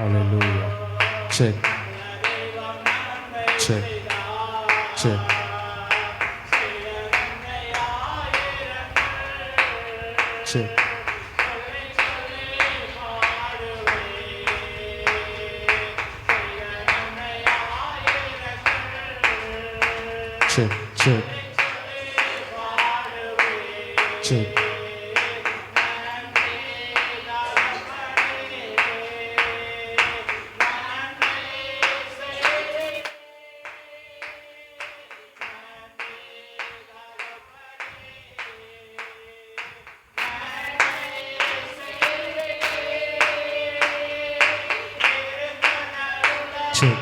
Hallelujah. Check. Check. Check. Check. Check. Check. Check. Check.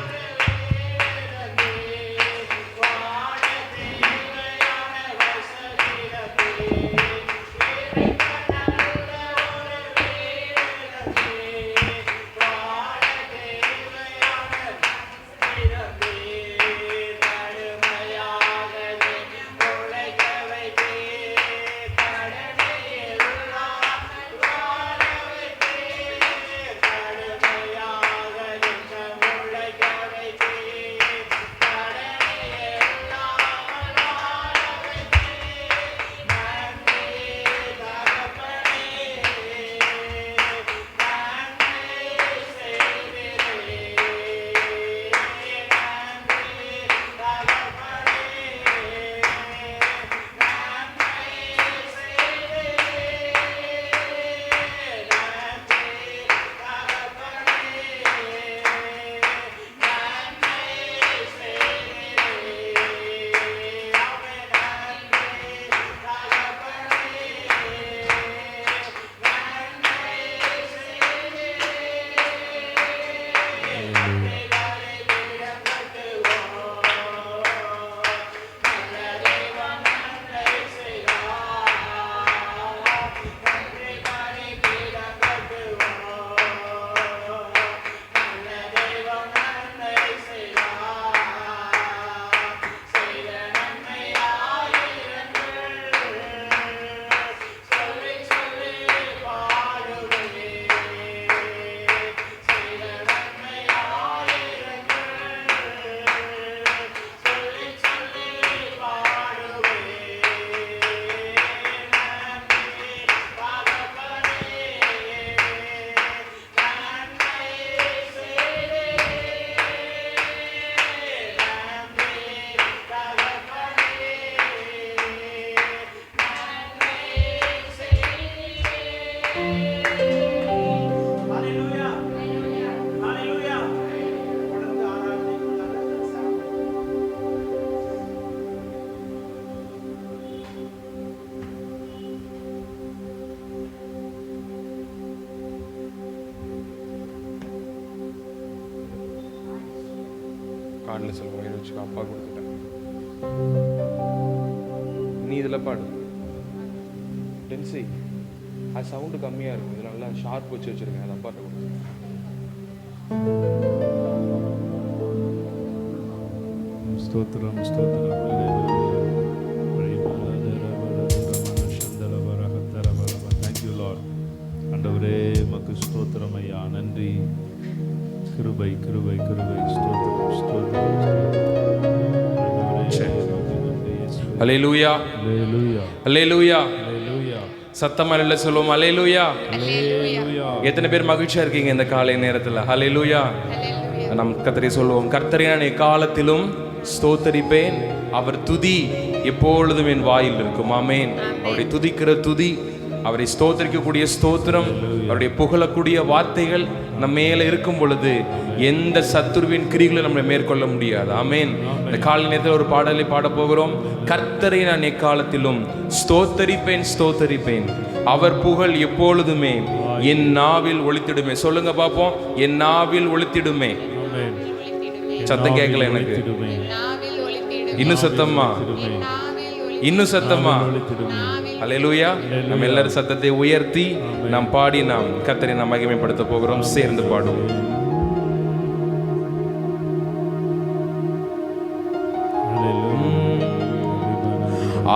காலில் சொல்லுவோம் இதை வச்சுக்கோ, அப்பா கொடுத்துட்டேன், நீ இதில் பாடு. டென்சி அது சவுண்டு கம்மியாக இருக்கும், இதில் நல்லா ஷார்ப் வச்சு வச்சுருக்கேன், அது அப்பாட்ட கொடுத்து. ஸ்தோத்திரம் ஸ்தோத்திரம். Thank you Lord. ஆண்டவரே மக்கு ஸ்தோத்திரம் ஐயா, நன்றி. கிருபை கிருபை கிருபை. ஸ்தோத்திரம் ஸ்தோத்திரம். அல்லேலூயா அல்லேலூயா அல்லேலூயா. அல்லேலூயா. சத்தமா இல்ல சொல்லுவோம் அல்லேலூயா. அல்லேலூயா. எத்தனை பேர் மகிழ்ச்சியா இருக்கீங்க இந்த காலை நேரத்தில்? அல்லேலூயா. நம் கர்த்தரை சொல்லுவோம், கர்த்தரை நான் எக்காலத்திலும் ஸ்தோத்தரிப்பேன், அவர் துதி எப்பொழுதும் என் வாயில் இருக்கும். ஆமென். அவருடைய துதிக்கிற துதி, அவரை ஸ்தோத்தரிக்கக்கூடிய ஸ்தோத்திரம், அவருடைய புகழக்கூடிய வார்த்தைகள் நம்ம மேல இருக்கும் பொழுது எந்த சத்துருவின் கிரிகளை நம்மளை மேற்கொள்ள முடியாது. ஆமென். இந்த காலை நேரத்தில் ஒரு பாடலை பாட போகிறோம். கர்த்தரை நான் எக்காலத்திலும் ஸ்தோத்தரிப்பேன் ஸ்தோத்தரிப்பேன், அவர் புகழ் எப்பொழுதுமே என் நாவில் ஒலித்திடுமே. சொல்லுங்க பாப்போம், என் நாவில் ஒலித்திடுமே. சத்தம் கேட்கல எனக்கு, இன்னும் சத்தமா, இன்னும் சத்தமா. அல்லேலூயா. நம்ம எல்லாரும் சத்தத்தை உயர்த்தி நாம் பாடி நாம் கர்த்தரை நாம் மகிமைப்படுத்த போகிறோம். சேர்ந்து பாடுவோம்.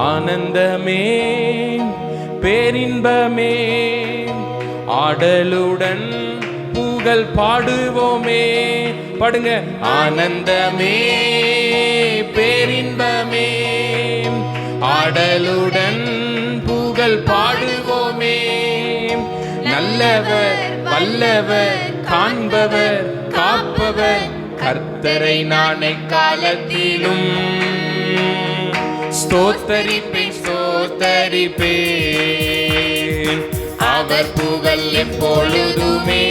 ஆனந்தமே பேரின்பமே ஆடலுடன் புகழ்ச்சியுமே புகழ் பாடுவோமே. பாடுங்க. ஆனந்தமே பேரின்பமே ஆடலுடன் புகழ் பாடுவோமே. நல்லவர் வல்லவர் காண்பவர் காப்பவர் கர்த்தரை நானே காலத்திலும் ஸ்தோத்தரிப்பேன் ஸ்தோத்தரிப்பேன். அவர் புகழ் எப்பொழுதுமே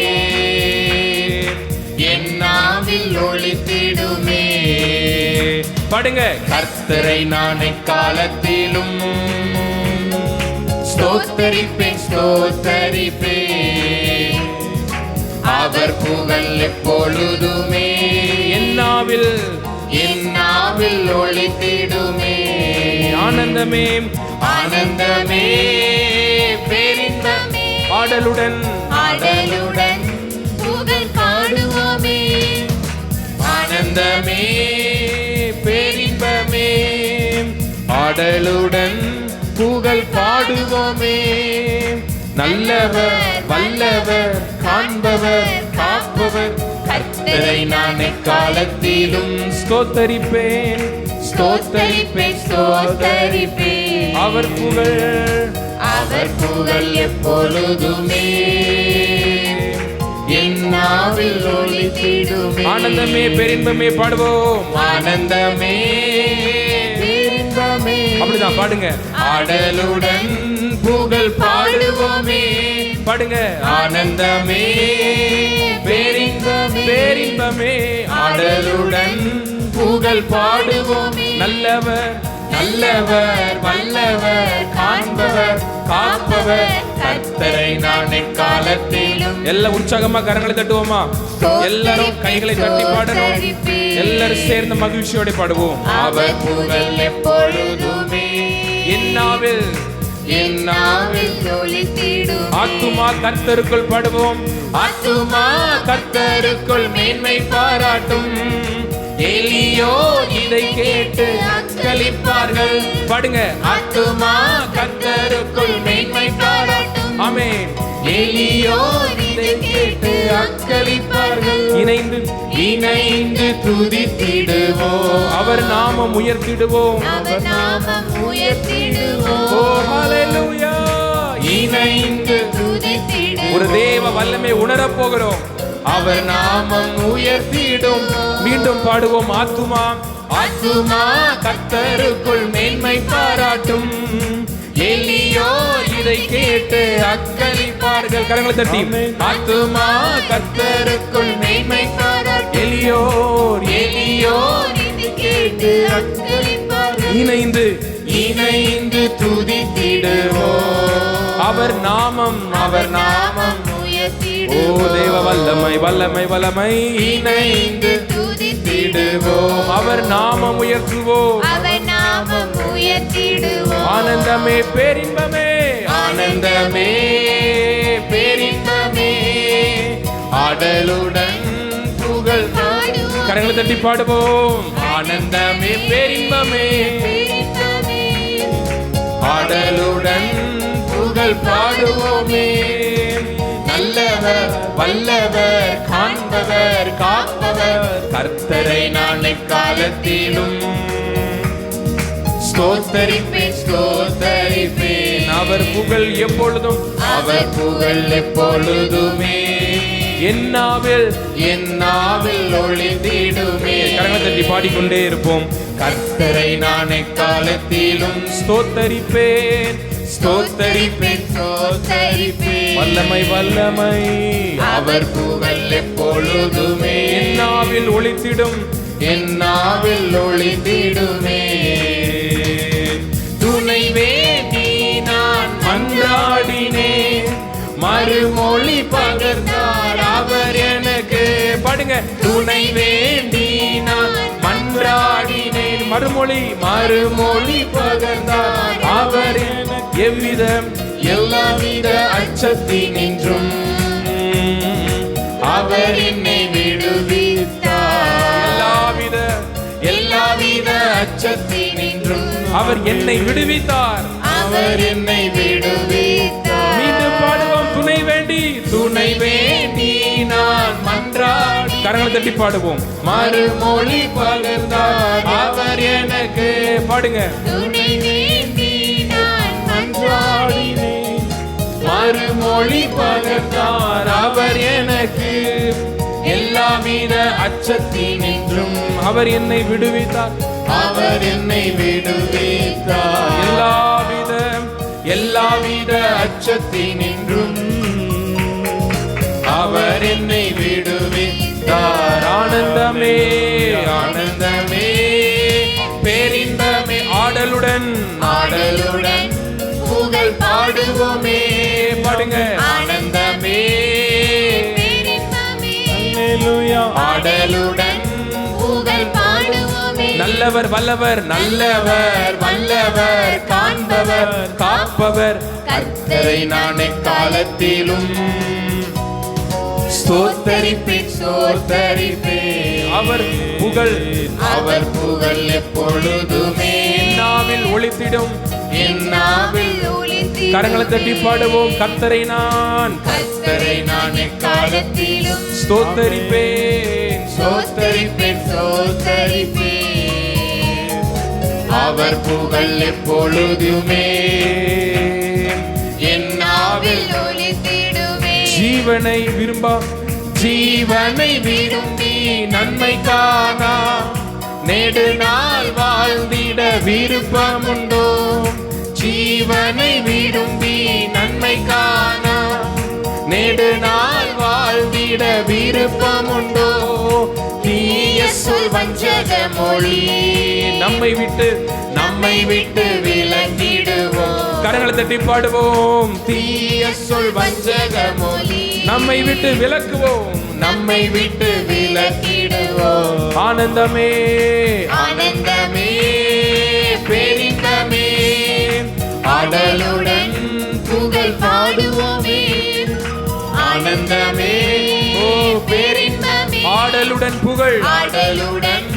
என் நாவில் ஒலித்திடுமே. பாடுங்க. கர்த்தரை நானே காலத்திலும் ஸ்தோத்தரிப்பேன் ஸ்தோத்தரிப்பேன். அவர் புகழ் எப்பொழுதுமே என் நாவில் ஒலித்திடுமே. ஆனந்தமே ஆனந்தமே பேரின்பமே ஆடலுடன் புகழ் பாடுவோமே. ஆனந்தமே பேரின்பமே ஆடலுடன் புகழ் பாடுவோமே. நல்லவர் வல்லவர் காண்பவர் காப்பவர் கர்த்தரை நான் எக்காலத்திலும் ஸ்தோத்தரிப்பேன் ஸ்தோத்தரிப்பேன் ஸ்தோத்தரிப்பேன். அவர் புகழ் எப்பொழுதுமே என் நாவில் ஒலித்திடுமே. ஆனந்தமே பேரின்பமே பாடுவோம். ஆனந்தமே பேரின்பமே அப்படிதான் பாடுங்க. ஆடலுடன் புகழ் பாடுவோமே. பாடுங்க. ஆனந்தமே பேரின்பமே ஆடலுடன் புகழ் பாடுவோமே. நல்லவர் வல்லவர் காண்பவர் காப்பவர் கர்த்தரை நான் எக்காலத்திலும். எல்லாம் உற்சாகமா கரங்களை தட்டுவோமா? எல்லாரும் கைகளை தட்டி பாடணும். எல்லாரும் சேர்ந்து மகிழ்ச்சியோட பாடுவோம். அவர் புகழ் எப்பொழுதுமே என் நாவில் ஒலித்திடும். ஆத்துமா கர்த்தருக்குள் பாடுவோம். ஆத்துமா கர்த்தருக்குள் மேன்மை பாராட்டும். எளியோர் இதை கேட்டு அக்களிப்பார்கள். பாடுங்க. ஆத்துமா கர்த்தருக்குள் மேன்மை பாராட்டும். ஆமென். எளியோர் இதை கேட்டு அக்களிப்பார்கள். இணைந்து துதித்திடுவோம். அவர் நாமம் உயர்த்திடுவோம். ஓ ஹalleluya. இணைந்து துதித்திடுவோம். ஒரு தேவ வல்லமை உணரப் போகிறோம். அவர் நாமம் உயர்த்திடும். மீண்டும் பாடுவோம். ஆத்துமா கர்த்தருக்குள் மேன்மை பாராட்டும். எளியோர் இதை கேட்டு அக்களிப்பார்கள். கரங்களை தட்டி. ஆத்துமா கர்த்தருக்குள் மேன்மை பாராட்டும். எளியோர் இதை கேட்டு அக்களிப்பார்கள். இணைந்து துதித்திடுவோம். அவர் நாமம் ஓ தேவ வல்லமை இணைந்து துதித்திடுவோம். அவர் நாமம் உயர்த்துவோம். ஆனந்தமே பேரின்பமே ஆடலுடன் புகழ். கரங்களை தட்டி பாடுவோம். ஆனந்தமே பேரின்பமே ஆடலுடன் புகழ் பாடுவோமே. நல்லவர் வல்லவர் காண்பவர் காப்பவர் கர்த்தரை நான் எக்காலத்திலும் ஸ்தோத்தரிப்பேன் ஸ்தோத்தரிப்பேன். அவர் புகழ் எப்பொழுதுமே என் நாவில் ஒலித்திடுமே. கரங்களை தட்டி பாடிக்கொண்டே இருப்போம். கர்த்தரை நான் எக்காலத்திலும் ஸ்தோத்தரிப்பேன் ஸ்தோத்தரிப்பேன். வல்லமை அவர் புகழ் எப்பொழுதுமே என் நாவில் ஒலித்திடுமே. துணை வேண்டி நான் மன்றாடினேன். மறுமொழி பகர்ந்தார் அவர் எனக்கு. பாடுங்க. துணை வேண்டி நான் மன்றாடினேன். மறுமொழி பகர்ந்தார் அவர் எனக்கு. எல்லாவித அச்சத்தினின்றும் அவர் என்னை விடுவித்தார். எல்லாவித அச்சத்தினின்றும் அவர் என்னை விடுவித்தார். மீண்டும் பாடுவோம். துணை வேண்டி நான் கரங்களை தட்டி பாடுவோம். மறுமொழி பகிர்ந்தார் அவர் எனக்கு. பாடுங்க. துணை வேண்டி நான் மன்றாடினேன். மறுமொழி பகிர்ந்தார் அவர் எனக்கு. எல்லாவித அச்சத்தினின்றும் அவர் என்னை விடுவித்தார். அவர் என்னை விடுவித்தார். எல்லாவித அச்சத்தினின்றும் அவர் என்னை விடுவித்தார். ஆனந்தமே ஆனந்தமே பேரின்பமே ஆடலுடன் ஆடலுடன் புகழ் பாடுவோமே. பாடுங்க. ஆனந்தமே பேரின்பமே அல்லேலூயா. ஆடலுடன் புகழ் பாடுவோமே. நல்லவர் வல்லவர் நல்லவர் வல்லவர் காண்பவர் காப்பவர் கர்த்தரை நான் எக்காலத்திலும் ஸ்தோத்தரிப்பேன் ஸ்தோத்தரிப்பேன். அவர் புகழ் அவர் புகழ் எப்பொழுதுமே நாவில் ஒளித்திடும். என் நாவில் ஒளித்திடும். கரங்களை தட்டி பாடுவோம். கர்த்தரை நான் கர்த்தரை நான் எக்காலத்திலும் ஸ்தோத்தரிப்பேன் ஸ்தோத்தரிப்பேன் ஸ்தோத்தரிப்பேன். அவர் புகழ் எப்பொழுதுமே என் நாவில் ஒளித்திடுமே. ஜீவனை ஜீவனை விரும்பி நன்மை காணா நெடுநாள் வாழ்ந்திட விருப்பமுண்டோ. ஜீவனை விரும்பி நன்மை காணா நெடுநாள் வாழ்ந்திட விருப்பமுண்டோ. தீய சொல் வஞ்சக மொழி நம்மை விட்டு விலங்கிடுவோம். கரங்களை தட்டி பாடுவோம். தீய சொல் வஞ்சக மொழி நம்மை விட்டு விலக்குவோம். நம்மை விட்டு விலக்கிடுவோம். ஆனந்தமே ஆனந்தமே பேரின்பமே ஆடலுடன் புகழ் பாடுவோமே. ஆனந்தமே ஓ பேரின்பமே ஆடலுடன் புகழ் ஆடலுடன்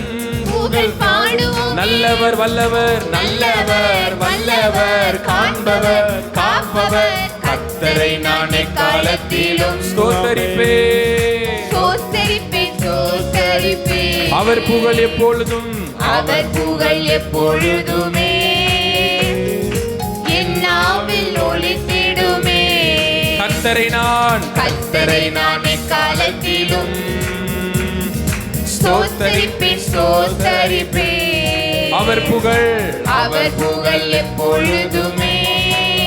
புகழ் பாடுவோம். நல்லவர் வல்லவர் நல்லவர் வல்லவர் காண்பவர் காப்பவர் கர்த்தரை நான் எக்காலத்திலும் ஸ்தோத்தரிப்பேன். ஸ்தோத்தரிப்பேன் ஸ்தோத்தரிப்பேன். அவர் புகழ் எப்பொழுதும் அவர் புகழ் எப்பொழுதுமே என் நாவில் ஒளித்திடுமே. கர்த்தரை நான் கர்த்தரை நான் எக்காலத்திலும் ஸ்தோத்தரிப்பேன் ஸ்தோத்தரிப்பேன். அவர் புகழ் அவர் புகழ் எப்பொழுதுமே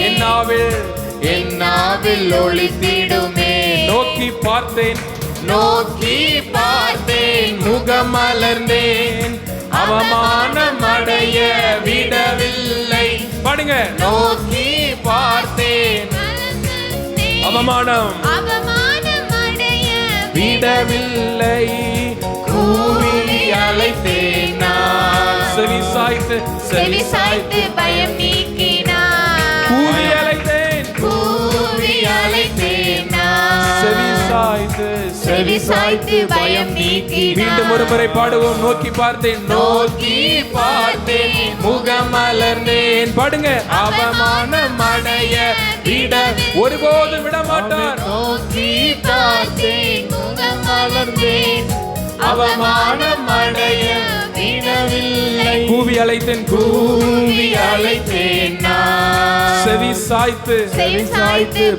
என் நாவில் என் நாவில் ஒளித்திடுமே. நோக்கி பார்த்தேன் நோக்கி பார்த்தேன் முகமலர்ந்தேன் அவமானம் அடைய விடவில்லை. பாடுங்க. நோக்கி பார்த்தேன் அவமானம் அவமானம் அடைய விடவில்லை. கூவி அழைத்தேன் நான். செவி சாய்த்து பயம் நீக்கினார். கூவி அழைத்தேன். கூவி அழைத்தேன் நான். செவி சாய்த்து பயம் நீக்கினார். மீண்டும் ஒரு முறை பாடுவோம். நோக்கி பார்த்தேன் நோக்கி பார்த்தேன் முகமலர்ந்தேன். பாடுங்க. அவமானம் அடைய ஒருபோதும் விட மாட்டார். நோக்கி பார்த்தேன் முகமலர்ந்தேன் அவமானம் அடைய விடவில்லை. கூவி அழைத்தேன் கூவி அழைத்தேன் நான். செவி சாய்த்து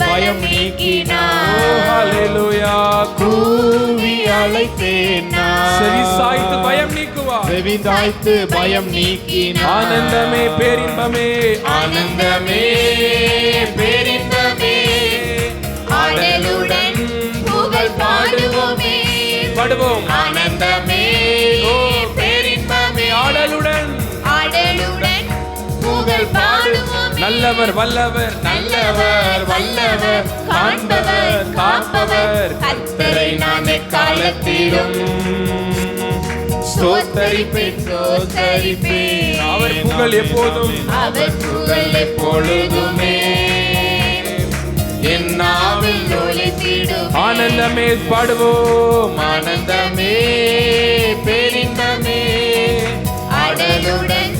பயம் நீக்கினார். ஹல்லேலூயா. கூவி அழைத்தேன் நான். செவி சாய்த்து பயம் நீக்குவார். செவி சாய்த்து பயம் நீக்கினார். ஆனந்தமே பேரின்பமே ஆனந்தமே பேரின்பமே ஆடலுடன் புகழ் பாடுவோமே. பாடுவோம். ஆனந்தமே பேரின்பமே ஆடலுடன் ஆடலுடன் புகழ் பாடுவோமே. நல்லவர் வல்லவர் நல்லவர் வல்லவர் காண்பவர் காப்பவர் கர்த்தரை நான் எக்காலத்திலும் ஸ்தோத்தரிப்பேன் ஸ்தோத்தரிப்பேன். அவர் புகழ் எப்போதும் அவர் புகழ் எப்பொழுதுமே என் நாவில் ஒளித்திடும். ஆனந்தமே பாடுவோம். ஆனந்தமே பேரின்பமே ஆடலுடன்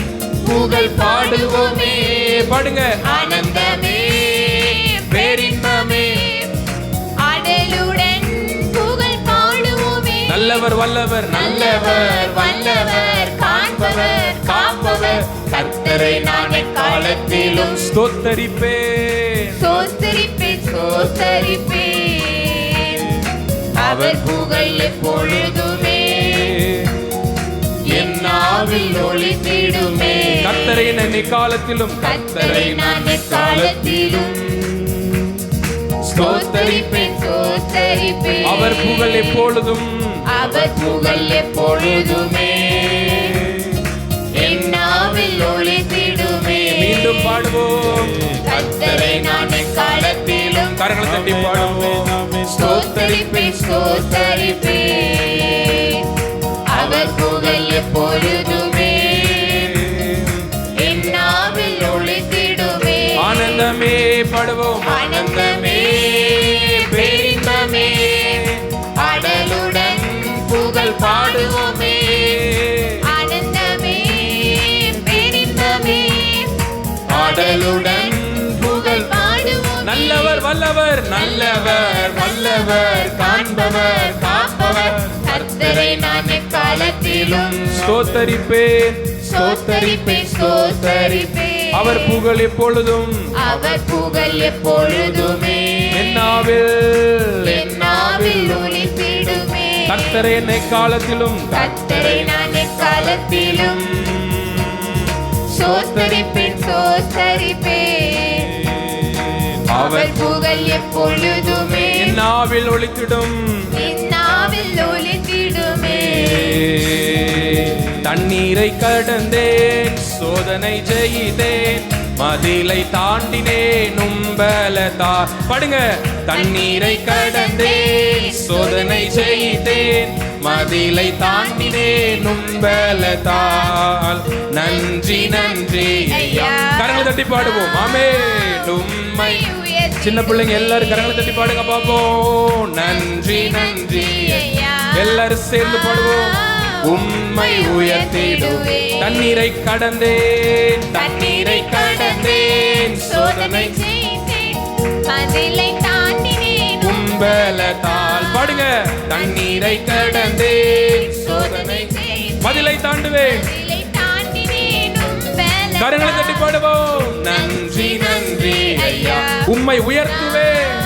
புகழ் பாடுவோமே. பாடுங்க. ஆனந்தமே பேரின்பமே ஆடலுடன் புகழ் பாடுவோமே. நல்லவர் வல்லவர் நல்லவர் வல்லவர் காண்பவர் காப்பவர் கர்த்தரை நான் எக்காலத்திலும் ஸ்தோத்தரிப்பேன். சோஸ்தரிப்பேன் சோஸ்தரிப்பேன். அவர் புகழ் எப்பொழுதுமே என் நாவில் ஒலித்திடுமே. கர்த்தரை நான் எக்காலத்திலும் கர்த்தரை நான் எக்காலத்திலும் ஸ்தோத்தரிப்பேன் சோஸ்தரிப்பேன். அவர் புகழ் எப்பொழுதும் அவர் புகழ் எப்பொழுதுமே என் நாவில் ஒலித்திடுமே. மீண்டும் பாடுவோம். கர்த்தரை நான் எக்காலத்திலும் கரங்களை தட்டி பாடுவோம். ஸ்தோத்தரிப்பேன் ஸ்தோத்தரிப்பேன். அவர் புகழ் எப்பொழுதுமே என் நாவில் ஒலித்திடுமே. ஆனந்தமே பாடுவோம். ஆனந்தமே பேரின்பமே அடலுடன் புகழ் பாடுவோமே. ஆனந்தமே பேரின்பமே ஆடலுடன் புகழ் பாடுவோம். நல்லவர் வல்லவர் நல்லவர் வல்லவர் காண்பவர் காப்பவர் கர்த்தரை நான் எக்காலத்திலும் ஸ்தோத்தரிப்பேன். ஸ்தோத்தரிப்பேன் ஸ்தோத்தரிப்பேன். அவர் புகழ் எப்பொழுதும் அவர் புகழ் எப்பொழுதுமே என் நாவில் என் நாவில் ஒலித்திடுமே. கர்த்தரை என்னை காலத்திலும் கர்த்தரை நான் எக்காலத்திலும் ஸ்தோத்தரிப்பேன் சோஸ்தரிப்பேன். அவர் புகழ் எப்பொழுதுமே என் நாவில் ஒலித்திடும். இந்நாவில் ஒலித்திடுமே. தண்ணீரை கடந்தேன் சோதனை ஜெயித்தேன் மதிலை தாண்டினேன் உம்பலதா. படுங்க. தண்ணீரை கடந்தேன் சோதனை ஜெயித்தேன் மதிலை தாண்டினேன் உம்பலதால். நன்றி நன்றி ஐயா. கரங்களை தட்டி பாடுவோம். ஆமென். உம்மை சின்ன பிள்ளைங்க எல்லாரும் கரங்களை தட்டி பாடுங்க பாப்போம். நன்றி நன்றி ஐயா. எல்லாரும் சேர்ந்து பாடுவோம். உம்மை உயர்த்திடுவே. தண்ணீரை கடந்தேன் தண்ணீரை கடந்தேன் சோதனை செய்தேன் மதிலை தாண்டினேன் உம்பலத்தால். பாடுங்க. தண்ணீரை கடந்தேன் சோதனை மதிலை தாண்டுவேன். மதிலை தாண்டினேன் உம்பலத்தால். கரங்களை தட்டி பாடுவோம். நன்றி நன்றி ஐயா. உம்மை உயர்த்துவேன்.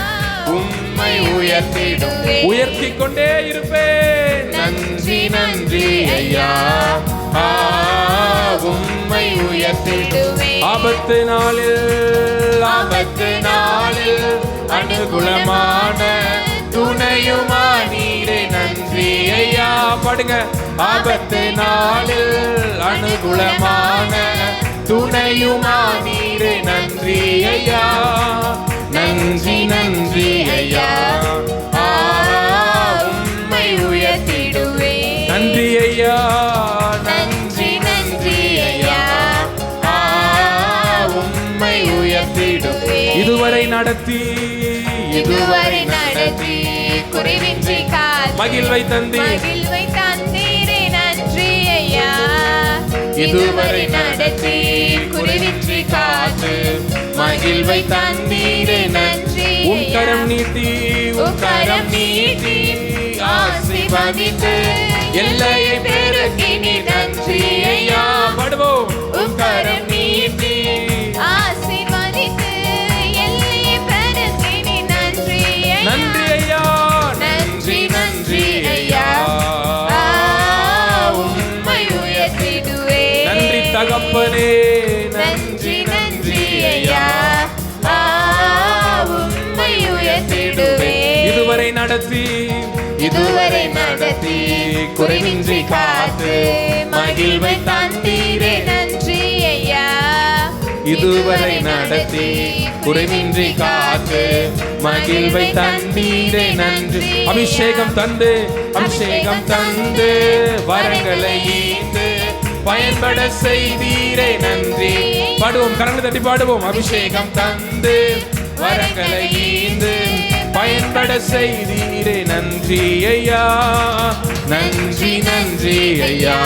உம்மை உயர்த்திடுவே. உயர்த்தி கொண்டே இருப்பேன். நன்றி நன்றி ஐயா. உம்மை உயர்த்திடுவே. ஆபத்து நாளில் ஆபத்து நாளில் அனுகூலமான துணையுமா நீரே நன்றி ஐயா. பாடுங்க. ஆபத்து நாளில் அனுகூலமான துணையுமா நீரே நன்றி ஐயா. நன்றி நன்றி ஐயா. உம்மை உயர்த்திடுவே. நன்றி ஐயா. நன்றி நன்றி ஐயா. உம்மை உயர்த்திடுவே. இதுவரை நடத்தி இதுவரை நடத்தி குறைவின்றி காத்து மகிழ்வை தந்தி மகிழ்வை தந்தீரே நன்றி ஐயா. இதுவரை நடத்தி குறைவின்றி காத்து மகிழ்வை தந்தீரே நன்றி. உம் கரம் நீட்டி உம் கரம் நீட்டி ஆசீர்வதித்து எல்லையை பெருக்கினி நன்றி ஐயா. பாடுவோம். உம் கரம் நீட்டி ஆசீர்வதித்து எல்லையை பெருக்கினி நன்றி ஐயா. நன்றி ஐயா. நன்றி நன்றி ஐயா. உம்மை உயர்த்திடுவே. நன்றி தகப்பனே. நன்றி நன்றி ஐயா. உம்மை உயர்த்திடுவே. இதுவரை நடத்தி இதுவரை நடத்தி குறைவின்றி காத்து மகிழ்வை தந்தீரே நன்றி ஐயா. இதுவரை நடத்தி குறைவின்றி காத்து மகிழ்வை தந்தீரே நன்றி. அபிஷேகம் தந்து அபிஷேகம் தந்து வரங்களை ஈந்து பயன்பட செய்தீரே நன்றி. பாடுவோம். கரங்களை தட்டி பாடுவோம். அபிஷேகம் தந்து வரங்களை ஈந்து பயன்பட செய்தீரே நன்றி ஐயா. நன்றி நன்றி ஐயா.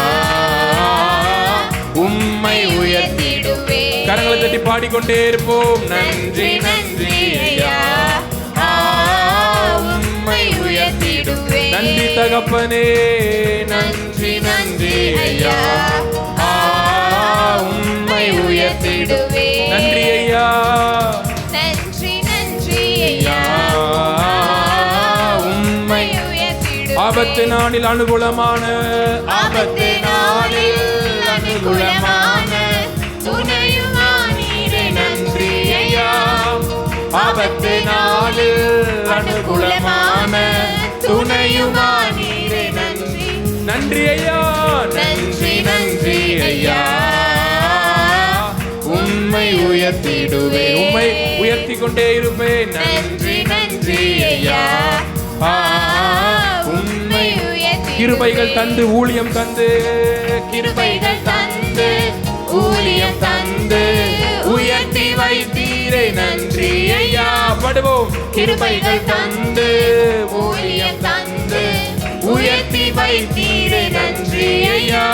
உம்மை உயர்த்திடுவே. கரங்களை தட்டி பாடிக்கொண்டே இருப்போம். நன்றி நன்றி ஐயா. உம்மை உயர்த்திடுவே. நன்றி தகப்பனே, நன்றி நன்றி ஐயா. உம்மை உயர்த்திடுவே. நன்றி ஐயா, நன்றி நன்றி ஐயா. உம்மை உயர்த்திடுவே. ஆபத்து நாளில் அனுகூலமான, ஆபத்து நாளில் அனுகூலமான துணையுமானீரே. நன்றி ஐயா. ஆபத்து நாளில் அனுகூலமான துணையுமானீரே. நன்றி நன்றி ஐயா, நன்றி நன்றி ஐயா. உம்மை உயர்த்திடுவே, உம்மை உயர்த்தி கொண்டே இருப்பேன். நன்றி நன்றி ஐயா. உம்மை கிருபைகள் தந்து ஊழியம் தந்து, கிருபைகள் தந்து ஊழியம் தந்து உயர்த்தி வைத்தீரே. நன்றி ஐயா. படுவோம். கிருபைகள் தந்து ஊழியம் தந்து உயர்த்தி வைத்தீரே. நன்றி ஐயா.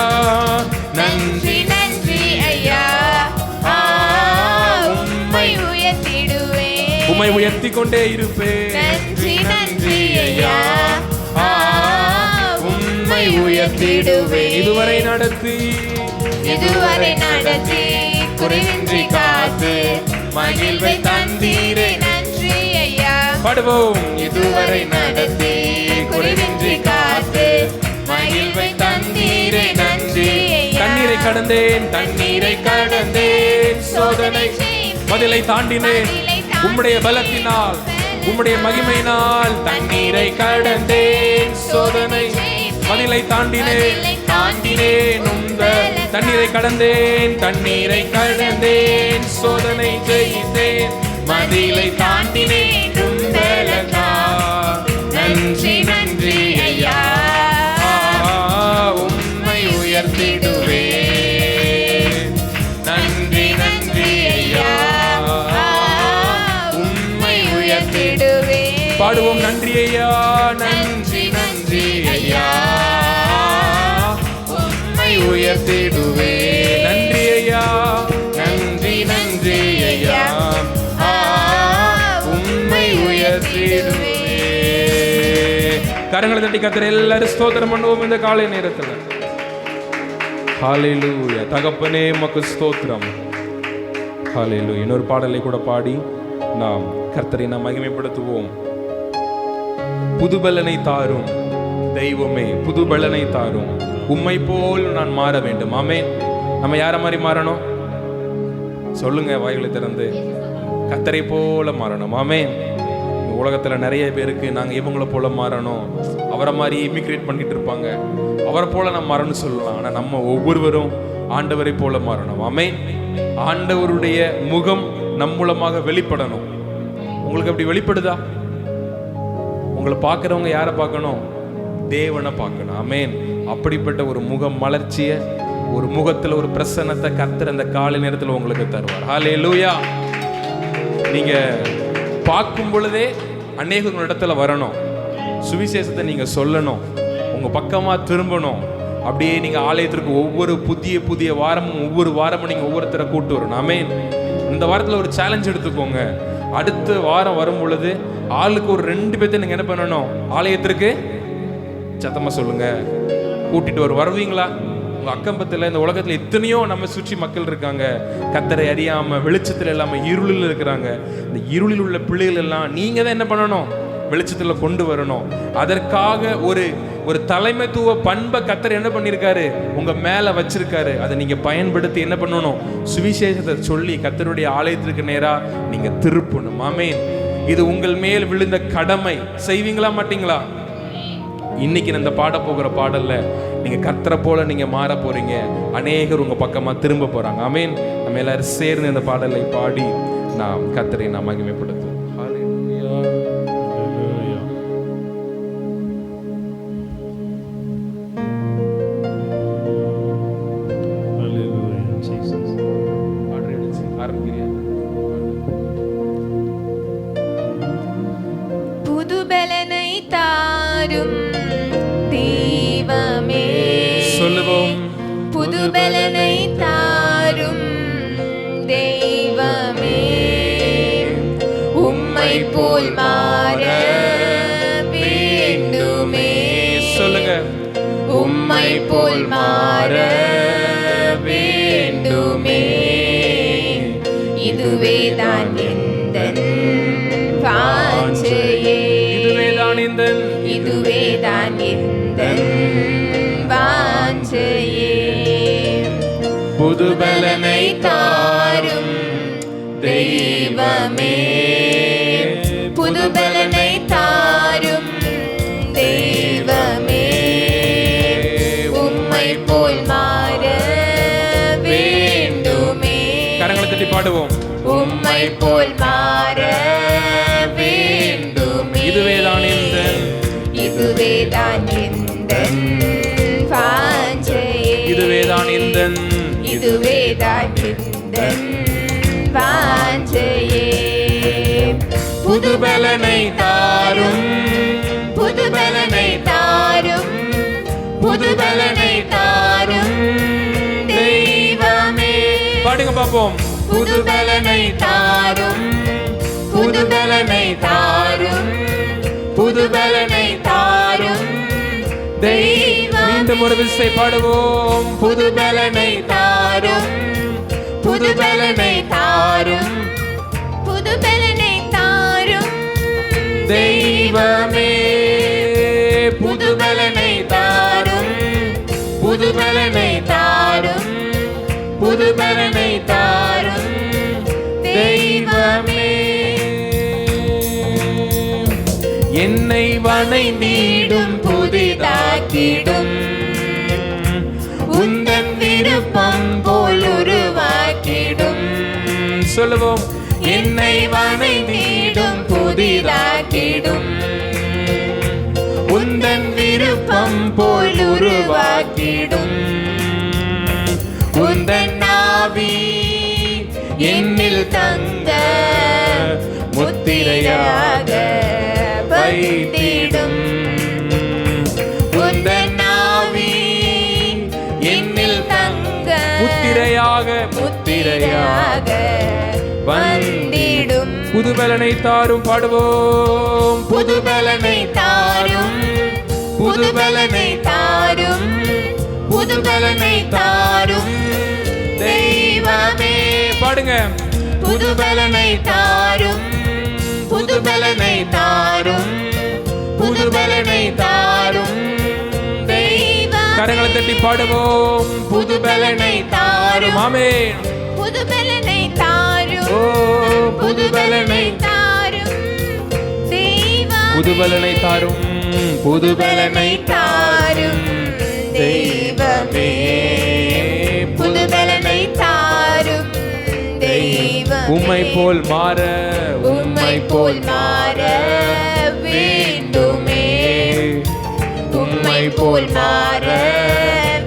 நன்றி நன்றி ஐயா. உம்மை உயர்த்திடுவே. உம்மை உயர்த்தி கொண்டே இருப்பேன். நன்றி நன்றி ஐயா. உம்மை உயர்த்திடுவே. இதுவரை நடத்தி, இதுவரை நடத்தி குறைவின்றி காத்து மகிழ்வை தந்தீரே. நன்றி ஐயா. பாடுவோம். இதுவரை நடத்தி குறைவின்றி காத்து மகிழ்வை தந்தீரே. நன்றி ஐயா. தண்ணீரை கடந்தேன், தண்ணீரை கடந்தேன், சோதனை பதிலை தாண்டினேன். உம்முடைய பலத்தினால், உம்முடைய மகிமையினால் தண்ணீரை கடந்தேன், சோதனை பதிலை தாண்டினேன். தாண்டினேன் உங்கள் தண்ணீரை கடந்தேன், தண்ணீரை கடந்தேன், சோதனை ஜெயித்தேன், மதிலை தாண்டினேன் உங்களுக்காக. நன்றி நன்றி ஐயா. உம்மை உயர்த்திடுவே. நன்றி நன்றி ஐயா. உம்மை உயர்த்திடுவே. பாடுவோம். நன்றி ஐயா, நன்றி நன்றி ஐயா. உம்மை உயர்த்திடுவே. நன்றி ஐயா, நன்றி நன்றி ஐயா. உம்மை உயர்த்திடுவே. கரங்களை தட்டி கர்த்தரை எல்லாரும் ஸ்தோத்திரம் பண்ணுவோம் இந்த காலை நேரத்தில். ஹல்லேலூயா. தகப்பனே உமக்கு ஸ்தோத்திரம். ஹல்லேலூயா. இன்னொரு பாடலை கூட பாடி நாம் கர்த்தரை நாம் மகிமைப்படுத்துவோம். புதுபலனை தாரும் தெய்வமே, புதுபலனை தாரும், உம்மை போல் நான் மாற வேண்டும். ஆமென். நம்ம யார மாதிரி மாறணும் சொல்லுங்க, வாய்களை திறந்து. கர்த்தரை போல மாறணும். ஆமென். உலகத்தில் நிறைய பேருக்கு நாங்கள் இவங்களை போல மாறணும், அவரை மாதிரி இமிக்ரேட் பண்ணிட்டு இருப்பாங்க, அவரை போல நம்ம மாறணும்னு சொல்லலாம். ஆனால் நம்ம ஒவ்வொருவரும் ஆண்டவரை போல மாறணும். ஆமென். ஆண்டவருடைய முகம் நம் மூலமாக வெளிப்படணும். உங்களுக்கு அப்படி வெளிப்படுதா? உங்களை பார்க்குறவங்க யாரை பார்க்கணும்? தேவனை பார்க்கணும். ஆமென். அப்படிப்பட்ட ஒரு முகம் மலர்ச்சியை, ஒரு முகத்தில் ஒரு பிரசன்னத்தை கர்த்தர் அந்த காலை நேரத்தில் உங்களுக்கு தருவார். ஹல்லேலூயா. நீங்க பார்க்கும் பொழுதே அநேக இடத்துல வரணும், சுவிசேஷத்தை நீங்க சொல்லணும், உங்க பக்கமா திரும்பணும். அப்படியே நீங்க ஆலயத்திற்கு ஒவ்வொரு புதிய வாரமும் ஒவ்வொரு வாரமும் நீங்க ஒவ்வொருத்தரை கூட்டு வரணும். ஆமென். இந்த வாரத்தில் ஒரு சேலஞ்ச் எடுத்துக்கோங்க. அடுத்த வாரம் வரும் பொழுது ஆளுக்கு ஒரு 2 பேர்த்த நீங்க என்ன பண்ணணும்? ஆலயத்திற்கு சத்தமா சொல்லுங்க, கூட்டிட்டு வருவீங்களா? உங்க அக்கம்பத்தில் இந்த உலகத்துல எத்தனையோ நம்ம சுற்றி மக்கள் இருக்காங்க, கர்த்தரை அறியாம வெளிச்சத்துல இல்லாம இருளில் இருக்கிறாங்க. இந்த இருளில் உள்ள பிள்ளைகள் எல்லாம் நீங்க தான் என்ன பண்ணணும்? வெளிச்சத்துல கொண்டு வரணும். அதற்காக ஒரு தலைமைத்துவ பண்பை கர்த்தர் என்ன பண்ணியிருக்காரு? உங்க மேல வச்சிருக்காரு. அதை நீங்க பயன்படுத்தி என்ன பண்ணணும்? சுவிசேஷத்தை சொல்லி கர்த்தருடைய ஆலயத்திற்கு நேரா நீங்க திருப்பணும். ஆமென். இது உங்கள் மேல் விழுந்த கடமை. செய்வீங்களா மாட்டீங்களா? இன்னைக்கு இந்த பாட போகிற பாடல்ல நீங்க கர்த்தரை போல நீங்க மாற போறீங்க. அநேகர் உங்க பக்கமா திரும்ப போறாங்க. ஆமென். நம்ம எல்லாரும் சேர்ந்து இந்த பாடலை பாடி நாம் கர்த்தரை நாம் மகிமைப்படுத்துவோம். ஹல்லேலூயா. Hallelujah. Hallelujah, Jesus. ஆரம்பிக்கிறியா? புதுபலனை தாரும் தெய்வமே, சொல்லுவோம். புதுபலனை தாரும் தெய்வமே, உம்மை போல் மாற வேண்டுமே. உம்மை போல் மாற வேண்டுமே. இதுவேதான் எந்தன் வாஞ்சையே, இதுவேதான் எந்தன் இதுவேதான் எந்தன் வாஞ்சையே. புதுபலனை தாரும் தெய்வமே, புதுபலனை தாரும் தெய்வமே. உம்மை போல் மாற வேண்டுமே. கரங்களை தட்டி பாடுவோம். உம்மை போல் மாற வேண்டுமே. இதுவேதான் எந்தன் இதுவேதான் எந்தன் வாஞ்சையே, இதுவேதான் எந்தன் இதுவேதான் எந்தன் வாஞ்சையே. புதுபலனை தாரும் புதுபலனை தாரும் புதுபலனை தாரும் தெய்வமே. பாடுங்க பாப்போம். புதுபலனை தாரும் புதுபலனை தாரும் புதுபலனை தாரும் தெய்வமே. மீண்டும் ஒரு விசை பாடுவோம். புதுபலனை தாரும் புதுபலனை தாரும் புதுபலனை தாரும் தெய்வமே. புதுபலனை தாரும் புதுபலனை தாரும் புதுபலனை தாரும் தெய்வமே. என்னை வணைந்திடும் புதிதாக்கிடும் உந்தன் விருப்பம் போல் உருவாக்கிடும். சொல்லுவோம். என்னை வணைந்திடும் புதிதாக்கிடும் உந்தன் விருப்பம் போல் உருவாக்கிடும். உந்தன் ஆவி என்னில் தங்க முத்திரையாக வைத்திடும். உந்தன் ஆவி என்னில் தங்க முத்திரையாக முத்திரையாக வந்திடும். புதுபலனை தாரும் பாடுவோம். புதுபலனை தாரும் புதுபலனை தாரும் புதுபலனை தாரும் தெய்வமே. பாடுங்க. புதுபலனை தாரும் புதுபலனை தாரும் புதுபலனை தாரும் தெய்வமே. கரங்களை தட்டி பாடுவோம். புதுபலனை தாரும் ஆமென். புதுபலனை தாரும் ஓ புதுபலனை தாரும் தெய்வமே. புதுபலனை தாரும் புதுபலனை தாரும் தெய்வமே. புதுபலனை தாரும் தெய்வமே. உம்மை போல் மாற உம்மை போல் மாற வேண்டுமே. உம்மை போல் மாற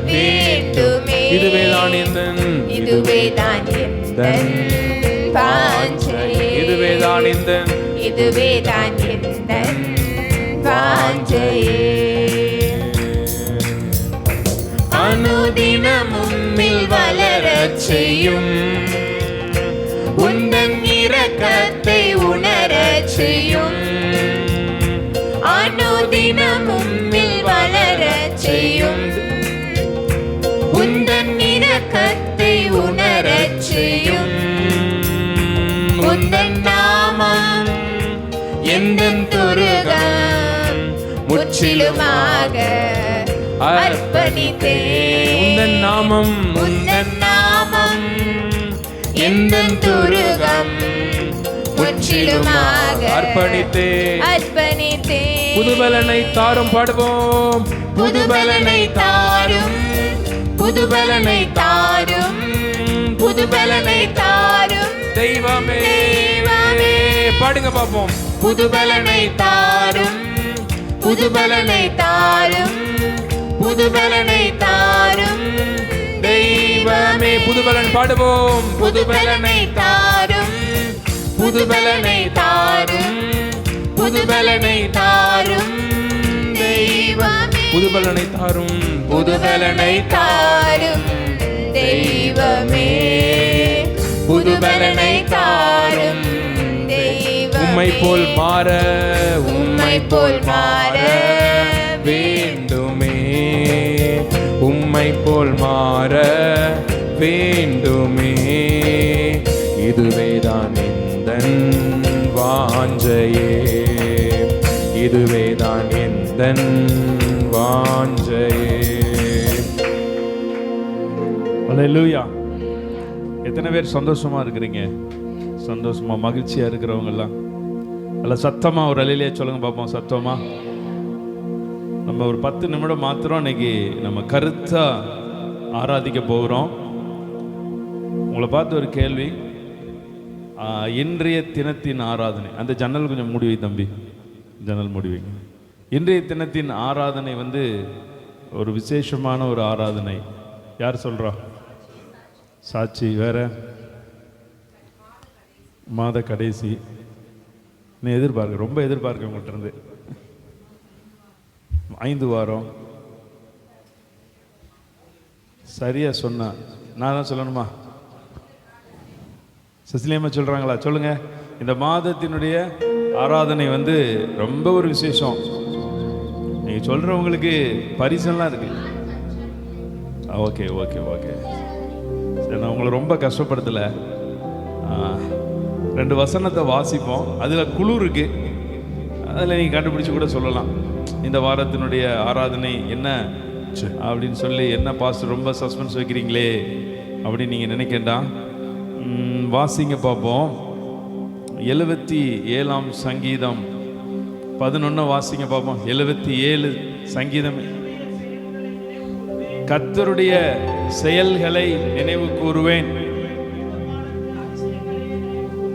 வேண்டுமே. இதுவேதான் எந்தன் இதுவேதான் எந்தன் வாஞ்சையே. இதுவேதான் எந்தன் இதுவேதான் எந்தன் வாஞ்சையே. அனுதினம் உம்மில் வளரச் செய்யும் உந்தன் இரக்கத்தை உணரச் செய்யும். அனுதினம் உம்மில் வளரச் செய்யும் உந்தன் இரக்கத்தை உணரச் செய்யும். உந்தன் நாமம் எந்தன் துருகம் முற்றிலுமாக அர்ப்பணித்தேன். உந்தன் நாமம் உந்தன் நாமம் எந்தன் துருகம் முற்றிலுமாக அர்ப்பணித்தேன். அர்ப்பணித்தேன். புதுபலனை தாரும் பாடுவோம். புதுபலனை தாரும் புதுபலனை தாரும் புதுபலனை தாரும் தெய்வமே. தெய்வமே. பாடுங்க பாப்போம். புதுபலனை தாரும் புதுபலனை தாரும் புதுபலனை தாரும் தெய்வமே. புதுபலன் பாடுவோம். புதுபலனை தாரும் புதுபலனை தாரும் புதுபலனை தாரும் தெய்வமே. புதுபலனை தாரும் புதுபலனை தாரும் தெய்வமே. புதுபலனை தாரும் தெய்வமே. உம்மை போல் மாற உம்மை போல் மாற வேண்டுமே. எந்தன் வாஞ்சையே. அல்லேலூயா. எத்தனை பேர் சந்தோஷமா இருக்கிறீங்க? சந்தோஷமா மகிழ்ச்சியா இருக்கிறவங்க எல்லாம் அல்ல சத்தமா ஒரு அலையிலே சொல்லுங்க பார்ப்போம். சத்தமா நம்ம ஒரு 10 நிமிடம் மாத்திரம் இன்னைக்கு நம்ம கருத்தா ஆராதிக்க போகிறோம். உங்களை பார்த்து ஒரு கேள்வி. இன்றைய தினத்தின் ஆராதனை, அந்த ஜன்னல் கொஞ்சம் மூடி வை தம்பி, ஜன்னல் மூடி வைங்க. இன்றைய தினத்தின் ஆராதனை வந்து ஒரு விசேஷமான ஒரு ஆராதனை. யார் சொல்றா? சாட்சி. வேற மாத கடைசி. நீ எதிர்பார்க்க, ரொம்ப எதிர்பார்க்க உங்கள்கிட்ட இருந்து. 5 வாரம் சரியா சொன்னா நான் தான் சொல்லணுமா? சசிலியம்மா சொல்றாங்களா? சொல்லுங்க. இந்த மாதத்தினுடைய ஆராதனை வந்து ரொம்ப ஒரு விசேஷம். நீங்க சொல்றவங்களுக்கு பரிசெல்லாம் இருக்கு. ஓகே ஓகே ஓகே சரி, நான் உங்களை ரொம்ப கஷ்டப்படுத்தலை. 2 வசனத்தை வாசிப்போம். அதில் குழு இருக்கு, அதில் நீங்கள் கண்டுபிடிச்சு கூட சொல்லலாம் இந்த வாரத்தினுடைய ஆராதனை என்ன அப்படின்னு சொல்லி. என்ன பாஸ்டர் ரொம்ப சஸ்பென்ஸ் வைக்கிறீங்களே அப்படின்னு நீங்கள் நினைக்கண்டா. வாசிங்க பார்ப்போம். 77ஆம் சங்கீதம் 11 வாசிங்க பார்ப்போம். 77 சங்கீதம். கர்த்தருடைய செயல்களை நினைவு கூறுவேன்,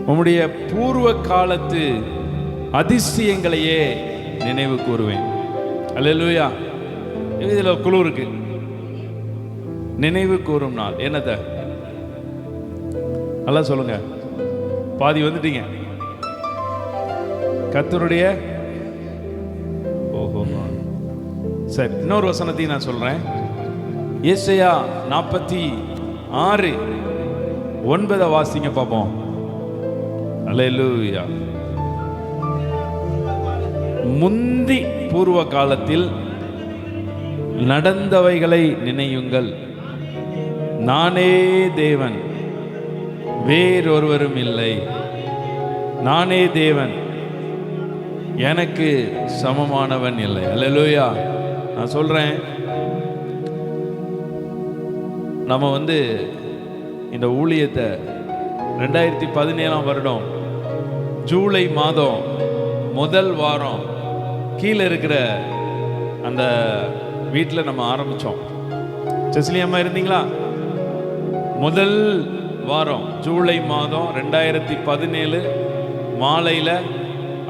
உம்முடைய பூர்வ காலத்து அதிசயங்களையே நினைவு கூறுவேன். அல்லேலூயா. இதுல குழு இருக்கு. நினைவு கூறும் நாள் என்னத அல்ல சொல்லுங்க. பாதி வந்துட்டீங்க. கர்த்தருடைய ஓஹோ சரி, இன்னொரு வசனத்தையும் நான் சொல்றேன். ஏசாயா 46:9 வாசிங்க பார்ப்போம். அல்லேலூயா. முந்தி பூர்வ காலத்தில் நடந்தவைகளை நினையுங்கள், நானே தேவன், வேறொருவரும் இல்லை. நானே தேவன், எனக்கு சமமானவன் இல்லை. அல்லேலூயா. நான் சொல்றேன், நம்ம வந்து இந்த ஊழியத்தை 2017ஆம் வருடம் ஜூலை மாதம் முதல் வாரம் கீழே இருக்கிற அந்த வீட்டில் நம்ம ஆரம்பித்தோம். செஸ்லியம்மா இருந்தீங்களா? முதல் வாரம் ஜூலை மாதம் 2017 மாலையில்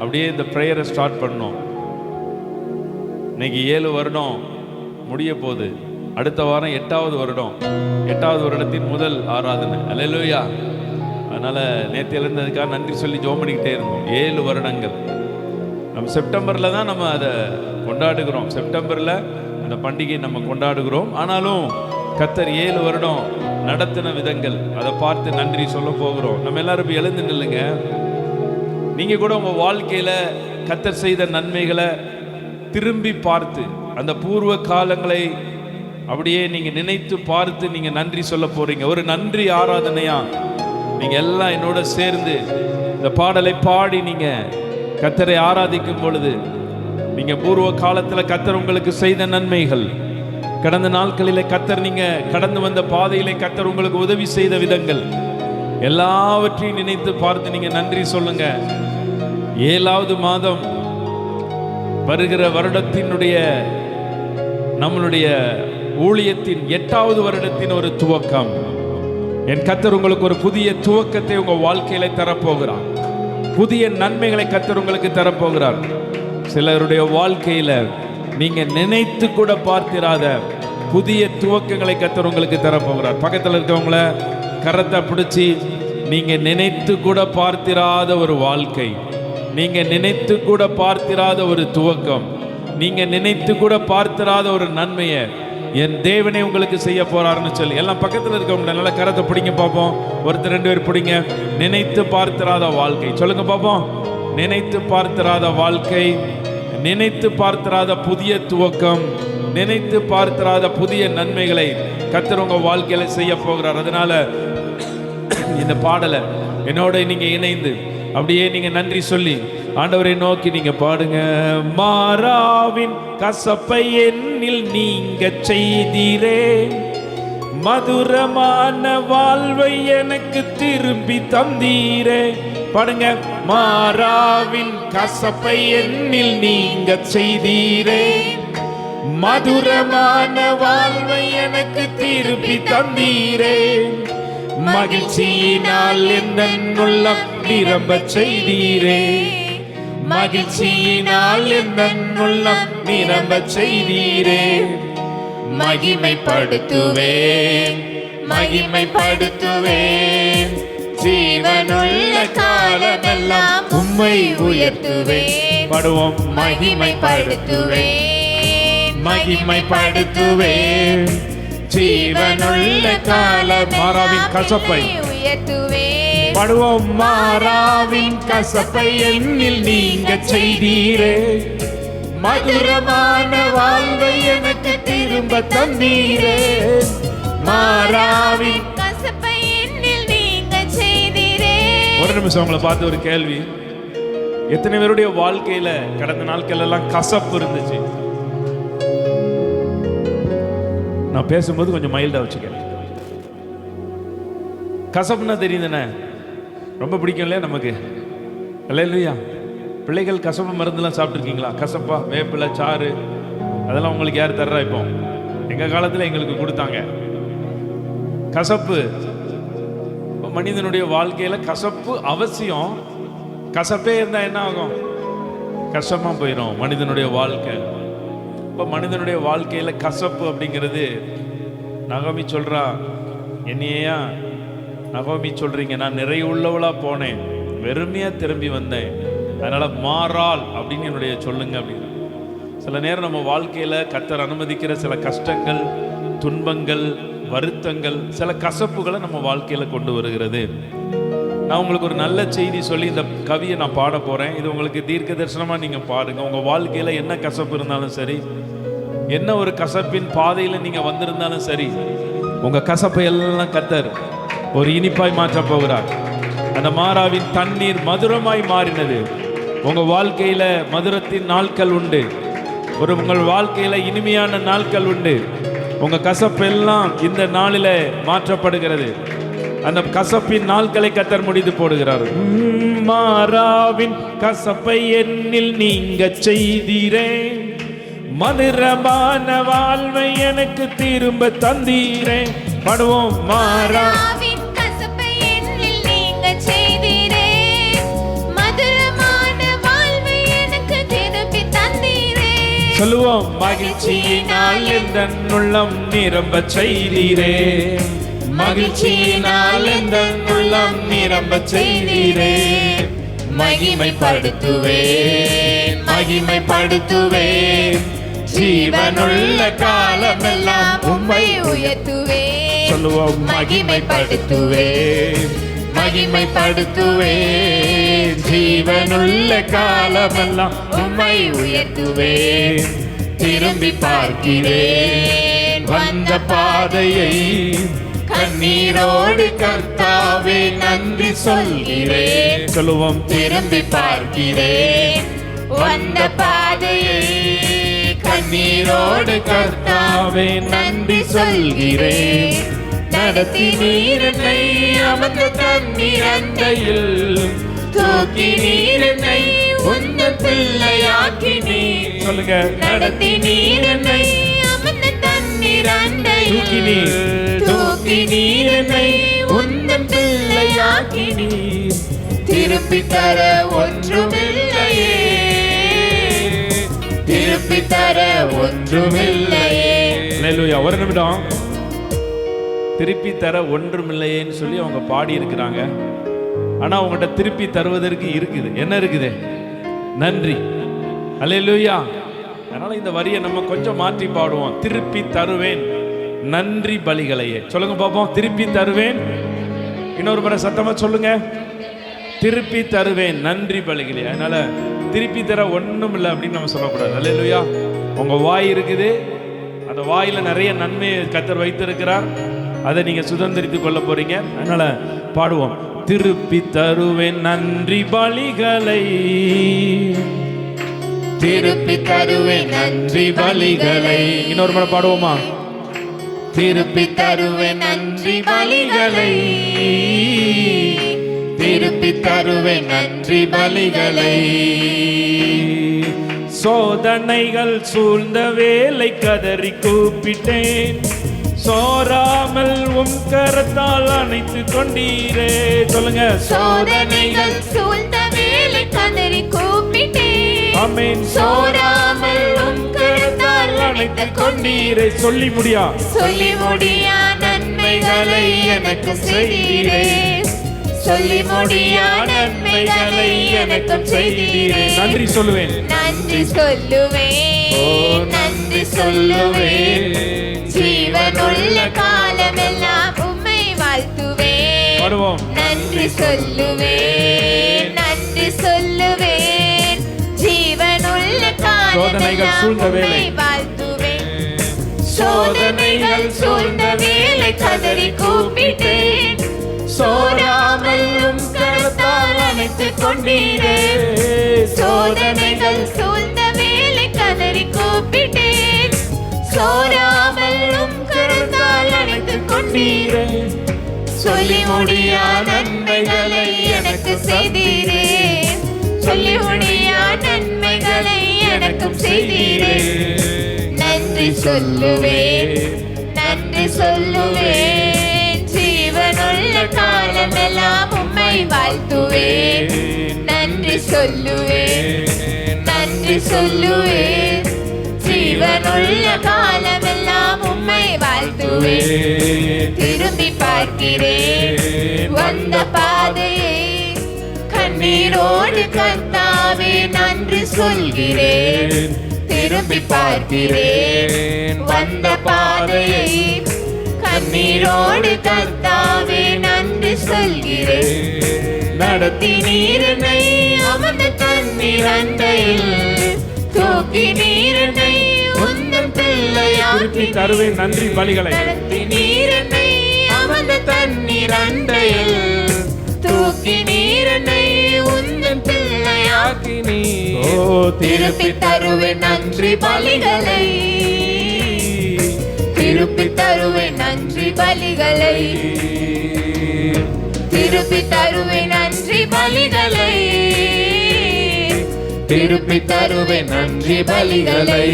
அப்படியே இந்த ப்ரேயரை ஸ்டார்ட் பண்ணோம். இன்னைக்கு 7 வருடம் முடிய போகுது. அடுத்த வாரம் 8வது வருடம், 8வது வருடத்தின் முதல் ஆராதனை. அல்லேலூயா. அதனால் நேற்று அதுக்காக நன்றி சொல்லி ஜெபம் பண்ணிக்கிட்டே இருந்தோம். 7 வருடங்கள். நம்ம செப்டம்பரில் தான் நம்ம அதை கொண்டாடுகிறோம். செப்டம்பரில் அந்த பண்டிகையை நம்ம கொண்டாடுகிறோம். ஆனாலும் கர்த்தர் 7 வருடம் நடத்தின விதங்கள், அதை பார்த்து நன்றி சொல்ல போகிறோம். நம்ம எல்லாரும் இப்போ எழுந்து நில்லுங்க. நீங்கள் கூட உங்கள் வாழ்க்கையில் கர்த்தர் செய்த நன்மைகளை திரும்பி பார்த்து, அந்த பூர்வ காலங்களை அப்படியே நீங்கள் நினைத்து பார்த்து நீங்கள் நன்றி சொல்ல போகிறீங்க. ஒரு நன்றி ஆராதனையா நீங்கள் எல்லாம் என்னோட சேர்ந்து இந்த பாடலை பாடி நீங்கள் கர்த்தரை ஆராதிக்கும் பொழுது, நீங்கள் பூர்வ காலத்தில் கர்த்தர் உங்களுக்கு செய்த நன்மைகள், கடந்த நாட்களிலே கர்த்தர் நீங்கள் கடந்து வந்த பாதையிலே கர்த்தர் உங்களுக்கு உதவி செய்த விதங்கள் எல்லாவற்றையும் நினைத்து பார்த்து நீங்கள் நன்றி சொல்லுங்க. 7வது மாதம் வருகிற வருடத்தினுடைய நம்மளுடைய ஊழியத்தின் 8வது வருடத்தின் ஒரு துவக்கம். என் கர்த்தர் உங்களுக்கு ஒரு புதிய துவக்கத்தை உங்கள் வாழ்க்கையில தரப்போகிறார். புதிய நன்மைகளை கர்த்தர் உங்களுக்கு தரப்போகிறார். சிலருடைய வாழ்க்கையில நீங்க நினைத்து கூட பார்த்திராத புதிய துவக்கங்களை கர்த்தர் உங்களுக்கு தரப்போகிறார். பக்கத்தில் இருக்கவங்கள கரத்தை பிடிச்சி, நீங்க நினைத்து கூட பார்த்திராத ஒரு வாழ்க்கை, நீங்க நினைத்து கூட பார்த்திராத ஒரு துவக்கம், நீங்க நினைத்து கூட பார்த்திராத ஒரு நன்மையை என் தேவனே உங்களுக்கு செய்ய போறாருன்னு சொல்லி எல்லாம் பக்கத்தில் இருக்கவங்க நல்லா கரத்தை பிடிங்க பார்ப்போம். ஒருத்தர் 2 பேர் பிடிங்க. நினைத்து பார்த்திராத வாழ்க்கை சொல்லுங்க பார்ப்போம். நினைத்து பார்த்திராத வாழ்க்கை, நினைத்து பார்த்திராத புதிய துவக்கம், நினைத்து பார்த்திராத புதிய நன்மைகளை கர்த்தர் உங்க வாழ்க்கையில செய்ய போகிறார். அதனால இந்த பாடலை என்னோட நீங்க இணைந்து அப்படியே நீங்க நன்றி சொல்லி ஆண்டவரை நோக்கி நீங்க பாடுங்க. மாறாவின் கசப்பை என்னில் நீங்க செய்தீரே, மதுரமான வாழ்வை எனக்கு திரும்பி தந்தீரே. பாடுங்க. மாறாவின் கசப்பை என்னில் நீங்க செய்தீரே, மதுரமான வாழ்வை எனக்கு திருப்பி தந்தீரே. மகிழ்ச்சியினால் என் உள்ளம் நிரம்ப செய்தீரே, மகிழ்ச்சியினால் என் உள்ளம் நிரம்ப செய்தீரே. மகிமைப்படுத்துவேன், மகிமைப்படுத்துவேன், ஜீவனுள்ள காலமெல்லாம் உம்மை உயர்த்துவேன். பாடுவோம். மகிமைப்படுத்துவேன், மகிமைப்படுத்துவேன், ஜீவனுள்ள காலம். மாறாவின் கசப்பை உயர்த்துவேன். பாடுவோம். மாறாவின் கசப்பை என்னில் நீங்க செய்தீரே, மதுரமான வாழ்வை எனக்கு திரும்ப தந்தீரே. மாறாவின் கசப்பை என்னில் நீங்க செய்தீரே. ஒரு நிமிஷம் உங்களை பார்த்து ஒரு கேள்வி. எத்தனை பேருடைய வாழ்க்கையில கடந்த நாட்கள் எல்லாம் கசப்பு இருந்துச்சு? நான் பேசும்போது கொஞ்சம் மைல்டா வச்சுக்கிறேன். கசப்புன்னா தெரியுதுண்ணே, ரொம்ப பிடிக்கும் இல்லையா நமக்கு? இல்லையா? பிள்ளைகள் கசப்பு மருந்துலாம் சாப்பிட்ருக்கீங்களா? கசப்பா வேப்பிலை சாறு அதெல்லாம் உங்களுக்கு யார் தர்றா? இப்போ எங்கள் காலத்தில் எங்களுக்கு கொடுத்தாங்க. கசப்பு மனிதனுடைய வாழ்க்கையில் கசப்பு அவசியம். கசப்பே இருந்தால் என்ன ஆகும்? கஷ்டமாக போயிடும் மனிதனுடைய வாழ்க்கை. இப்போ மனிதனுடைய வாழ்க்கையில் கசப்பு அப்படிங்கிறது, நகோமி சொல்கிறா, என்னையா நகோமி சொல்கிறீங்க, நான் நிறைய உள்ளவளாக போனேன், வெறுமையாக திரும்பி வந்தேன், அதனால் மாறாள் அப்படின்னு என்னுடைய சொல்லுங்க அப்படின்னு. சில நேரம் நம்ம வாழ்க்கையில் கர்த்தர் அனுமதிக்கிற சில கஷ்டங்கள், துன்பங்கள், வருத்தங்கள், சில கசப்புகளை நம்ம வாழ்க்கையில் கொண்டு வருகிறது. நான் உங்களுக்கு ஒரு நல்ல செய்தி சொல்லி இந்த கவியை நான் பாட போகிறேன். இது உங்களுக்கு தீர்க்க தரிசனமாக நீங்கள் பாருங்கள். உங்கள் வாழ்க்கையில் என்ன கசப்பு இருந்தாலும் சரி, என்ன ஒரு கசப்பின் பாதையில் நீங்கள் வந்திருந்தாலும் சரி, உங்கள் கசப்பை எல்லாம் கர்த்தர் ஒரு இனிப்பாய் மாற்ற போகிறார். அந்த மாறாவின் தண்ணீர் மதுரமாய் மாறினது. உங்கள் வாழ்க்கையில் மதுரத்தின் நாட்கள் உண்டு, உங்கள் வாழ்க்கையில் இனிமையான நாட்கள் உண்டு. உங்கள் கசப்பெல்லாம் இந்த நாளில் மாற்றப்படுகிறது. அந்த கசப்பின் நாட்களை கர்த்தர் முடித்து போடுகிறார். மாறாவின் கசப்பை என்னில் நீங்க செய்தீரே, மதுரமான வாழ்வை எனக்கு திரும்ப தந்தீரே. பாடுவோம். மாறாவின் கசப்பை என்னில் நீங்க செய்தீரே, மதுரமான வாழ்வை எனக்கு திருப்பி தந்தீரே. சொல்லுவோம். மகிழ்ச்சியினால் என் உள்ளம் நிரம்ப செய்தீரே, மகிழ்ச்சியினால் என் உள்ளம் நிரம்ப செய்தீரே. மகிமைப்படுத்துவேன், மகிமைப்படுத்துவேன், ஜீவனுள்ள காலமெல்லாம் உம்மை உயர்த்துவேன். சொல்லுவோம். மகிமைப்படுத்துவேன், மகிமைப்படுத்துவேன், ஜீவனுள்ள காலமெல்லாம் உம்மை உயர்த்துவேன். திரும்பி பார்க்கிறேன் வந்த பாதையை, கண்ணீரோடு கர்த்தாவே நன்றி சொல்கிறேன். சொல்லுவோம். திரும்பி பார்க்கிறேன் வந்த பாதையை, கண்ணீரோடு கர்த்தாவே நன்றி சொல்கிறேன். நடத்தி நீர் என்னை அமர்ந்த தண்ணீர் அண்டையில், தூக்கி நீர் என்னை உந்தன் பிள்ளையாக்கி நீர். சொல்லுங்க. நடத்தி நீர் என்னை அமர்ந்த தண்ணீர் அண்டையில், தூக்கி நீர், தூக்கி நீர் என்னை உந்தன் பிள்ளையாக்கி நீர். திருப்பி தர ஒன்றுமில்லையே, திருப்பி தர ஒன்றுமில்லையே. அல்லேலூயா. ஒரு நிமிடம். திருப்பி தர ஒன்றுமில்லையேன்னு சொல்லி அவங்க பாடி இருக்கிறாங்க. ஆனா அவங்ககிட்ட திருப்பி தருவதற்கு இருக்குது. என்ன இருக்குது? நன்றி. அல்லேலூயா. அதனால இந்த வரியை நம்ம கொஞ்சம் மாற்றி பாடுவோம். திருப்பி தருவேன் நன்றி பலிகளையே. சொல்லுங்க பாப்போம். திருப்பி தருவேன். இன்னொரு முறை சத்தமா சொல்லுங்க. திருப்பி தருவேன் நன்றி பலிகளையே. அதனால திருப்பி தர ஒண்ணும் இல்லை அப்படின்னு நம்ம சொல்லக்கூடாது. அல்லேலூயா. உங்க வாய் இருக்குது, அந்த வாயில நிறைய நன்மையை கர்த்தர் வைத்திருக்கிறார். அதை நீங்க சுதந்திரித்து கொள்ள போறீங்க. அதனால பாடுவோம். திருப்பி தருவேன் நன்றி பலிகளை, திருப்பி தருவேன் நன்றி பலிகளை. இன்னொரு முறை பாடுவோமா? திருப்பி தருவேன் நன்றி பலிகளை, திருப்பி தருவேன் நன்றி பலிகளை. சோதனைகள் சூழ்ந்த வேலை கதறி கூப்பிட்டேன், சோராமல் கரத்தால் அணைத்து கொண்டீரே. சொல்லுங்க. சோதனைகள் சூழ்ந்த வேலை கதறி கூப்பிட்டேன், ஆமென். சோராமல் கரத்தால் அணைத்து கொண்டீரே. சொல்லி முடியா நன்மைகளை எனக்கு செய்தீரே, சொல்லி முடியா நன்மைகளை எனக்கும் செய்தீரே. நன்றி சொல்லுவேன், நன்றி சொல்லுவேன், நன்றி சொல்லுவேன். ஜீவனுள்ள காலமெல்லாம் உம்மை வாழ்த்துவேன். பாடுவோம். நன்றி சொல்லுவேன், நன்றி சொல்லுவேன். ஜீவனுள்ள சோதனைகள் சூழ்ந்த காலமெல்லாம் வேளை. உம்மை வாழ்த்துவேன். சோதனைகள் சூழ்ந்த வேளை கதறி கூப்பிட்டேன், சோராமல் கரத்தால் அணைத்துக் கொண்டீரே. சோதனைகள் சூழ்ந்த வேளை கதறி கூப்பிட்டேன், சோராமல் கரத்தால் அணைத்துக் கொண்டீரே. சொல்லி முடியா நன்மைகளை எனக்கு செய்தீரே, சொல்லி முடியா நன்மைகளை எனக்கும் செய்தீரே. நன்றி சொல்லுவேன், நன்றி சொல்லுவேன். ஜீவனுள்ள காலமெல்லாம் உம்மை வாழ்த்துவேன். நன்றி சொல்லுவேன், நன்றி சொல்லுவேன். ஜீவனுள்ள காலமெல்லாம் உம்மை வாழ்த்துவேன். திரும்பி பார்க்கிறேன் வந்த பாதையை, கண்ணீரோடு கர்த்தாவே நன்றி சொல்கிறேன். திரும்பி பார்க்கிறேன் வந்த பாதையை, கண்ணீரோடு கர்த்தாவே நன்றி சொல்கிறேன். நடத்தி நீரனை அமர்ந்த தண்ணீர் அண்டையில், தூக்கி நீரனை உந்தன் பிள்ளையாக்கி தருவேன் நன்றி பலிகளை. நடத்தி நீரனை அமர்ந்த தண்ணீர் அண்டையில், தூக்கி நீரனை உந்தன் பிள்ளையாக்கி நீ. திருப்பி தருவேன் நன்றி பலிகளை, திருப்பி தருவேன் நன்றி பலிகளை, திருப்பி தருவேன் நன்றி பலிகளை, திருப்பி தருவேன் நன்றி பலிகளை.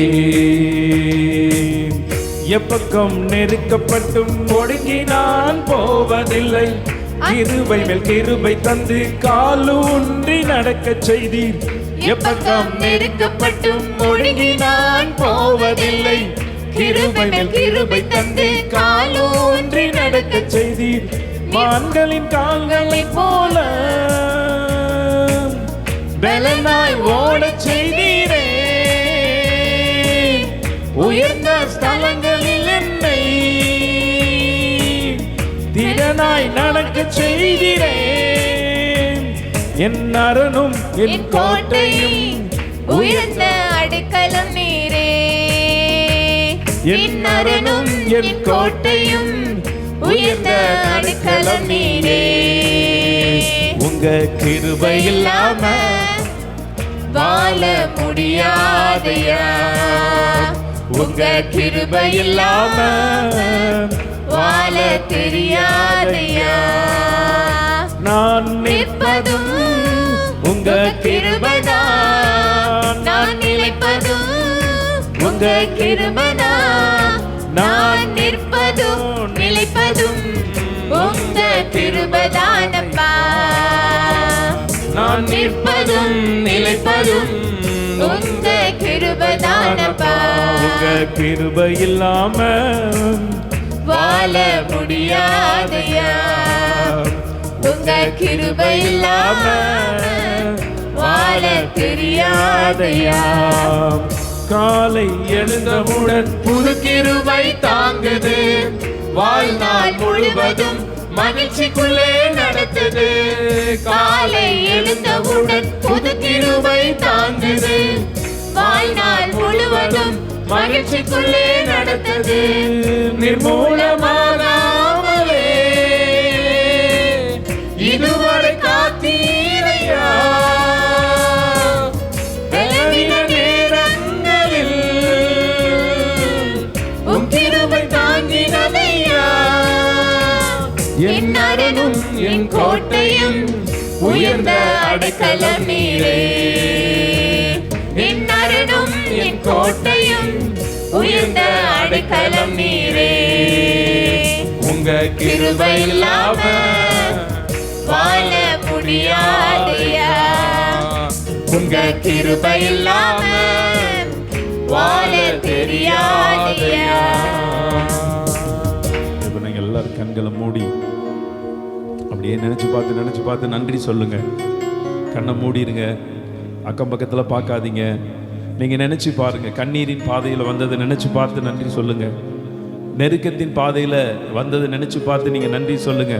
எப்பக்கம் நெருக்கப்பட்டும் ஒடுங்கி நான் போவதில்லை, கிருபை மேல் கிருபை தந்து காலூன்றி நடக்கச் செய்தீர். எப்பக்கம் நெருக்கப்பட்டும் ஒடுங்கி நான் போவதில்லை, கிருபை மேல் கிருபை தந்து காலூன்றி நடக்கச் செய்தீர். மான்களின் கால்களைப் போல பலனாய் ஓடச் செய்தீரே, உயர்ந்த ஸ்தலங்களில் என்னை திடனாய் நடக்கச் செய்தீரே. என் அரணும் என் கோட்டையும் உயர்ந்த அடைக்கலம் நீரே, என் அரணும் என் கோட்டையும் உயர்ந்த அடைக்கலம் நீரே. உங்க கிருபை இல்லாம வாழ முடியாதையா, உங்க கிருபை இல்லாம வாழ தெரியாதையா. நான் நிற்பதும் உங்க கிருபைதான், நான் நிலைப்பதும் உங்க கிருபைதான். நான் நிற்பதும் நிலைப்பதும் உங்க கிருபைதானப்பா. நான் நிற்பதும் நிலைப்பதும் உங்க கிருபைதானப்பா. உங்க கிருபை இல்லாம வாழ முடியாதையா, உங்க கிருபை இல்லாம வாழ தெரியாதையா. காலை எழுந்தவுடன் புது கிருபை தாங்குது, வாழ்நாள் முழுவதும் மகிழ்ச்சிக்குள்ளே நடத்துது. காலை எழுந்தவுடன் புது கிருபை தாங்குது, வாழ்நாள் முழுவதும் மகிழ்ச்சிக்குள்ளே நடத்துது. நிர்மூலமாகாம என் அரணும் என் கோட்டையும் உயர்ந்த அடைக்கலம் நீரே. என் அரணும் என் கோட்டையும் உயர்ந்த அடைக்கலம் நீரே. உங்க கிருபை இல்லாம வாழ முடியாதையா. உங்க கிருபை இல்லாம வாழ தெரியாதையா. இப்போ நீங்கள் எல்லாரும் கண்களை மூடி அப்படியே நினைச்சு பார்த்து நன்றி சொல்லுங்க. கண்ணை மூடிடுங்க, அக்கம் பக்கத்தில் பார்க்காதீங்க. நீங்க நினைச்சு பாருங்க, கண்ணீரின் பாதையில் வந்ததை நினைச்சு பார்த்து நன்றி சொல்லுங்க. நெருக்கத்தின் பாதையில் வந்ததை நினைச்சு பார்த்து நீங்க நன்றி சொல்லுங்க.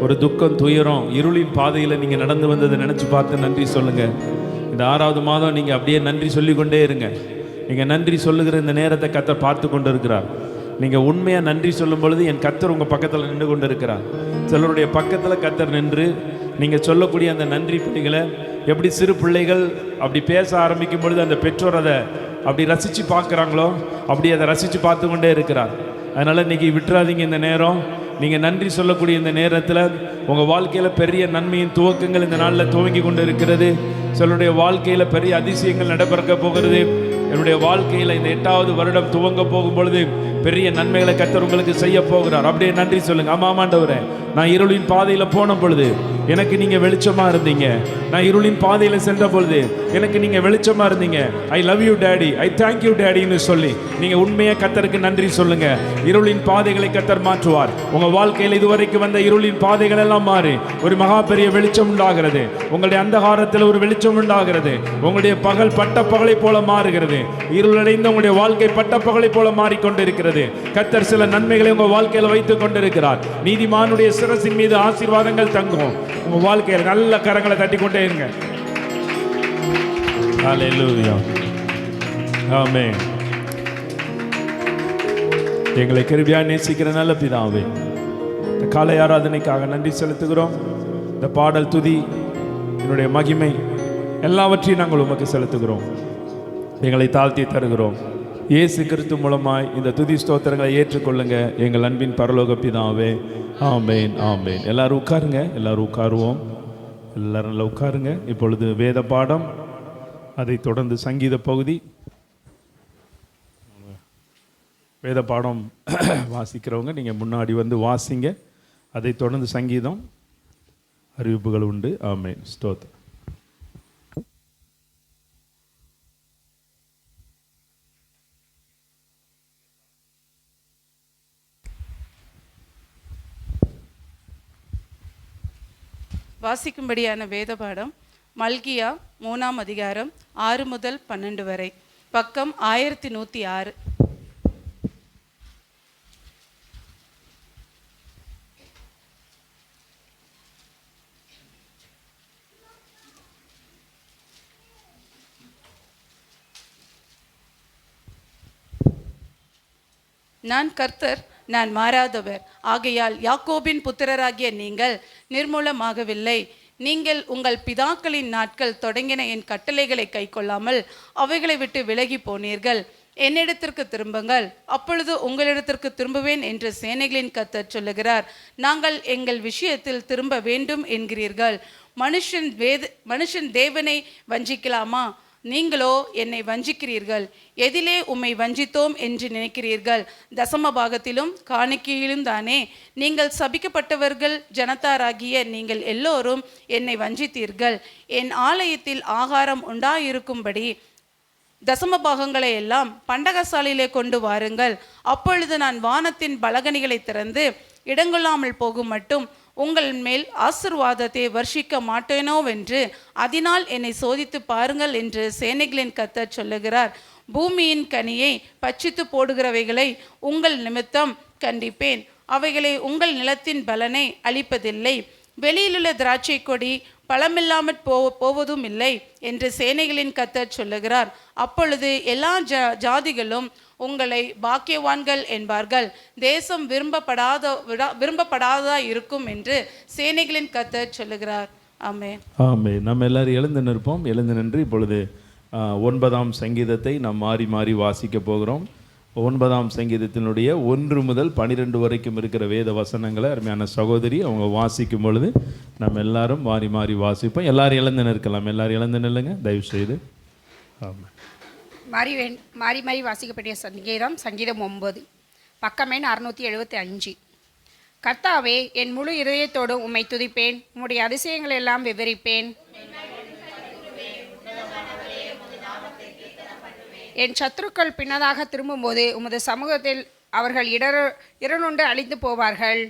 ஒரு துக்கம், துயரம், இருளின் பாதையில் நீங்க நடந்து வந்ததை நினைச்சு பார்த்து நன்றி சொல்லுங்க. இந்த 6வது மாதம் நீங்க அப்படியே நன்றி சொல்லிக்கொண்டே இருங்க. நீங்க நன்றி சொல்லுகிற இந்த நேரத்தை கர்த்தர் பார்த்து கொண்டு இருக்கிறார். நீங்க உண்மையா நன்றி சொல்லும் பொழுது என் கர்த்தர் உங்க பக்கத்தில் நின்று கொண்டு இருக்கிறார். சிலருடைய பக்கத்தில் கர்த்தர் நின்று நீங்க சொல்லக்கூடிய அந்த நன்றி பிள்ளைகளை எப்படி சிறு பிள்ளைகள் அப்படி பேச ஆரம்பிக்கும் பொழுது அந்த பெற்றோர் அதை அப்படி ரசித்து பார்க்குறாங்களோ அப்படி அதை ரசித்து பார்த்து கொண்டே இருக்கிறார். அதனால் இன்றைக்கி விட்டுறாதீங்க. இந்த நேரம் நீங்கள் நன்றி சொல்லக்கூடிய இந்த நேரத்தில் உங்கள் வாழ்க்கையில் பெரிய நன்மையின் துவக்கங்கள் இந்த நாளில் துவங்கி கொண்டு இருக்கிறது. சிலருடைய வாழ்க்கையில் பெரிய அதிசயங்கள் நடைபெற போகிறது. என்னுடைய வாழ்க்கையில் இந்த 8வது வருடம் துவங்க போகும் பொழுது பெரிய நன்மைகளை கர்த்தர் உங்களுக்கு செய்ய போகிறார். அப்படியே நன்றி சொல்லுங்க. ஆமாண்டவரே, நான் இருளின் பாதையில் போன பொழுது எனக்கு நீங்கள் வெளிச்சமாக இருந்தீங்க. நான் இருளின் பாதையில் சென்ற பொழுது எனக்கு நீங்கள் வெளிச்சமாக இருந்தீங்க. I love you daddy, I thank you டேடின்னு சொல்லி நீங்கள் உண்மையாக கர்த்தருக்கு நன்றி சொல்லுங்க. இருளின் பாதைகளை கர்த்தர் மாற்றுவார். உங்கள் வாழ்க்கையில் இதுவரைக்கும் வந்த இருளின் பாதைகள் எல்லாம் மாறி ஒரு மகா பெரிய வெளிச்சம் உண்டாகிறது. உங்களுடைய அந்தகாரத்தில் ஒரு வெளிச்சம் உண்டாகிறது. உங்களுடைய பகல் பட்ட பகலை போல மாறுகிறது. இருளடைந்த உங்களுடைய வாழ்க்கை பட்ட பகலை போல மாறிக்கொண்டிருக்கிறது. கர்த்தர் சில நன்மைகளை உங்கள் வாழ்க்கையில் வைத்துக் கொண்டிருக்கிறார். நீதிமானுடைய சிரசின் மீது ஆசீர்வாதங்கள் தங்கும். உங்க வாழ்க்கையில் நல்ல கரங்களை தட்டி கொண்டே இருங்க. ஹல்லேலூயா, ஆமென். எங்களை கிருபையா நேசிக்கிற நல்ல பிதாவே, இந்த காலை ஆராதனைக்காக நன்றி செலுத்துகிறோம். இந்த பாடல், துதி, என்னுடைய மகிமை எல்லாவற்றையும் நாங்கள் உமக்கு செலுத்துகிறோம். எங்களை தாழ்த்தி தருகிறோம். இயேசு கிறிஸ்து மூலமாய் இந்த துதி ஸ்தோத்திரங்களை ஏற்றுக்கொள்ளுங்க எங்கள் அன்பின் பரலோக பிதாவே. ஆமென், ஆமென். எல்லாரும் உட்காருங்க, எல்லாரும் உட்காருவோம். எல்லாரும் நல்லா உட்காருங்க. இப்பொழுது வேத பாடம், அதை தொடர்ந்து சங்கீத பகுதி. வேத பாடம் வாசிக்கிறவங்க நீங்கள் முன்னாடி வந்து வாசிங்க. அதை தொடர்ந்து சங்கீதம், அறிவிப்புகள் உண்டு. ஆமென், ஸ்தோத்திரம். வாசிக்கும்படியான வேத பாடம் மல்கியா 3ஆம் அதிகாரம் 6 முதல் 12 வரை, பக்கம் 1106. நான் கர்த்தர், நான் மாறாதவர். ஆகையால் யாக்கோபின் புத்திரராகிய நீங்கள் நிர்மூலமாகவில்லை. நீங்கள் உங்கள் பிதாக்களின் நாட்கள் தொடங்கின என் கட்டளைகளை கைக்கொள்ளாமல் அவைகளை விட்டு விலகி போனீர்கள். என்னிடத்திற்கு திரும்புங்கள், அப்பொழுது உங்களிடத்திற்கு திரும்புவேன் என்று சேனைகளின் கர்த்தர் சொல்லுகிறார். நாங்கள் எங்கள் விஷயத்தில் திரும்ப வேண்டும் என்கிறீர்கள். மனுஷன் தேவனை வஞ்சிக்கலாமா? நீங்களோ என்னை வஞ்சிக்கிறீர்கள். எதிலே உம்மை வஞ்சித்தோம் என்று நினைக்கிறீர்கள்? தசம பாகத்திலும் காணிக்கையிலும் தானே. நீங்கள் சபிக்கப்பட்டவர்கள் ஜனத்தாராகிய நீங்கள் எல்லோரும் என்னை வஞ்சித்தீர்கள். என் ஆலயத்தில் ஆகாரம் உண்டாயிருக்கும்படி தசம பாகங்களை எல்லாம் பண்டகசாலையிலே கொண்டு வாருங்கள். அப்பொழுது நான் வானத்தின் பலகணிகளை திறந்து இடங்கொள்ளாமல் போகும் மட்டும் உங்கள் மேல் ஆசீர்வாதத்தை வர்ஷிக்க மாட்டேனோவென்று அதனால் என்னை சோதித்து பாருங்கள் என்று சேனைகளின் கர்த்தர் சொல்லுகிறார். பூமியின் கனியை பட்சித்து போடுகிறவைகளை உங்கள் நிமித்தம் கண்டிப்பேன். அவைகளை உங்கள் நிலத்தின் பலனை அளிப்பதில்லை. வெளியிலுள்ள திராட்சை கொடி பழமில்லாமற் போவதும் இல்லை என்று சேனைகளின் கர்த்தர் சொல்லுகிறார். அப்பொழுது எல்லா ஜாதிகளும் உங்களை பாக்கியவான்கள் என்பார்கள். தேசம் விரும்பப்படாததா இருக்கும் என்று சேனைகளின் கர்த்தர் சொல்லுகிறார். ஆமென், ஆமென். நம்ம எல்லாரும் எழுந்து நிற்போம். எழுந்து நின்று இப்பொழுது 9ஆம் சங்கீதத்தை நாம் மாறி மாறி வாசிக்க போகிறோம். 9ஆம் சங்கீதத்தினுடைய 1 முதல் 12 வரைக்கும் இருக்கிற வேத வசனங்களை அருமையான சகோதரி அவங்க வாசிக்கும் பொழுது நம்ம எல்லாரும் மாறி மாறி வாசிப்போம். எல்லாரும் இழந்து நிற்கலாம். எல்லாரும் இழந்து நில்லுங்க தயவு செய்து. ஆமாம். மாறி மாறி வாசிக்கப்பட்ட சங்கீதம் 9 பக்கம் எண் 675. கர்த்தாவே, என் முழு இதயத்தோடும் உம்மை துதிப்பேன், உம்முடைய அதிசயங்கள் எல்லாம் விவரிப்பேன். என் சத்துருக்கள் பின்னதாக திரும்பும்போது உமது சமூகத்தில் அவர்கள் இடருண்டு அழிந்து போவார்கள்.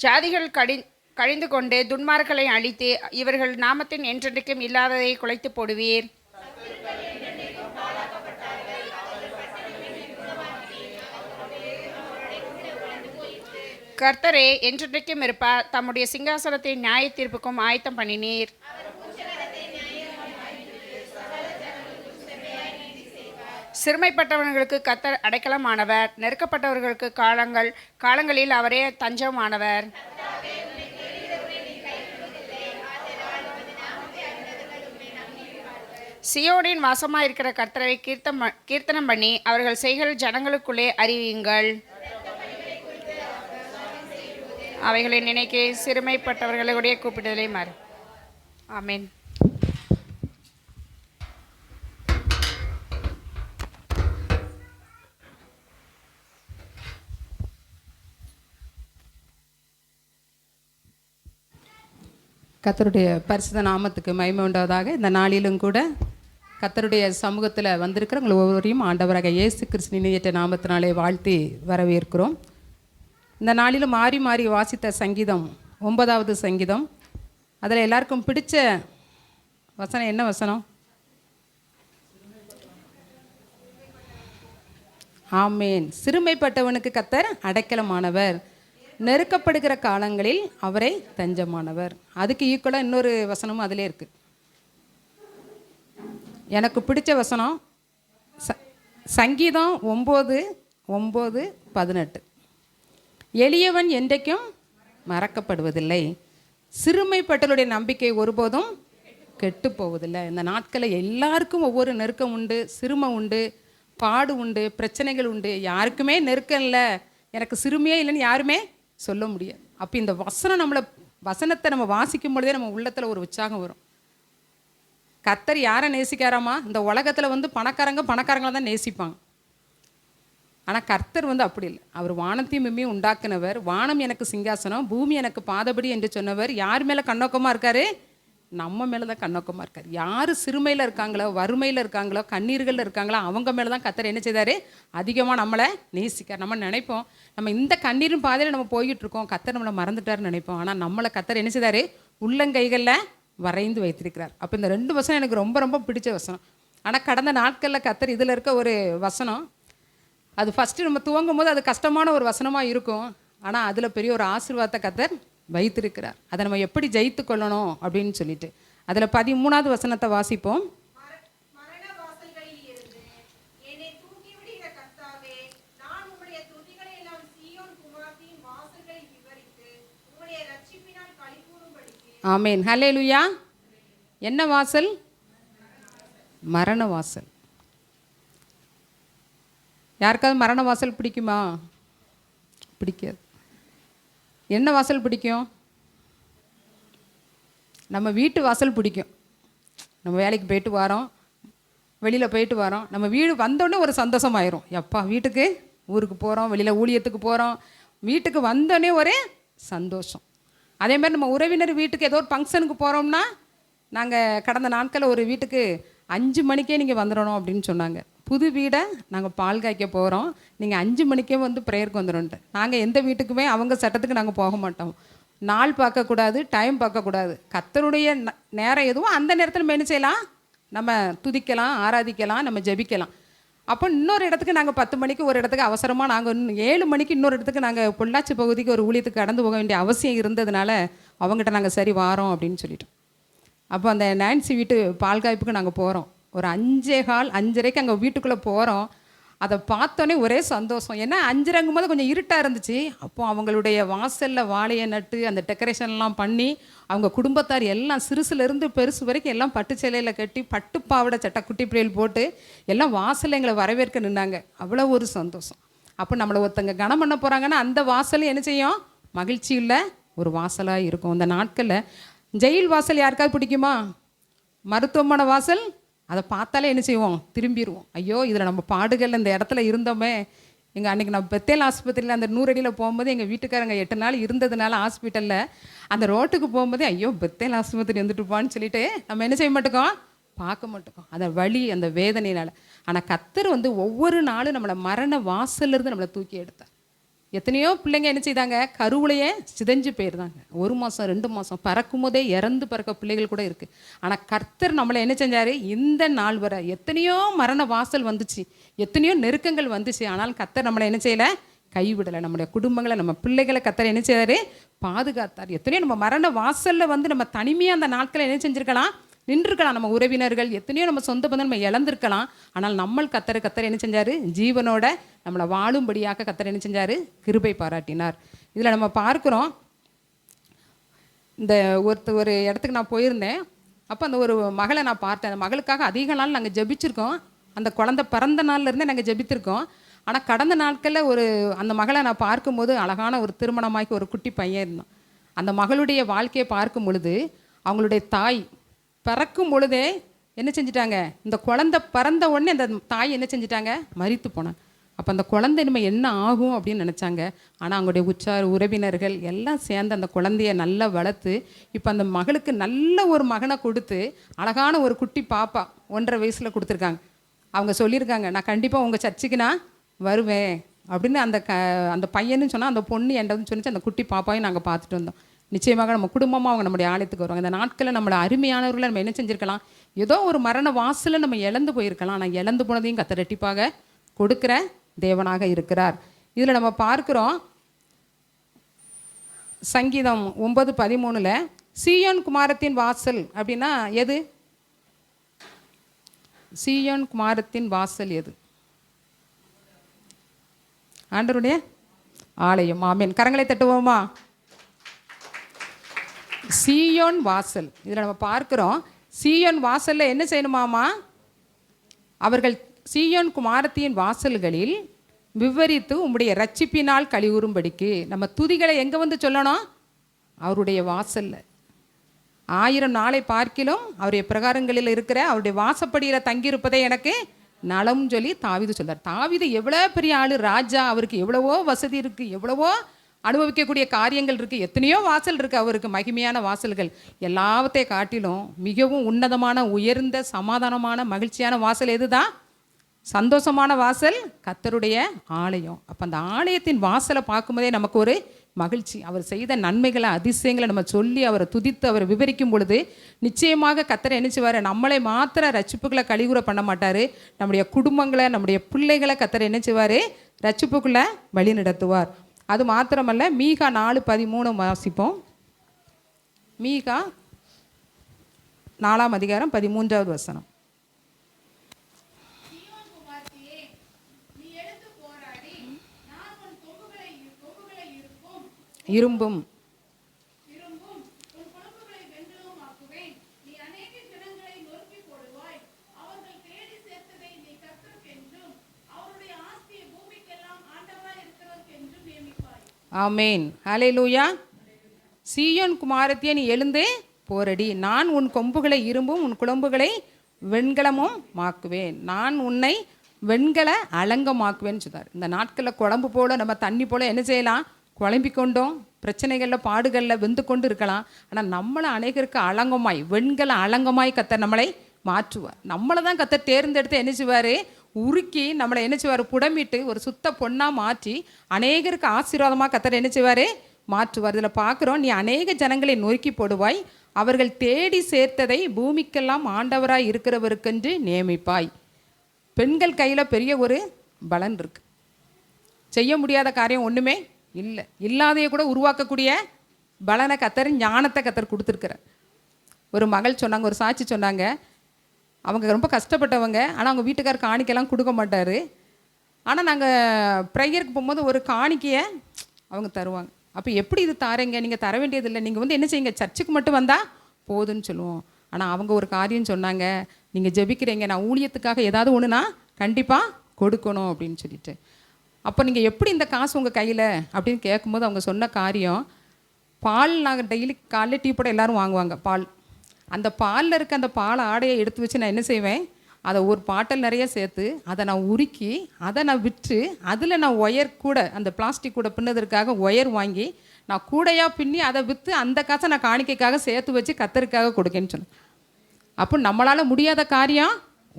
ஜாதிகள் கழிந்து கொண்டு துன்மார்க்களை அழித்து இவர்கள் நாமத்தின் என்றென்றைக்கும் இல்லாததை குலைத்து போடுவீர். கர்த்தரே என்றென்றைக்கும் இருப்பார், தம்முடைய சிங்காசனத்தை நியாய தீர்ப்புக்கும் ஆயத்தம் பண்ணினீர். சிறுமைப்பட்டவர்களுக்கு கர்த்தர் அடைக்கலமானவர், நெருக்கப்பட்டவர்களுக்கு காலங்களில் அவரே தஞ்சமானவர். சியோனின் வாசமாயிருக்கிற கர்த்தரை கீர்த்தனம் பண்ணி அவர்கள் செய்கிற ஜனங்களுக்குள்ளே அறிவியுங்கள். அவைகளை நினைக்க சிறுமைப்பட்டவர்களுடைய கூப்பிடுதலை மாறு. ஆமென். கர்த்தருடைய பரிசுத்த நாமத்துக்கு மகிமை உண்டாவதாக. இந்த நாளிலும் கூட கர்த்தருடைய சமூகத்தில் வந்திருக்கிற உங்களை ஒவ்வொருவரையும் ஆண்டவராக இயேசு கிறிஸ்துவின் ஏற்ற நாமத்தினாலே வாழ்த்தி வரவேற்கிறோம். இந்த நாளிலும் மாறி மாறி வாசித்த சங்கீதம் 9வது சங்கீதம். அதில் எல்லாருக்கும் பிடிச்ச வசனம் என்ன வசனம்? ஆமேன். சிறுமைப்பட்டவனுக்கு கர்த்தர் அடைக்கலமானவர், நெருக்கப்படுகிற காலங்களில் அவரை தஞ்சமானவர். அதுக்கு ஈக்குவலாக இன்னொரு வசனமும் அதிலே இருக்குது. எனக்கு பிடிச்ச வசனம் சங்கீதம் 9:9-18. எளியவன் என்றைக்கும் மறக்கப்படுவதில்லை, சிறுமைப்பட்டவருடைய நம்பிக்கை ஒருபோதும் கெட்டு போவதில்லை. இந்த நாட்களில் எல்லாருக்கும் ஒவ்வொரு நெருக்கம் உண்டு, சிறுமை உண்டு, பாடு உண்டு, பிரச்சனைகள் உண்டு. யாருக்குமே நெருக்கம் இல்லை, எனக்கு சிறுமையே இல்லைன்னு யாருமே சொல்ல முடியாது. அப்போ இந்த வசனத்தை நம்ம வாசிக்கும் பொழுதே நம்ம உள்ளத்தில் ஒரு உற்சாகம் வரும். கர்த்தர் யாரை நேசிக்காராமா? இந்த உலகத்தில் பணக்காரங்களை தான் நேசிப்பாங்க. ஆனால் கர்த்தர் அப்படி இல்லை. அவர் வானத்தையும் பூமியும் உண்டாக்குனவர். வானம் எனக்கு சிங்காசனம், பூமி எனக்கு பாதபடி என்று சொன்னவர். யார் மேலே கண்ணோக்கமாக இருக்காரு? நம்ம மேலே தான் கண்ணோக்கமாக இருக்கார். யார் சிறுமையில் இருக்காங்களோ, வறுமையில் இருக்காங்களோ, கண்ணீர்களில் இருக்காங்களோ, அவங்க மேலே தான் கர்த்தர் என்ன செய்தார்? அதிகமாக நம்மளை நேசிக்கார். நம்ம நினைப்போம் நம்ம இந்த கண்ணீரும் பாதையில் நம்ம போய்கிட்டு இருக்கோம், கர்த்தர் நம்மளை மறந்துட்டாருன்னு நினைப்போம். ஆனால் நம்மளை கர்த்தர் என்ன செய்தார்? உள்ளங்கைகளில் வரைந்து வைத்திருக்கிறார். அப்போ இந்த 2 வசனம் எனக்கு ரொம்ப ரொம்ப பிடிச்ச வசனம். ஆனால் கடந்த நாட்களில் கர்த்தர் இதில் இருக்க ஒரு வசனம், அது ஃபஸ்ட்டு நம்ம துவங்கும் போது அது கஷ்டமான ஒரு வசனமாக இருக்கும். ஆனால் அதில் பெரிய ஒரு ஆசீர்வாதத்தை கர்த்தர் வைத்திருக்கிறார். அதை நம்ம எப்படி ஜெயித்து கொள்ளணும் அப்படின்னு சொல்லிட்டு அதில் 13வது வசனத்தை வாசிப்போம். ஆமேன். ஹல்லேலூயா. என்ன வாசல்? மரண வாசல். யாருக்காவது மரண வாசல் பிடிக்குமா? பிடிக்காது. என்ன வாசல் பிடிக்கும்? நம்ம வீட்டு வாசல் பிடிக்கும். நம்ம வேலைக்கு போயிட்டு வரோம், வெளியில் போயிட்டு வரோம், நம்ம வீடு வந்தோடனே ஒரு சந்தோஷமாயிரும். எப்பா வீட்டுக்கு, ஊருக்கு போகிறோம், வெளியில் ஊழியத்துக்கு போகிறோம், வீட்டுக்கு வந்தோடனே ஒரே சந்தோஷம். அதேமாதிரி நம்ம உறவினர் வீட்டுக்கு ஏதோ ஒரு ஃபங்க்ஷனுக்கு போகிறோம்னா, நாங்கள் கடந்த நாட்களில் ஒரு வீட்டுக்கு 5 மணிக்கே நீங்கள் வந்துடணும் அப்படின்னு சொன்னாங்க. புது வீடை நாங்கள் பால் காய்க்க போகிறோம், நீங்கள் 5 மணிக்கே ப்ரேயருக்கு வந்துடும்ட்டு. நாங்கள் எந்த வீட்டுக்குமே அவங்க சட்டத்துக்கு நாங்கள் போக மாட்டோம். நாள் பார்க்கக்கூடாது, டைம் பார்க்கக்கூடாது. கர்த்தருடைய நேரம் எதுவும் அந்த நேரத்தில் நம்ம என்ன செய்யலாம்? நம்ம துதிக்கலாம், ஆராதிக்கலாம், நம்ம ஜெபிக்கலாம். அப்போ இன்னொரு இடத்துக்கு நாங்கள் 10 மணிக்கு ஒரு இடத்துக்கு அவசரமாக நாங்கள் 7 மணிக்கு இன்னொரு இடத்துக்கு நாங்கள் பொள்ளாச்சி பகுதிக்கு ஒரு ஊழியத்துக்கு கடந்து போக வேண்டிய அவசியம் இருந்ததுனால அவங்ககிட்ட நாங்கள் சரி வாரோம் அப்படின்னு சொல்லிட்டோம். அப்போ அந்த நான்சி வீட்டு பால் காய்ப்புக்கு நாங்கள் போகிறோம். ஒரு 5:15 5:30 அங்கே வீட்டுக்குள்ளே போகிறோம். அதை பார்த்தோன்னே ஒரே சந்தோஷம். ஏன்னா 5:30 போது கொஞ்சம் இருட்டாக இருந்துச்சு. அப்போ அவங்களுடைய வாசலில் வாழையை நட்டு அந்த டெக்கரேஷன்லாம் பண்ணி அவங்க குடும்பத்தார் எல்லாம் சிறுசுலேருந்து பெருசு வரைக்கும் எல்லாம் பட்டு சேலையில் கட்டி பட்டு பாவாடை சட்டை குட்டி பிள்ளைகள் போட்டு எல்லாம் வாசலில் எங்களை வரவேற்க நின்னாங்க. அவ்வளோ ஒரு சந்தோஷம். அப்போ நம்மளை ஒருத்தங்க கனம் பண்ண போகிறாங்கன்னா அந்த வாசல் என்ன செய்யும்? மகிழ்ச்சி உள்ள ஒரு வாசலாக இருக்கும். அந்த நாட்களில் ஜெயில் வாசல் யாருக்காவது பிடிக்குமா? மருத்துவமனை வாசல் அதை பார்த்தாலே என்ன செய்வோம்? திரும்பிடுவோம். ஐயோ இதில் நம்ம பாடுகள் இந்த இடத்துல இருந்தோமே. எங்கள் அன்றைக்கி நான் பெத்தேல் ஆஸ்பத்திரியில் அந்த 100 அடியில் போகும்போது எங்கள் வீட்டுக்காரங்க 8 நாள் இருந்ததுனால ஹாஸ்பிட்டலில் அந்த ரோட்டுக்கு போகும்போதே ஐயோ பெத்தேல் ஆஸ்பத்திரி வந்துட்டுப்பான்னு சொல்லிட்டு நம்ம என்ன செய்ய மாட்டோம்? பார்க்க மாட்டோம். அந்த வலி அந்த வேதனையினால். ஆனால் கர்த்தர் ஒவ்வொரு நாளும் நம்மளை மரண வாசல்லேருந்து நம்மளை தூக்கி எடுத்தார். எத்தனையோ பிள்ளைங்க என்ன செய்தாங்க? கருவுலையே சிதைஞ்சு போயிருந்தாங்க. 1 மாதம் 2 மாதம் பறக்கும் போதே இறந்து பறக்க பிள்ளைகள் கூட இருக்குது. ஆனால் கர்த்தர் நம்மளை என்ன செஞ்சார்? இந்த நாள் வரை எத்தனையோ மரண வாசல் வந்துச்சு, எத்தனையோ நெருக்கங்கள் வந்துச்சு. ஆனால் கர்த்தர் நம்மளை என்ன செய்யலை? கைவிடலை. நம்முடைய குடும்பங்களை நம்ம பிள்ளைகளை கர்த்தர் என்ன செய்தார்? பாதுகாத்தார். எத்தனையோ நம்ம மரண வாசலில் நம்ம தனிமையாக அந்த நாட்களை என்ன செஞ்சுருக்கலாம்? நின்றுருக்கலாம். நம்ம உறவினர்கள் எத்தனையோ நம்ம சொந்த பந்தம் நம்ம இழந்திருக்கலாம். ஆனால் நம்ம கர்த்தர் என்ன செஞ்சார்? ஜீவனோட நம்மளை வாழும்படியாக கர்த்தர் என்ன செஞ்சார்? கிருபை பாராட்டினார். இதில் நம்ம பார்க்குறோம், இந்த ஒரு இடத்துக்கு நான் போயிருந்தேன். அப்போ அந்த ஒரு மகளை நான் பார்த்தேன். அந்த மகளுக்காக அதிக நாள் நாங்கள் ஜெபிச்சிருக்கோம். அந்த குழந்தை பிறந்த நாள்லேருந்தே நாங்கள் ஜெபித்திருக்கோம். ஆனால் கடந்த நாட்களில் அந்த மகளை நான் பார்க்கும்போது அழகான ஒரு திருமணமாக்கி ஒரு குட்டி பையன் இருந்தான். அந்த மகளுடைய வாழ்க்கையை பார்க்கும் பொழுது அவங்களுடைய தாய் பிறக்கும் பொழுதே என்ன செஞ்சிட்டாங்க? இந்த குழந்தை பிறந்த உடனே அந்த தாய் என்ன செஞ்சிட்டாங்க? மரித்து போனாங்க. அப்போ அந்த குழந்தை இனிமேல் என்ன ஆகும் அப்படின்னு நினச்சாங்க. ஆனால் அவங்களுடைய உற்றார் உறவினர்கள் எல்லாம் சேர்ந்து அந்த குழந்தைய நல்லா வளர்த்து இப்போ அந்த மகளுக்கு நல்ல ஒரு மகனை கொடுத்து அழகான ஒரு குட்டி பாப்பா 1.5 வயசில் கொடுத்துருக்காங்க. அவங்க சொல்லியிருக்காங்க, நான் கண்டிப்பாக உங்கள் சர்ச்சுக்கு நான் வருவேன் அப்படின்னு. அந்த பையன்னு சொன்னால் அந்த பொண்ணு என்கிட்ட சொன்னிச்சு. அந்த குட்டி பாப்பாவையும் நாங்கள் பார்த்துட்டு வந்தோம். நிச்சயமாக நம்ம குடும்பமாக அவங்க நம்முடைய ஆலயத்துக்கு வருவாங்க. இந்த நாட்களில் நம்மளை அருமையானவர்களை நம்ம என்ன செஞ்சுருக்கலாம்? ஏதோ ஒரு மரண வாசலில் நம்ம இழந்து போயிருக்கலாம். ஆனால் இழந்து போனதையும் கர்த்தர் ரெட்டிப்பாக கொடுக்குற தேவனாக இருக்கிறார். இதில் நம்ம பார்க்குறோம், சங்கீதம் 9:13 சீயோன் குமாரத்தின் வாசல் அப்படின்னா எது? சீயோன் குமாரத்தின் வாசல் எது? ஆண்டவருடைய ஆலயம். ஆமென். கரங்களை தட்டுவோமா? சீயோன் வாசல். இதில் நம்ம பார்க்குறோம், சீயோன் வாசலில் என்ன செய்யணுமாமா? அவர்கள் சீயோன் குமாரத்தின் வாசல்களில் விவரித்து உம்முடைய ரட்சிப்பினால் கலிவுறும்படிக்கு. நம்ம துதிகளை எங்கே சொல்லணும்? அவருடைய வாசலில். 1000 நாளை பார்க்கிலும் அவருடைய பிரகாரங்களில் இருக்கிற அவருடைய வாசப்படியில் தங்கியிருப்பதை எனக்கு நலம் சொல்லி தாவீது சொல்றார். தாவீது எவ்வளோ பெரிய ஆள், ராஜா. அவருக்கு எவ்வளவோ வசதி இருக்குது, எவ்வளவோ அனுபவிக்கக்கூடிய காரியங்கள் இருக்குது, எத்தனையோ வாசல் இருக்குது அவருக்கு, மகிமையான வாசல்கள். எல்லாவற்றை காட்டிலும் மிகவும் உன்னதமான உயர்ந்த சமாதானமான மகிழ்ச்சியான வாசல் எதுதான்? சந்தோஷமான வாசல் கர்த்தருடைய ஆலயம். அப்போ அந்த ஆலயத்தின் வாசலை பார்க்கும்போதே நமக்கு ஒரு மகிழ்ச்சி. அவர் செய்த நன்மைகளை அதிசயங்களை நம்ம சொல்லி அவரை துதித்து அவரை விவரிக்கும் பொழுது நிச்சயமாக கர்த்தர் என்ன செய்வார்? நம்மளை மாத்திர ரட்சிப்புகளை கலிகூற பண்ண மாட்டார். நம்முடைய குடும்பங்களை நம்முடைய பிள்ளைகளை கர்த்தர் என்ன செய்வார்? ரட்சிப்புக்குள்ளே வழி நடத்துவார். அது மாத்திரமல்ல, மீகா 4:13 வாசிப்போம். மீகா 4ஆம் அதிகாரம் 13வது வசனம். இரும்பும் ஆமேன். ஹல்லேலூயா. சீயோன் குமாரத்தியே நீ எழுந்து போரடி, நான் உன் கொம்புகளை இரும்பும் உன் குளம்புகளை வெண்கலமும் மாக்குவேன். நான் உன்னை வெண்கல அலங்கமாக்குவேன்னு சொன்னார். இந்த நாட்களில் குழம்பு போல நம்ம தண்ணி போல என்ன செய்யலாம்? குழம்பி கொண்டோம் பிரச்சனைகளில் பாடுகளில் வெந்து கொண்டு இருக்கலாம். ஆனால் நம்மளை அநேகருக்கு அலங்கமாய் வெண்கல அலங்கமாய் கர்த்தர் நம்மளை மாற்றுவார். நம்மளை தான் கர்த்தர் தேர்ந்தெடுத்து என்ன செய்வார்? உருக்கி நம்மளை என்ன செய்வார்? புடமிட்டு ஒரு சுத்த பொண்ணாக மாற்றி அநேகருக்கு ஆசீர்வாதமாக கர்த்தர் என்ன செய்வார்? மாற்றுவார். இதில் பார்க்குறோம், நீ அநேக ஜனங்களை நொறுக்கி போடுவாய், அவர்கள் தேடி சேர்த்ததை பூமிக்கெல்லாம் ஆண்டவராய் இருக்கிறவருக்கென்று நியமிப்பாய். பெண்கள் கையில் பெரிய ஒரு பலன் இருக்கு. செய்ய முடியாத காரியம் ஒன்றுமே இல்லை. இல்லாதைய கூட உருவாக்கக்கூடிய பலனை கர்த்தர், ஞானத்தை கர்த்தர் கொடுத்துருக்குறார். ஒரு மகள் சொன்னாங்க, ஒரு சாட்சி சொன்னாங்க. அவங்க ரொம்ப கஷ்டப்பட்டவங்க. ஆனால் அவங்க வீட்டுக்கார் காணிக்கெல்லாம் கொடுக்க மாட்டார். ஆனால் நாங்கள் ப்ரேயருக்கு போகும்போது ஒரு காணிக்கையை அவங்க தருவாங்க. அப்போ எப்படி இது தாரீங்க, நீங்கள் தர வேண்டியதில்லை, நீங்கள் வந்து என்ன செய்யுங்க, சர்ச்சுக்கு மட்டும் வந்தால் போதுன்னு சொல்லுவோம். ஆனால் அவங்க ஒரு காரியம் சொன்னாங்க, நீங்கள் ஜெபிக்கிறீங்க, நான் ஊழியத்துக்காக ஏதாவது ஒன்றுனா கண்டிப்பாக கொடுக்கணும் அப்படின்னு சொல்லிட்டு. அப்போ நீங்கள் எப்படி இந்த காசு உங்கள் கையில் அப்படின்னு கேட்கும்போது அவங்க சொன்ன காரியம், பால் நாங்கள் டெய்லி காலைல டீ போட எல்லோரும் வாங்குவாங்க பால். அந்த பாலில் இருக்க அந்த பால் ஆடையை எடுத்து வச்சு நான் என்ன செய்வேன், அதை ஒரு பாட்டில் நிறைய சேர்த்து அதை நான் உருக்கி அதை நான் விற்று அதில் நான் ஒயர் கூட அந்த பிளாஸ்டிக் கூட பின்னதற்காக ஒயர் வாங்கி நான் கூடையாக பின்னி அதை விற்று அந்த காசை நான் காணிக்கைக்காக சேர்த்து வச்சு கர்த்தருக்காக கொடுக்கேன்னு சொன்னேன். அப்போ நம்மளால் முடியாத காரியம்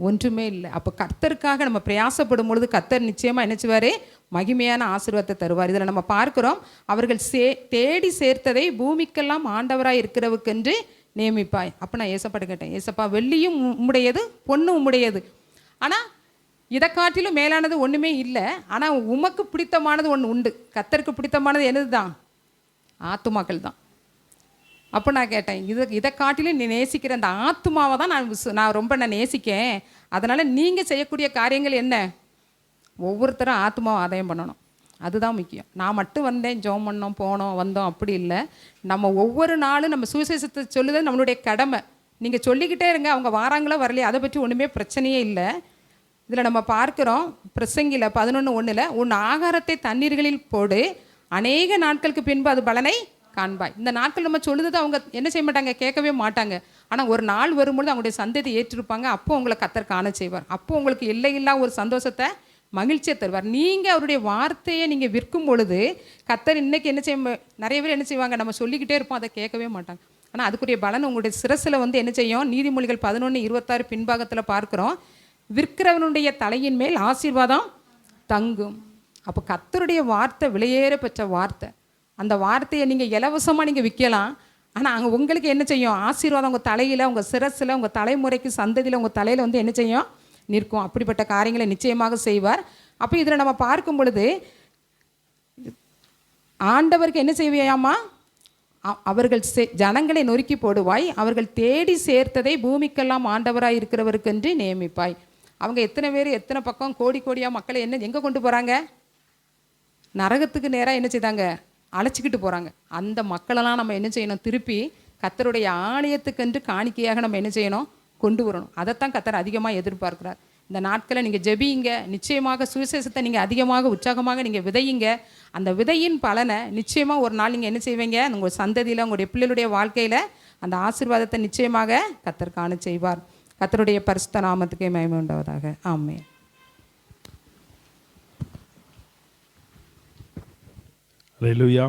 ஒன்றுமே இல்லை. அப்போ கர்த்தருக்காக நம்ம பிரயாசப்படும் பொழுது கர்த்தர் நிச்சயமாக என்னச்சுவார், மகிமையான ஆசீர்வாதத்தை தருவார். இதில் நம்ம பார்க்குறோம், அவர்கள் தேடி சேர்த்ததை பூமிக்கெல்லாம் ஆண்டவராக இருக்கிறவுக்கென்று நியமிப்பாய். அப்போ நான் ஏசப்பாட்ட கேட்டேன், ஏசப்பா வெள்ளியும் உம்முடையது பொண்ணும் உம்முடையது, ஆனால் இதை காட்டிலும் மேலானது ஒன்றுமே இல்லை, ஆனால் உமக்கு பிடித்தமானது ஒன்று உண்டு. கர்த்தருக்கு பிடித்தமானது என்னது தான், ஆத்துமாக்கள் தான். அப்போ நான் கேட்டேன், இதை காட்டிலும் நீ நேசிக்கிற அந்த ஆத்துமாவை தான் நான் ரொம்ப நேசிக்கேன். அதனால் நீங்கள் செய்யக்கூடிய காரியங்கள் என்ன, ஒவ்வொருத்தரும் ஆத்துமாவை ஆதாயம் பண்ணணும், அதுதான் முக்கியம். நான் மட்டும் வந்தேன், ஜெபம் பண்ணோம், போனோம், வந்தோம், அப்படி இல்லை. நம்ம ஒவ்வொரு நாளும் நம்ம சுவிசேஷத்தை சொல்லுறது நம்மளுடைய கடமை. நீங்கள் சொல்லிக்கிட்டே இருங்க, அவங்க வாராங்களோ வரலையே அதை பற்றி ஒன்றுமே பிரச்சனையே இல்லை. இதில் நம்ம பார்க்குறோம், பிரசங்கில 11:1 உன் ஆகாரத்தை தண்ணீர்களில் போடு, அநேக நாட்களுக்கு பின்பு அது பலனை காண்பாய். இந்த நாட்கள் நம்ம சொல்லுறது அவங்க என்ன செய்ய மாட்டாங்க, கேட்கவே மாட்டாங்க. ஆனால் ஒரு நாள் வரும்பொழுது அவங்களுடைய சந்ததி ஏற்றிருப்பாங்க. அப்போ உங்களை கர்த்தர் காண செய்வார். அப்போ உங்களுக்கு எல்லையில்லா ஒரு சந்தோஷத்தை, மகிழ்ச்சியை தருவார். நீங்கள் அவருடைய வார்த்தையை நீங்கள் விற்கும் பொழுது கர்த்தர் இன்றைக்கி என்ன செய்ய, நிறைய பேர் என்ன செய்வாங்க, நம்ம சொல்லிக்கிட்டே இருப்போம், அதை கேட்கவே மாட்டாங்க. ஆனால் அதுக்குரிய பலன் உங்களுடைய சிரசில் வந்து என்ன செய்யும், நீதிமொழிகள் 11:26 பின்பாகத்தில் பார்க்குறோம், விற்கிறவனுடைய தலையின் மேல் ஆசீர்வாதம் தங்கும். அப்போ கர்த்தருடைய வார்த்தை விலையேற பெற்ற வார்த்தை. அந்த வார்த்தையை நீங்கள் இலவசமாக நீங்கள் விற்கலாம், ஆனால் அங்கே உங்களுக்கு என்ன செய்யும், ஆசீர்வாதம் உங்கள் தலையில், உங்கள் சிரசில், உங்கள் தலைமுறைக்கு சந்ததியில் உங்கள் தலையில் வந்து என்ன செய்யும், நிற்கும். அப்படிப்பட்ட காரியங்களை நிச்சயமாக செய்வார். அப்போ இதில் நம்ம பார்க்கும் பொழுது ஆண்டவருக்கு என்ன செய்வியாமா, அவர்கள் ஜனங்களை நொறுக்கி போடுவாய், அவர்கள் தேடி சேர்த்ததை பூமிக்கெல்லாம் ஆண்டவராய் இருக்கிறவருக்கென்று நியமிப்பாய். அவங்க எத்தனை பேர் எத்தனை பக்கம் கோடி கோடியாக மக்களை எங்கே கொண்டு போகிறாங்க, நரகத்துக்கு நேராக என்ன செய்தாங்க, அழைச்சிக்கிட்டு போகிறாங்க. அந்த மக்களெல்லாம் நம்ம என்ன செய்யணும், திருப்பி கர்த்தருடைய ஆலயத்துக்கென்று காணிக்கையாக நம்ம என்ன செய்யணும், கொண்டு வரணும். அதைத்தான் கர்த்தர் அதிகமாக எதிர்பார்க்கிறார். இந்த நாட்களை நீங்கள் ஜெபியுங்க, நிச்சயமாக சுவிசேஷத்தை நீங்கள் அதிகமாக உற்சாகமாக நீங்கள் விதையுங்க. அந்த விதையின் பலனை நிச்சயமாக ஒரு நாள் நீங்கள் என்ன செய்வீங்க, உங்கள் சந்ததியில், உங்களுடைய பிள்ளைகளுடைய வாழ்க்கையில் அந்த ஆசீர்வாதத்தை நிச்சயமாக கர்த்தர் காண செய்வார். கர்த்தருடைய பரிசுத்த நாமத்துக்கே மகிமை உண்டாவதாக. ஆமென். அல்லேலூயா.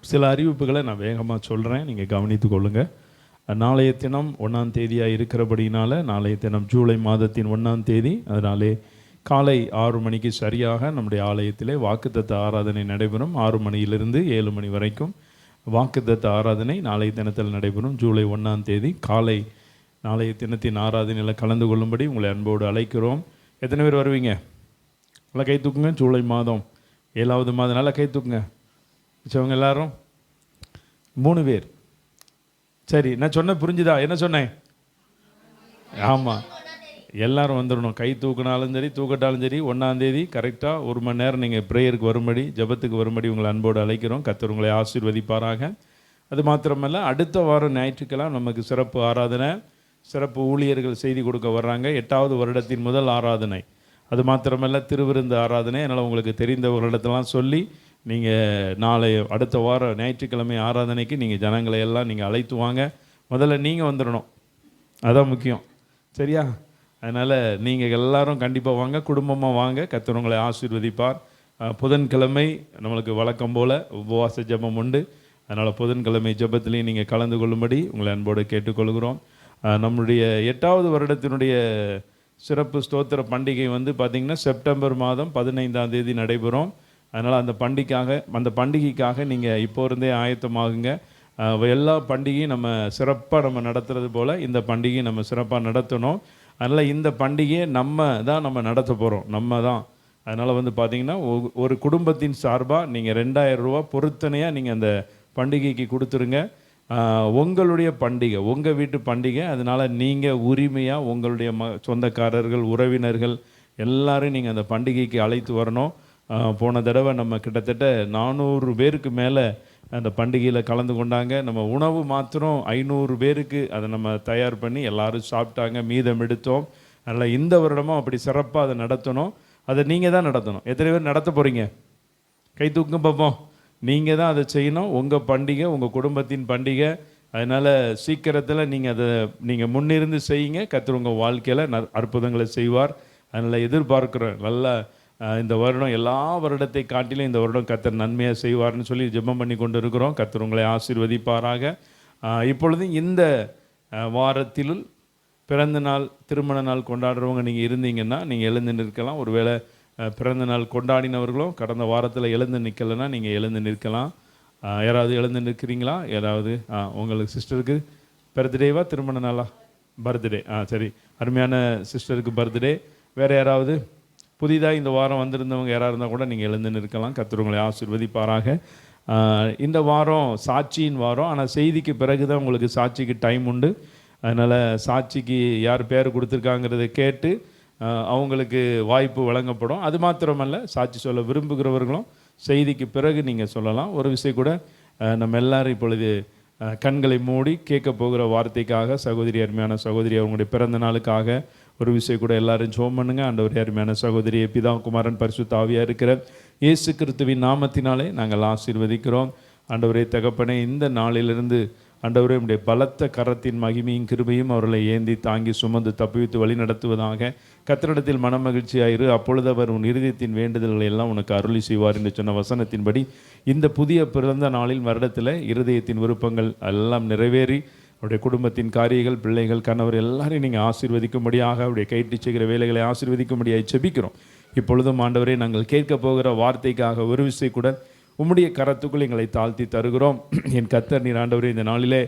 சில அறிவிப்புகளை நான் வேகமாக சொல்கிறேன், நீங்கள் கவனித்து கொள்ளுங்கள். நாளைய தினம் 1ஆம் தேதியாக இருக்கிறபடினால நாளைய தினம் ஜூலை மாதத்தின் 1ஆம் தேதி, அதனாலே காலை 6 மணிக்கு சரியாக நம்முடைய ஆலயத்திலே வாக்குத்தத்த ஆராதனை நடைபெறும். 6 மணியிலிருந்து 7 மணி வரைக்கும் வாக்குத்தத்த ஆராதனை நாளைய தினத்தில் நடைபெறும். ஜூலை 1ஆம் தேதி காலை நாளைய தினத்தின் ஆராதனையில் கலந்து கொள்ளும்படி உங்களை அன்போடு அழைக்கிறோம். எத்தனை பேர் வருவீங்க? நல்லா கை தூக்குங்க. ஜூலை மாதம் 7ஆவது மாதம் நல்லா கை தூக்குங்க. மிச்சவங்க எல்லாரும் 3 பேர். சரி, நான் சொன்ன புரிஞ்சுதா? என்ன சொன்னேன்? ஆமாம், எல்லாரும் வந்துடணும். கை தூக்கினாலும் சரி தூக்கட்டாலும் சரி 1ஆம் தேதி கரெக்டாக 1 மணி நேரம் நீங்கள் ப்ரேயருக்கு வரும்படி, ஜெபத்துக்கு வரும்படி உங்களை அன்போடு அழைக்கிறோம். கர்த்தர் உங்களை ஆசீர்வதிப்பாராக. அது மாத்திரமல்ல, அடுத்த வாரம் ஞாயிற்றுக்கிழமை நமக்கு சிறப்பு ஆராதனை, சிறப்பு ஊழியர்கள் செய்தி கொடுக்க வர்றாங்க. 8ஆவது வருடத்தின் முதல் ஆராதனை. அது மாத்திரமல்ல, திருவிருந்து ஆராதனை. அதனால் உங்களுக்கு தெரிந்தவர்களிடத்தெல்லாம் சொல்லி நீங்கள் நாளை அடுத்த வாரம் ஞாயிற்றுக்கிழமை ஆராதனைக்கு நீங்கள் ஜனங்களை எல்லாம் நீங்கள் அழைத்து வாங்க. முதல்ல நீங்கள் வந்துடணும், அதான் முக்கியம். சரியா? அதனால் நீங்கள் எல்லாரும் கண்டிப்பாக வாங்க, குடும்பமாக வாங்க. கர்த்தர் உங்களை ஆசீர்வதிப்பார். புதன்கிழமை நம்மளுக்கு வழக்கம் போல் உபவாச ஜெபம் உண்டு. அதனால் புதன்கிழமை ஜெபத்திலையும் நீங்கள் கலந்து கொள்ளும்படி உங்களை அன்போடு கேட்டுக்கொள்கிறோம். நம்முடைய 8ஆவது வருடத்தினுடைய சிறப்பு ஸ்தோத்திர பண்டிகை வந்து பார்த்திங்கன்னா செப்டம்பர் மாதம் 15ஆம் தேதி நடைபெறும். அதனால் அந்த பண்டிகைக்காக நீங்கள் இப்போ இருந்தே ஆயத்தமாகுங்க. எல்லா பண்டிகையும் நம்ம சிறப்பாக நம்ம நடத்துறது போல் இந்த பண்டிகையை நம்ம சிறப்பாக நடத்தணும். அதனால் இந்த பண்டிகையை நம்ம நடத்த போகிறோம், நம்ம தான். அதனால் வந்து பார்த்திங்கன்னா ஒரு குடும்பத்தின் சார்பாக நீங்கள் 2000 ரூபா பொருத்தனையாக நீங்கள் அந்த பண்டிகைக்கு கொடுத்துருங்க. உங்களுடைய பண்டிகை, உங்கள் வீட்டு பண்டிகை. அதனால் நீங்கள் உரிமையாக உங்களுடைய சொந்தக்காரர்கள், உறவினர்கள் எல்லாரும் நீங்கள் அந்த பண்டிகைக்கு அழைத்து வரணும். போன தடவை நம்ம கிட்டத்தட்ட 400 பேருக்கு மேலே அந்த பண்டிகையில் கலந்து கொண்டாங்க. நம்ம உணவு மாத்திரம் 500 பேருக்கு அதை நம்ம தயார் பண்ணி எல்லாரும் சாப்பிட்டாங்க, மீதம் எடுத்தோம். அதனால் இந்த வருடமும் அப்படி சிறப்பாக அதை நடத்தணும். அதை நீங்கள் தான் நடத்தணும். எத்தனை பேர் நடத்த போகிறீங்க? கை தூக்கம் பார்ப்போம். நீங்கள் தான் அதை செய்யணும். உங்கள் பண்டிகை, உங்கள் குடும்பத்தின் பண்டிகை. அதனால் சீக்கிரத்தில் நீங்கள் அதை நீங்கள் முன்னிருந்து செய்யுங்க. கர்த்தர் உங்கள் வாழ்க்கையில் அற்புதங்களை செய்வார். அதனால் எதிர்பார்க்குறேன் நல்லா இந்த வருடம் எல்லா வருடத்தை காட்டிலும் இந்த வருடம் கர்த்தர் நன்மையாக செய்வார்னு சொல்லி ஜெபம் பண்ணி கொண்டு இருக்கிறோம். கர்த்தர் உங்களை ஆசீர்வதிப்பாராக. இப்பொழுது இந்த வாரத்தில் பிறந்த நாள், திருமண நாள் கொண்டாடுறவங்க நீங்கள் இருந்தீங்கன்னா நீங்கள் எழுந்து நிற்கலாம். ஒருவேளை பிறந்த நாள் கொண்டாடினவர்களும் கடந்த வாரத்தில் எழுந்து நிற்கலைன்னா நீங்கள் எழுந்து நிற்கலாம். யாராவது எழுந்து நிற்கிறீங்களா? யாராவது உங்களுக்கு சிஸ்டருக்கு பர்த்டேவா திருமண நாளா? பர்த்டே. சரி, அருமையான சிஸ்டருக்கு பர்த்டே. வேறு யாராவது புதிதாக இந்த வாரம் வந்திருந்தவங்க யாராக இருந்தால் கூட நீங்கள் எழுந்து நிற்கலாம். கர்த்தர் உங்களை ஆசீர்வதிப்பாராக. இந்த வாரம் சாட்சியின் வாரம். ஆனால் செய்திக்கு பிறகு தான் உங்களுக்கு சாட்சிக்கு டைம் உண்டு. அதனால் சாட்சிக்கு யார் பேர் கொடுத்துருக்காங்கிறத கேட்டு அவங்களுக்கு வாய்ப்பு வழங்கப்படும். அது மாத்திரமல்ல, சாட்சி சொல்ல விரும்புகிறவர்களும் செய்திக்கு பிறகு நீங்கள் சொல்லலாம். ஒரு விஷயம் கூட நம்ம எல்லாரும் இப்பொழுது கண்களை மூடி கேட்க போகிற வார்த்தைக்காக சகோதரி, அருமையான சகோதரி, அவங்களுடைய பிறந்த நாளுக்காக ஒரு விஷயம் கூட எல்லாரும் ஜெபம் பண்ணுங்க. ஆண்டவரே, அருமையான சகோதரியை பிதா, குமாரன், பரிசுத்த ஆவியாக இருக்கிற இயேசு கிறிஸ்துவின் நாமத்தினாலே நாங்கள் ஆசீர்வதிக்கிறோம். ஆண்டவரே தகப்பனே, இந்த நாளிலிருந்து ஆண்டவரே உம்முடைய பலத்த கரத்தின் மகிமையும் கிருபையும் அவர்களை ஏந்தி தாங்கி சுமந்து தப்புவித்து வழி நடத்துவதாக. கர்த்தரிடத்தில் மனமகிழ்ச்சியாயிரு, அப்பொழுது அவர் உன் இருதயத்தின் வேண்டுதல்களை எல்லாம் உனக்கு அருளி செய்வார் என்று சொன்ன வசனத்தின்படி இந்த புதிய பிறந்த நாளில் வருடத்தில் இருதயத்தின் விருப்பங்கள் எல்லாம் நிறைவேறி அவருடைய குடும்பத்தின் காரியங்கள், பிள்ளைகள், கணவர் எல்லாரையும் நீங்கள் ஆசீர்வதிக்கும்படியாக அவருடைய கைட்டு செய்கிற வேலைகளை ஆசீர்வதிக்கும்படியாக ஜெபிக்கிறோம். இப்பொழுதும் ஆண்டவரே, நாங்கள் கேட்க போகிற வார்த்தைக்காக ஒரு விஷயம் கூட உம்முடைய கரத்துக்குள் எங்களை தாழ்த்தி தருகிறோம். என் கர்த்தர் நீர் ஆண்டவரே, இந்த நாளிலே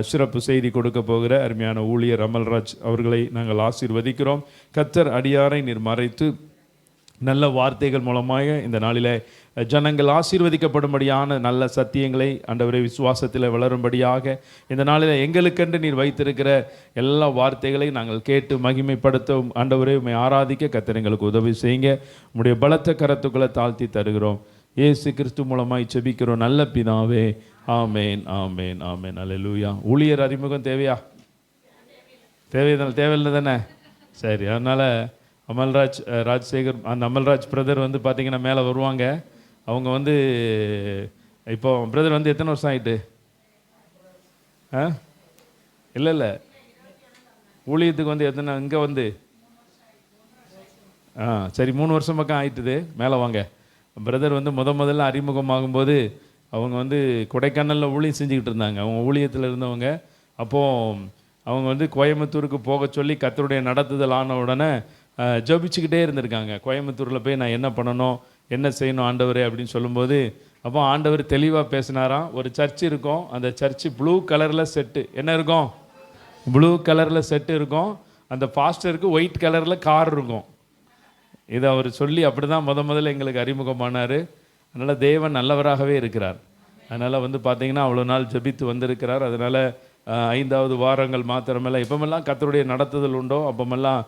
சிறப்பு செய்தி கொடுக்க போகிற அருமையான ஊழியர் அமல்ராஜ் அவர்களை நாங்கள் ஆசீர்வதிக்கிறோம். கர்த்தர் அடியாரை நீர் மறைத்து நல்ல வார்த்தைகள் மூலமாக இந்த நாளிலே ஜனங்கள் ஆசீர்வதிக்கப்படும்படியான நல்ல சத்தியங்களை ஆண்டவரே விசுவாசத்தில் வளரும்படியாக இந்த நாளில் எங்களுக்கென்று நீர் வைத்திருக்கிற எல்லா வார்த்தைகளையும் நாங்கள் கேட்டு மகிமைப்படுத்த ஆண்டவரே உம்மை ஆராதிக்க கர்த்தர் எங்களுக்கு உதவி செய்யுங்க. உம்முடைய பலத்த கரத்துக்களை தாழ்த்தி தருகிறோம். இயேசு கிறிஸ்து மூலமாய் ஜெபிக்கிறோம் நல்ல பிதாவே. ஆமேன், ஆமேன், ஆமேன். அல்லேலூயா. ஊழியர் அறிமுகம் தேவையா? தேவையில்லை தானே? சரி, அதனால் அமல்ராஜ் ராஜசேகர், அந்த அமல்ராஜ் பிரதர் வந்து பார்த்திங்கன்னா மேலே வருவாங்க. அவங்க வந்து இப்போ பிரதர் வந்து எத்தனை வருஷம் ஆகிட்டு? இல்லை ஊழியத்துக்கு வந்து எத்தனை இங்கே வந்து சரி 3 வருஷம் பக்கம் ஆயிட்டுது. மேலே வாங்க. பிரதர் வந்து முதல்ல அறிமுகமாகும்போது அவங்க வந்து கொடைக்கானலில் ஊழியம் செஞ்சுக்கிட்டு இருந்தாங்க. அவங்க ஊழியத்தில் இருந்தவங்க. அப்போது அவங்க வந்து கோயம்புத்தூருக்கு போக சொல்லி கர்த்தருடைய நடத்துதல் ஆன உடனே ஜெபிச்சுக்கிட்டே இருந்திருக்காங்க. கோயம்புத்தூரில் போய் நான் என்ன பண்ணணும், என்ன செய்யணும் ஆண்டவரே அப்படின்னு சொல்லும்போது, அப்போ ஆண்டவர் தெளிவாக பேசினாராம். ஒரு சர்ச் இருக்கும், அந்த சர்ச்சு ப்ளூ கலரில் செட்டு என்ன இருக்கும்? ப்ளூ கலரில் செட்டு இருக்கும். அந்த பாஸ்டருக்கு ஒயிட் கலரில் கார் இருக்கும். இதை அவர் சொல்லி அப்படி தான் முதல்ல எங்களுக்கு அறிமுகமானார். அதனால் தேவன் நல்லவராகவே இருக்கிறார். அதனால் வந்து பார்த்திங்கன்னா அவ்வளோ நாள் ஜெபித்து வந்திருக்கிறார். அதனால் 5வது வாரங்கள் மாத்திரமெல்லாம் எப்போமெல்லாம் கர்த்தருடைய நடத்துதல் உண்டோ அப்போமெல்லாம்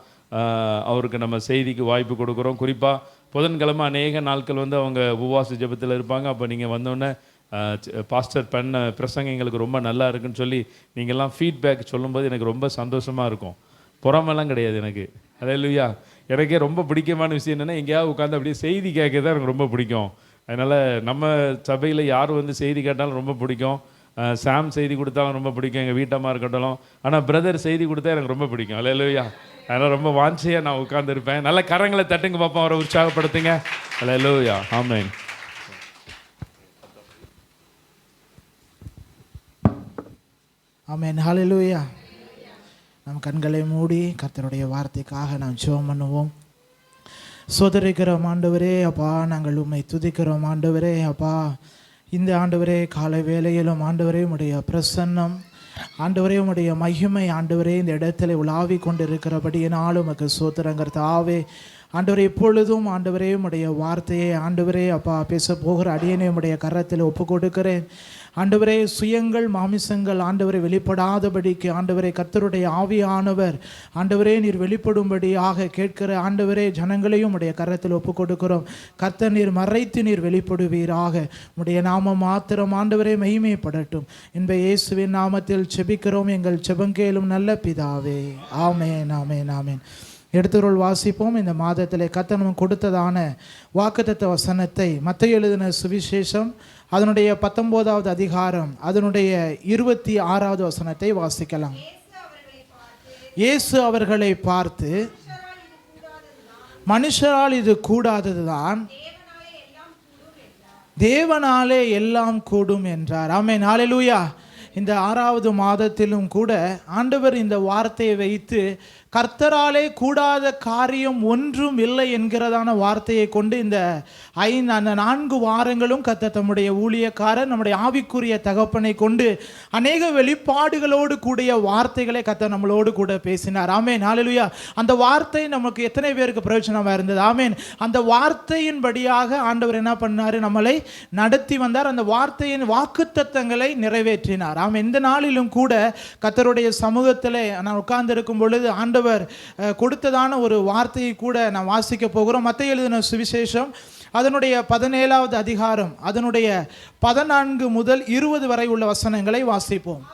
அவருக்கு நம்ம செய்திக்கு வாய்ப்பு கொடுக்குறோம். குறிப்பாக புதன்கிழமை அநேக நாட்கள் வந்து அவங்க உபவாச ஜெபத்தில் இருப்பாங்க. அப்போ நீங்கள் வந்தோடனே பாஸ்டர் பண்ண பிரசங்கம் எங்களுக்கு ரொம்ப நல்லா இருக்குன்னு சொல்லி நீங்கள்லாம் ஃபீட்பேக் சொல்லும்போது எனக்கு ரொம்ப சந்தோஷமாக இருக்கும். புறமெல்லாம் கிடையாது எனக்கு. அல்லேலூயா. எனக்கே ரொம்ப பிடிக்கமான விஷயம் என்னென்னா, எங்கேயாவது உட்காந்து அப்படியே செய்தி கேட்க தான் எனக்கு ரொம்ப பிடிக்கும். அதனால் நம்ம சபையில் யார் வந்து செய்தி கேட்டாலும் ரொம்ப பிடிக்கும். சாம் செய்தி கொடுத்தாலும் ரொம்ப பிடிக்கும், எங்கள் வீட்டம்மா இருக்கட்டும். ஆனால் பிரதர் செய்தி கொடுத்தா எனக்கு ரொம்ப பிடிக்கும். அல்லேலூயா. அதனால் ரொம்ப வாஞ்சியாக நான் உட்காந்துருப்பேன். நல்ல கரங்களை தட்டுங்க பார்ப்போம், அவரை உற்சாகப்படுத்துங்க. அல்லேலூயா. ஆமென். ஆமென். ஹல்லேலூயா. நம் கண்களை மூடி கர்த்தருடைய வார்த்தைக்காக நாம் ஜெபம் பண்ணுவோம். சோதரிக்கிறோம் ஆண்டவரே, அப்பா நாங்கள் உம்மை துதிக்கிறோம் ஆண்டவரே. அப்பா இந்த ஆண்டவரே காலை வேளையிலும் ஆண்டவரே உம்முடைய பிரசன்னம் ஆண்டவரே உம்முடைய மகிமை ஆண்டவரே இந்த இடத்துல உலாவி கொண்டிருக்கிறபடியினால் உமக்கு சோத்திரங்கர்த்தாவே. ஆண்டவரே இப்பொழுதும் ஆண்டவரே உம்முடைய வார்த்தையை ஆண்டவரே அப்பா பேச போகிற அடியனை உம்முடைய கரத்தில் ஒப்பு கொடுக்கிறேன். ஆண்டவரே சுயங்கள் மாமிசங்கள் ஆண்டவரை வெளிப்படாதபடிக்கு ஆண்டவரே கர்த்தருடைய ஆவியானவர் ஆண்டவரே நீர் வெளிப்படும்படியாக கேட்கிற ஆண்டவரே ஜனங்களையும் உடைய கரத்தில் ஒப்பு கொடுக்கிறோம். கர்த்தர் நீர் மறைத்து நீர் வெளிப்படுவீராக. உடைய நாமம் மாத்திரம் ஆண்டவரே மகிமைப்படட்டும். என்ப இயேசுவின் நாமத்தில் செபிக்கிறோம் எங்கள் செபங்கேலும் நல்ல பிதாவே. ஆமென் ஆமென் ஆமென். எடுத்துரோல் வாசிப்போம். இந்த மாதத்தில் கர்த்தர் நமக்கு கொடுத்ததான வாக்குத்தத்த வசனத்தை மத்தேயு எழுதின சுவிசேஷம் அதனுடைய 19வது அதிகாரம் அதனுடைய 26வது வசனத்தை வாசிக்கலாம். இயேசு அவர்களை பார்த்து, மனுஷரால் இது கூடாததுதான், தேவனாலே எல்லாம் கூடும் என்றார். ஆமென் ஹல்லேலூயா. இந்த 6வது மாதத்திலும் கூட ஆண்டவர் இந்த வார்த்தையை வைத்து கர்த்தராலே கூடாத காரியம் ஒன்றும் இல்லை என்கிறதான வார்த்தையை கொண்டு இந்த 4 வாரங்களும் கர்த்தர் தம்முடைய ஊழியக்காரர் நம்முடைய ஆவிக்குரிய தகப்பனை கொண்டு அநேக வெளிப்பாடுகளோடு கூடிய வார்த்தைகளை கர்த்தர் நம்மளோடு கூட பேசினார். ஆமென் ஹல்லேலூயா. அந்த வார்த்தை நமக்கு எத்தனை பேருக்கு பிரயோஜனமாக இருந்தது? ஆமென். அந்த வார்த்தையின்படியாக ஆண்டவர் என்ன பண்ணார்? நம்மளை நடத்தி வந்தார். அந்த வார்த்தையின் வாக்குத்தத்தங்களை நிறைவேற்றினார். ஆமென். இந்த நாளிலும் கூட கர்த்தருடைய சமூகத்தில் நான் உட்கார்ந்து இருக்கும் பொழுது ஆண்டவர் கொடுத்ததான ஒரு வார்த்தையை கூட நான் வாசிக்க போகிறோம். மத்தேயு எழுதின சுவிசேஷம் அதனுடைய 17வது அதிகாரம் அதனுடைய 14 முதல் 20 வரை உள்ள வசனங்களை வாசிப்போம்.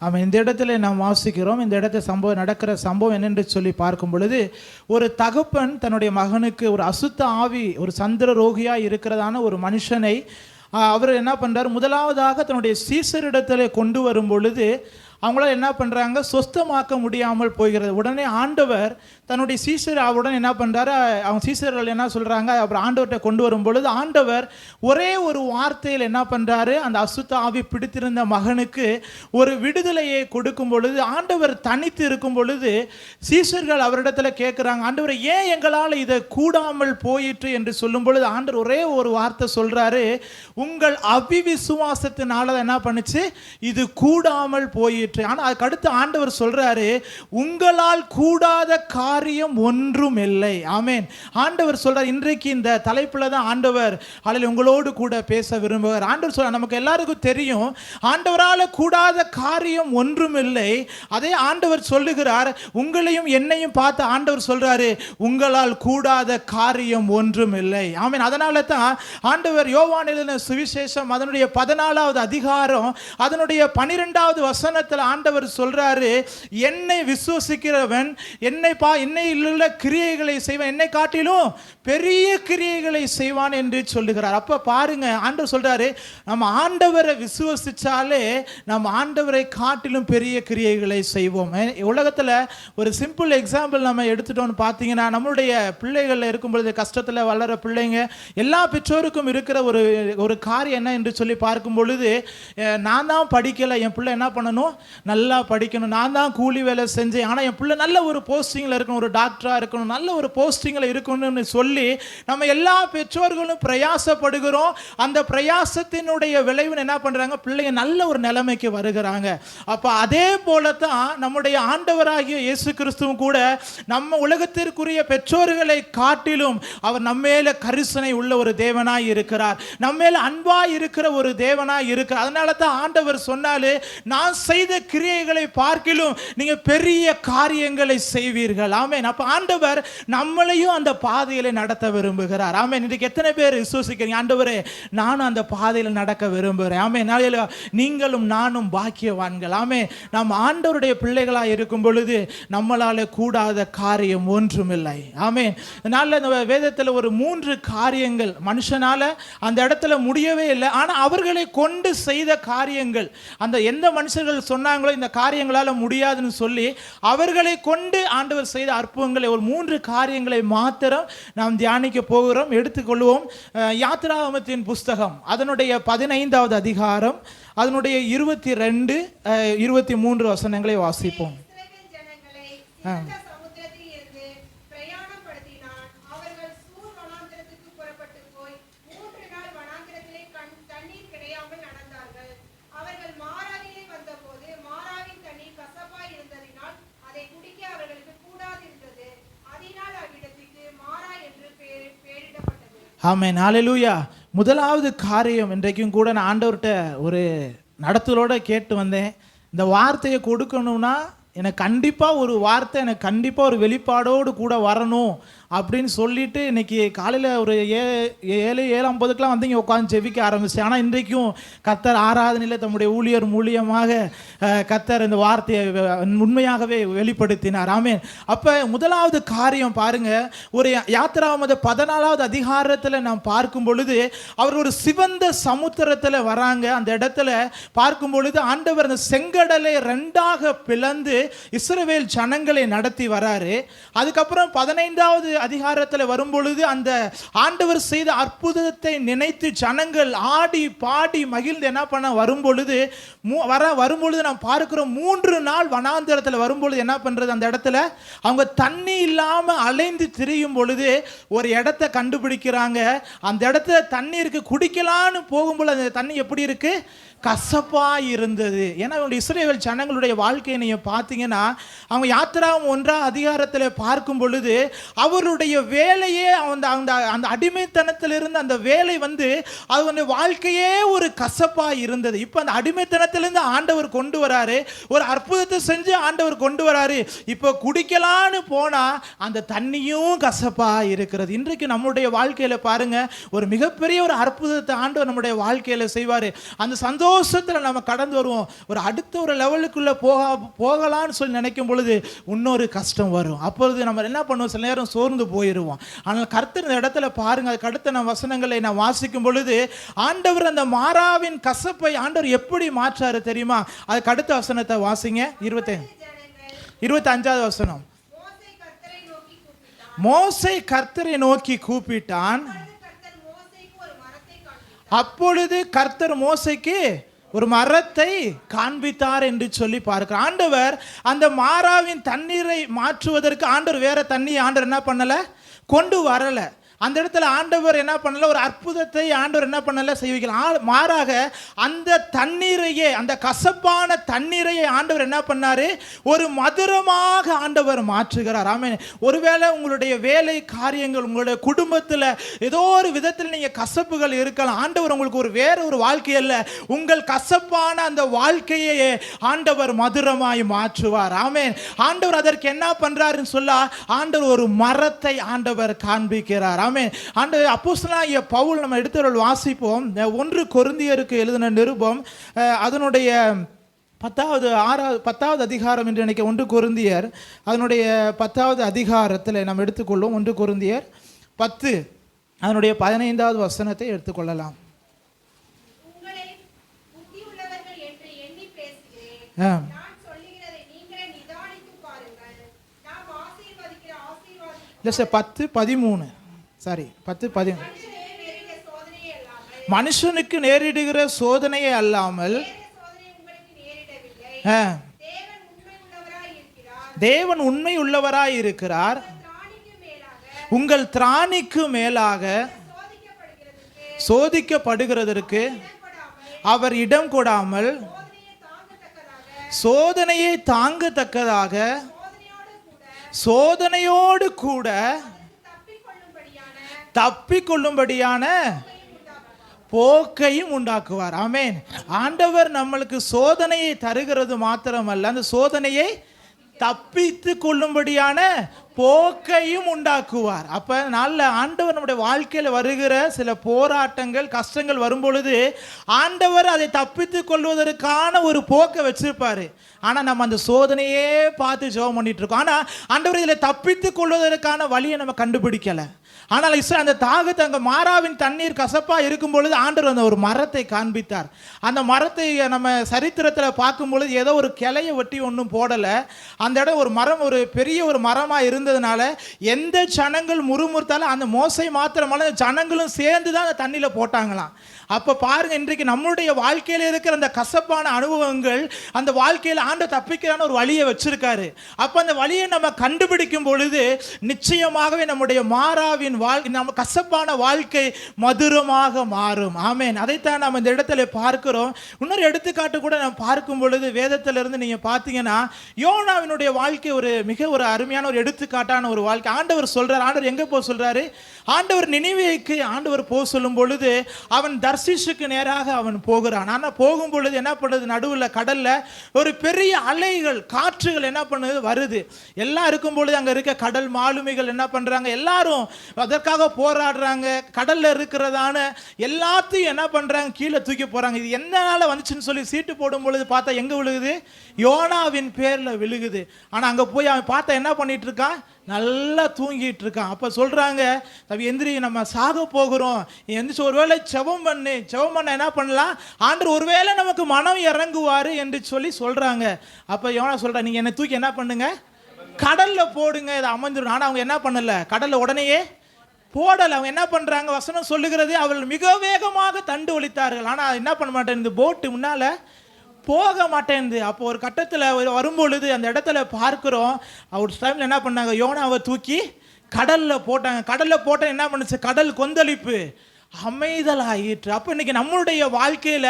ஆமாம். இந்த இடத்துல நாம் வாசிக்கிறோம். இந்த இடத்துல நடக்கிற சம்பவம் என்னென்று சொல்லி பார்க்கும் பொழுது, ஒரு தகப்பன் தன்னுடைய மகனுக்கு ஒரு அசுத்த ஆவி, ஒரு சந்திர ரோகியாக இருக்கிறதான ஒரு மனுஷனை அவர் என்ன பண்ணுறார்? முதலாவதாக தன்னுடைய சீசரிடத்தில் கொண்டு வரும் பொழுது அவங்களால என்ன பண்ணுறாங்க? சொஸ்தமாக்க முடியாமல் போகிறது. உடனே ஆண்டவர் தன்னுடைய சீசர் அவருடன் என்ன பண்ணுறாரு? அவங்க சீசர்கள் என்ன சொல்கிறாங்க? அப்புறம் ஆண்டவர்கிட்ட கொண்டு வரும் பொழுது ஆண்டவர் ஒரே ஒரு வார்த்தையில் என்ன பண்ணுறாரு? அந்த அசுத்த ஆவி பிடித்திருந்த மகனுக்கு ஒரு விடுதலையை கொடுக்கும் பொழுது, ஆண்டவர் தனித்து இருக்கும் பொழுது சீசர்கள் அவரிடத்தில் கேட்குறாங்க, ஆண்டவர் ஏன் எங்களால் இதை கூடாமல் போயிற்று என்று சொல்லும் பொழுது ஆண்டவர் ஒரே ஒரு வார்த்தை சொல்கிறாரு, உங்கள் அவிவிசுவாசத்தினால என்ன பண்ணுச்சு? இது கூடாமல் போயிற்று. ஆனால் அதுக்கு அடுத்து ஆண்டவர் சொல்றாரு, உங்களால் கூடாத காரியம் ஒன்றும் இல்லை. ஆமென். ஆண்டவர் சொல்றார். இன்றைக்கு இந்த தலைப்புல தான் ஆண்டவர் அல்லது உங்களோடு கூட பேச விரும்புகிறார். ஆண்டவர் சொல்றார், நமக்கு எல்லாருக்கும் தெரியும் ஆண்டவரால் கூடாத காரியம் ஒன்றும் இல்லை. அதே ஆண்டவர் சொல்லுகிறார், உங்களையும் என்னையும் பார்த்து ஆண்டவர் சொல்றாரு, உங்களால் கூடாத காரியம் ஒன்றும் இல்லை. ஆமென். அதனால தான் ஆண்டவர் யோவான் எழுதின சுவிசேஷம் அதனுடைய 14வது அதிகாரம் அதனுடைய 12வது வசனத்தில் ஆண்டவர் சொல்றாரு, என்னை விசுவசிக்கிறவன் என்னை உள்ள கிரியைகளை செய்வான், என்னை காட்டிலும் பெரிய கிரியைகளை செய்வான் என்று சொல்லுகிறார். அப்ப பாருங்க, ஆண்டவர் சொல்றாரு, நம்ம ஆண்டவரை விசுவசிச்சாலே நம்ம ஆண்டவரை காட்டிலும் பெரிய கிரியைகளை செய்வோம். உலகத்துல ஒரு சிம்பிள் எக்ஸாம்பிள் நம்ம எடுத்துட்டோம்னு பார்த்தீங்கன்னா, நம்மளுடைய பிள்ளைகள் இருக்கும் பொழுது கஷ்டத்தில் வளர பிள்ளைங்க எல்லா பெற்றோருக்கும் இருக்கிற ஒரு காரியம் என்ன என்று சொல்லி பார்க்கும் பொழுது, நான் தான் படிக்கலை, என் பிள்ளை என்ன பண்ணணும்? நல்லா படிக்கணும். நான் தான் கூலி வேலை செஞ்சேன், ஆனால் என் பிள்ளை நல்ல ஒரு போஸ்டிங்கில் இருக்கணும், ஒரு டாக்டராக இருக்கணும், நல்ல ஒரு போஸ்டிங்கில் இருக்கணும்னு சொல்லி நம்ம எல்லா பெற்றோர்களும் பிரயாசப்படுகிறோம். அந்த பிரயாசத்தினுடைய விளைவு என்ன பண்ணுறாங்க? பிள்ளைங்க நல்ல ஒரு நிலைமைக்கு வருகிறாங்க. அப்போ அதே போல தான் நம்முடைய ஆண்டவராகிய இயேசு கிறிஸ்துவும் கூட நம்ம உலகத்திற்குரிய பெற்றோர்களை காட்டிலும் அவர் நம்மேல கரிசனை உள்ள ஒரு தேவனாய் இருக்கிறார், நம்மேல அன்பாய் இருக்கிற ஒரு தேவனாய் இருக்கிறார். அதனால தான் ஆண்டவர் சொன்னாலே, நான் செய்த கிரியைகளை பார்க்கிலும் நீங்க பெரிய காரியங்களை செய்வீர்கள். ஆமென். அப்ப ஆண்டவர் நம்மளையும் அந்த பாதையில நடத்த விரும்புகிறார். ஆமென். இன்னைக்கு எத்தனை பேர் விசுவாசிக்கிறீங்க, ஆண்டவரே நானும் அந்த பாதையில் நடக்க விரும்புகிறேன். ஆமென். நீங்களும் நானும் பாக்கியவான்கள். ஆமென். நாம் ஆண்டவருடைய பிள்ளைகளாக இருக்கும் பொழுது நம்மளால கூடாத காரியம் ஒன்றுமில்லை. ஆமென். அதனால இந்த வேதத்தில் ஒரு 3 காரியங்கள் மனுஷனால அந்த இடத்துல முடியவே இல்லை, ஆனால் அவர்களை கொண்டு செய்த காரியங்கள், அந்த எந்த மனுஷர்கள் சொன்னாங்களோ இந்த காரியங்களால் முடியாதுன்னு சொல்லி அவர்களை கொண்டு ஆண்டவர் செய்த அற்புதங்களை ஒரு 3 காரியங்களை மாத்திரம் நாம் தியானிக்க போகிறோம். எடுத்துக்கொள்வோம். யாத்திராகமத்தின் புஸ்தகம் அதனுடைய 15வது அதிகாரம் அதனுடைய 22, 23 வசனங்களை வாசிப்போம். ஆமென். ஹல்லேலூயா. முதலாவது காரியம், இன்றைக்கும் கூட நான் ஆண்டவர்கிட்ட ஒரு நடத்தலோடு கேட்டு வந்தேன். இந்த வார்த்தையை கொடுக்கணும்னா எனக்கு கண்டிப்பாக ஒரு வார்த்தை, எனக்கு கண்டிப்பாக ஒரு வெளிப்பாடோடு கூட வரணும் அப்படின்னு சொல்லிட்டு இன்னைக்கு காலையில் ஒரு 7:50க்கெலாம் வந்து இங்கே உட்காந்து ஜெபிக்க ஆரம்பிச்சேன். ஆனால் இன்றைக்கும் கர்த்தர் ஆராதனையில் தம்முடைய ஊழியர் மூலியமாக கர்த்தர் இந்த வார்த்தையை உண்மையாகவே வெளிப்படுத்தினார். ஆமென். அப்போ முதலாவது காரியம் பாருங்க, ஒரு யாத்திராகமம் 14வது அதிகாரத்தில் நாம் பார்க்கும் பொழுது அவர் ஒரு சிவந்த சமுத்திரத்தில் வராங்க. அந்த இடத்துல பார்க்கும் பொழுது ஆண்டவர் அந்த செங்கடலை 2ஆக பிளந்து இஸ்ரவேல் ஜனங்களை நடத்தி வராரு. அதுக்கப்புறம் 15வது அதிகாரத்தில் வரும்பொழுது அந்த ஆண்டவர் செய்த அற்புதத்தை நினைத்து ஜனங்கள் ஆடி பாடி மகிழ்ந்து என்ன பண்ண வரும்பொழுது நாம் பார்க்கிறோம் 3 நாள் வனாந்தரத்தில் வரும்பொழுது என்ன பண்றது, அந்த இடத்துல அவங்க தண்ணி இல்லாம அலைந்து திரியும் பொழுது ஒரு இடத்தை கண்டுபிடிக்கிறாங்க. அந்த இடத்துல தண்ணி இருக்கு, குடிக்கலான்னு போகும்போது அந்த தண்ணி எப்படி இருக்கு, கசப்பா இருந்தது. ஏன்னா இஸ்ரவேல் ஜனங்களுடைய வாழ்க்கையை நீங்க பார்த்தீங்கன்னா அவங்க யாத்திராகமம் 1ஆம் அதிகாரத்தில் பார்க்கும் பொழுது அவருடைய வேலையே அந்த அடிமைத்தனத்திலிருந்து அந்த வேலை வந்து அது வாழ்க்கையே ஒரு கசப்பா இருந்தது. இப்போ அந்த அடிமைத்தனத்திலிருந்து ஆண்டவர் கொண்டு வராரு, ஒரு அற்புதத்தை செஞ்சு ஆண்டவர் கொண்டு வராரு. இப்போ குடிக்கலான்னு போனா அந்த தண்ணியும் கசப்பா இருக்கிறது. இன்றைக்கு நம்முடைய வாழ்க்கையில பாருங்க, ஒரு மிகப்பெரிய ஒரு அற்புதத்தை ஆண்டவர் நம்முடைய வாழ்க்கையில செய்வாரு. அந்த சந்தோஷத்தில் நம்ம கடந்து வருவோம். ஒரு அடுத்த ஒரு லெவலுக்குள்ள போகலான்னு சொல்லி நினைக்கும் பொழுது இன்னொரு கஷ்டம் வரும். அப்பொழுது நம்ம என்ன பண்ணுவோம், சில நேரம் சோர்ந்து போயிடுவோம். ஆனால் கர்த்தர் இந்த இடத்துல பாருங்க, அதுக்கு அடுத்த நான் வசனங்களை நான் வாசிக்கும் பொழுது ஆண்டவர் அந்த மாறாவின் கசப்பை ஆண்டவர் எப்படி மாற்றாரு தெரியுமா? அதுக்கு அடுத்த வசனத்தை வாசிங்க. 25வது வசனம். மோசே கர்த்தரை நோக்கி கூப்பிட்டான், அப்பொழுது கர்த்தர் மோசேக்கு ஒரு மரத்தை காண்பித்தார் என்று சொல்லி பார்க்கிறோம். ஆண்டவர் அந்த மாறாவின் தண்ணீரை மாற்றுவதற்கு ஆண்டவர் வேற தண்ணி ஆண்டவர் என்ன பண்ணல, கொண்டு வரல. அந்த இடத்துல ஆண்டவர் என்ன பண்ணல, ஒரு அற்புதத்தை ஆண்டவர் என்ன பண்ணல செய்விக்கலாம். மாறாக அந்த தண்ணீரையே, அந்த கசப்பான தண்ணீரையே ஆண்டவர் என்ன பண்ணாரு, ஒரு மதுரமாக ஆண்டவர் மாற்றுகிறார். ஆமென். ஒருவேளை உங்களுடைய வேலை காரியங்கள், உங்களுடைய குடும்பத்தில் ஏதோ ஒரு விதத்தில் நீங்க கசப்புகள் இருக்கலாம். ஆண்டவர் உங்களுக்கு ஒரு வேற ஒரு வாழ்க்கை அல்ல, உங்கள் கசப்பான அந்த வாழ்க்கையே ஆண்டவர் மதுரமாய் மாற்றுவார். ஆமென். ஆண்டவர் அதற்கு என்ன பண்றாருன்னு சொல்ல, ஆண்டவர் ஒரு மரத்தை ஆண்டவர் காண்பிக்கிறார். ஆண்டவர் அப்போஸ்தலனாகிய பவுல், நம்ம எடுத்து வாசிப்போம். 1 கொரிந்தியருக்கு எழுதின நிருபம் அதனுடைய 10வது அதிகாரம் என்று நினைக்க 1 கொரிந்தியர் அதனுடைய 10வது அதிகாரத்தில் நம்ம எடுத்துக்கொள்வோம். 1 கொரிந்தியர் 10 அதனுடைய 15வது வசனத்தை எடுத்துக்கொள்ளலாம். இல்லை சார், 10:13 சாரி 10:13. மனுஷனுக்கு நேரிடுகிற சோதனையே அல்லாமல் தேவன் உண்மை உள்ளவராய் இருக்கிறார். உங்கள் திராணிக்கு மேலாக சோதிக்கப்படுகிறதற்கு அவர் இடம் கொடாமல் சோதனையை தாங்கத்தக்கதாக சோதனையோடு கூட தப்பிக்கொள்ளும்படியான போக்கையும் உண்டாக்குவார். ஆமென். ஆண்டவர் நம்மளுக்கு சோதனையை தருகிறது மாத்திரமல்ல, அந்த சோதனையை தப்பித்து கொள்ளும்படியான போக்கையும் உண்டாக்குவார். அப்ப நல்ல ஆண்டவர் நம்முடைய வாழ்க்கையில வருகிற சில போராட்டங்கள் கஷ்டங்கள் வரும் பொழுது ஆண்டவர் அதை தப்பித்து கொள்வதற்கான ஒரு போக்கை வச்சிருப்பாரு. ஆனா நம்ம அந்த சோதனையே பார்த்து ஜெபம் பண்ணிட்டு இருக்கோம். ஆனா ஆண்டவர் இதில் தப்பித்து கொள்வதற்கான வழியை நம்ம கண்டுபிடிக்கல. ஆனால் அந்த தாகத்தை அங்கே மாறாவின் தண்ணீர் கசப்பா இருக்கும் பொழுது ஆண்டவர் அந்த ஒரு மரத்தை காண்பித்தார். அந்த மரத்தை நம்ம சரித்திரத்தில் பார்க்கும் பொழுது ஏதோ ஒரு கிளையை வெட்டி ஒன்றும் போடலை. அந்த இடம் ஒரு மரம், ஒரு பெரிய ஒரு மரமாக இருந்ததுனால எந்த ஜனங்கள் முறுமுறுத்தாலும் அந்த மோசை மாத்திரமல்ல ஜனங்களும் சேர்ந்து தான் அந்த தண்ணியில் போட்டாங்களாம். அப்போ பாருங்க, இன்றைக்கு நம்மளுடைய வாழ்க்கையில் இருக்கிற அந்த கசப்பான அனுபவங்கள் அந்த வாழ்க்கையில் ஆண்டு தப்பிக்கிறான ஒரு வழியை வச்சிருக்காரு. அப்போ அந்த வழியை நம்ம கண்டுபிடிக்கும் பொழுது நிச்சயமாகவே நம்முடைய மாறாவின் நம்ம கசப்பான வாழ்க்கை மதுரமாக மாறும். ஆமென். அதைத்தான் நம்ம இந்த இடத்துல பார்க்கிறோம். இன்னொரு எடுத்துக்காட்டு கூட நம்ம பார்க்கும் பொழுது வேதத்திலிருந்து நீங்க பார்த்தீங்கன்னா யோனாவினுடைய வாழ்க்கை ஒரு மிக ஒரு அருமையான ஒரு எடுத்துக்காட்டான ஒரு வாழ்க்கை. ஆண்டவர் சொல்றார். ஆண்டவர் எங்க போக சொல்றாரு? ஆண்டவர் நினிவேக்கு ஆண்டவர் போக சொல்லும் பொழுது அவன் தர்சீஷுக்கு நேராக அவன் போகிறான். ஆனால் போகும் பொழுது என்ன பண்ணுது? நடுவில் கடல்ல ஒரு பெரிய அலைகள் காற்றுகள் என்ன பண்ணுது? வருது. எல்லாம் இருக்கும் பொழுது அங்கே இருக்க கடல் மாலுமிகள் என்ன பண்றாங்க? எல்லாரும் அதற்காக போராடுறாங்க. கடல்ல இருக்கிறதான எல்லாத்தையும் என்ன பண்றாங்க? கீழே தூக்கி போறாங்க. இது என்னனால வந்துச்சுன்னு சொல்லி சீட்டு போடும் பொழுது பார்த்தா எங்க விழுகுது? யோனாவின் பேர்ல விழுகுது. ஆனா அங்க போய் அவன் பார்த்தா என்ன பண்ணிட்டு இருக்கான்? நல்லா தூங்கிட்டு இருக்கான். அப்ப சொல்றாங்க, தம்பி எந்திரி, நம்ம சாக போகிறோம், எந்திரிச்சு ஒருவேளை செபம் பண்ண என்ன பண்ணலாம்? ஆண்டவர் ஒருவேளை நமக்கு மனம் இறங்குவாரு என்று சொல்லி சொல்றாங்க. அப்ப யோனா சொல்றான், நீங்க என்ன தூக்கி என்ன பண்ணுங்க? கடல்ல போடுங்க, இதை அமைஞ்சிடும். ஆனா அவங்க என்ன பண்ணல? கடல்ல உடனேயே போடல. அவங்க என்ன பண்றாங்க? வசனம் சொல்லுகிறது, அவர்கள் மிக வேகமாக தண்டு ஒலித்தார்கள். ஆனா என்ன பண்ண மாட்டேன், இந்த போட்டு முன்னால போக மாட்டேங்குது. அப்போ ஒரு கட்டத்தில் வரும்பொழுது அந்த இடத்துல பார்க்குறோம், அவர் டைமில் என்ன பண்ணாங்க? யோனாவை தூக்கி கடலில் போட்டாங்க. கடலில் போட்டால் என்ன பண்ணுச்சு? கடல் கொந்தளிப்பு அமைதலாயிற்று. அப்போ இன்னைக்கு நம்மளுடைய வாழ்க்கையில்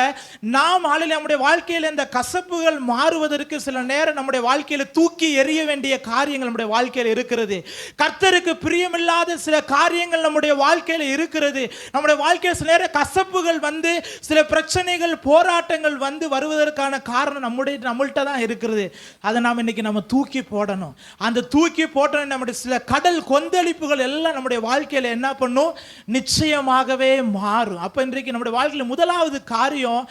நாம் நம்முடைய வாழ்க்கையில் இந்த கசப்புகள் மாறுவதற்கு சில நேரம் நம்முடைய வாழ்க்கையில் தூக்கி எறிய வேண்டிய காரியங்கள் நம்முடைய வாழ்க்கையில் இருக்கிறது. கர்த்தருக்கு பிரியமில்லாத சில காரியங்கள் நம்முடைய வாழ்க்கையில் இருக்கிறது. நம்முடைய வாழ்க்கையில் சில நேரம் கசப்புகள் வந்து சில பிரச்சனைகள் போராட்டங்கள் வந்து வருவதற்கான காரணம் நம்மள்கிட்ட தான் இருக்கிறது. அதை நாம் இன்னைக்கு நம்ம தூக்கி போடணும். அந்த தூக்கி போட்ட நம்முடைய சில கடல் கொந்தளிப்புகள் எல்லாம் நம்முடைய வாழ்க்கையில் என்ன பண்ணும்? நிச்சயமாகவே மாறும். அப்ப இன்றைக்கு நம்முடைய வாழ்க்கையில் முதலாவது காரியம்,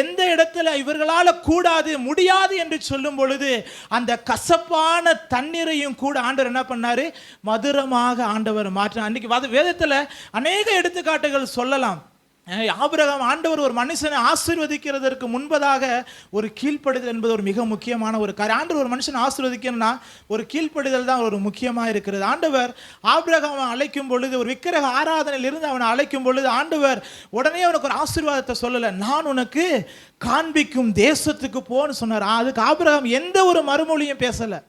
எந்த இடத்துல இவர்களால கூடாது முடியாது என்று சொல்லும் பொழுது அந்த கசப்பான தண்ணீரையும் கூட ஆண்டவர் என்ன பண்ணாரு? மதுரமாக ஆண்டவர் மாற்ற. அன்னைக்கு வேதத்துல அநேக எடுத்துக்காட்டுகள் சொல்லலாம். ஆபிரகாம் ஆண்டவர் ஒரு மனுஷனை ஆசீர்வதிக்கிறதற்கு முன்பதாக ஒரு கீழ்ப்படிதல் என்பது ஒரு மிக முக்கியமான ஒரு காரியம். ஆண்டவர் ஒரு மனுஷனை ஆசீர்வதிக்கணும்னா ஒரு கீழ்ப்படிதல் தான் ஒரு முக்கியமாக இருக்கிறது. ஆண்டவர் ஆபிரகாமை அழைக்கும் பொழுது, ஒரு விக்கிரக ஆராதனையில் இருந்து அவனை அழைக்கும் பொழுது ஆண்டவர் உடனே அவனுக்கு ஒரு ஆசீர்வாதத்தை சொல்லலை. நான் உனக்கு காண்பிக்கும் தேசத்துக்கு போன்னு சொன்னார். அதுக்கு ஆபிரகாம் எந்த ஒரு மறுமொழியும் பேசலை.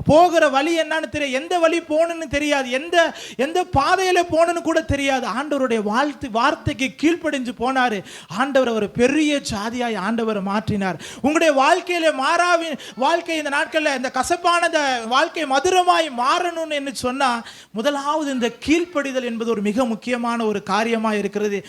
போகிற வழி என்னன்னு தெரியாது, எந்த வழி போகணுன்னு தெரியாது, எந்த பாதையில போகணுன்னு கூட தெரியாது. ஆண்டவருடைய வார்த்தைக்கு கீழ்ப்படிஞ்சு போனாரு. ஆண்டவர் ஒரு பெரிய ஜாதியாய் ஆண்டவர் மாற்றினார். உங்களுடைய வாழ்க்கையில மாறாவின் வாழ்க்கை இந்த நாட்களில் இந்த கசப்பான வாழ்க்கை மதுரமாய் மாறணும்னு என்று சொன்னா முதலாவது இந்த கீழ்ப்படிதல் என்பது ஒரு மிக முக்கியமான ஒரு காரியமாக இருக்கிறது.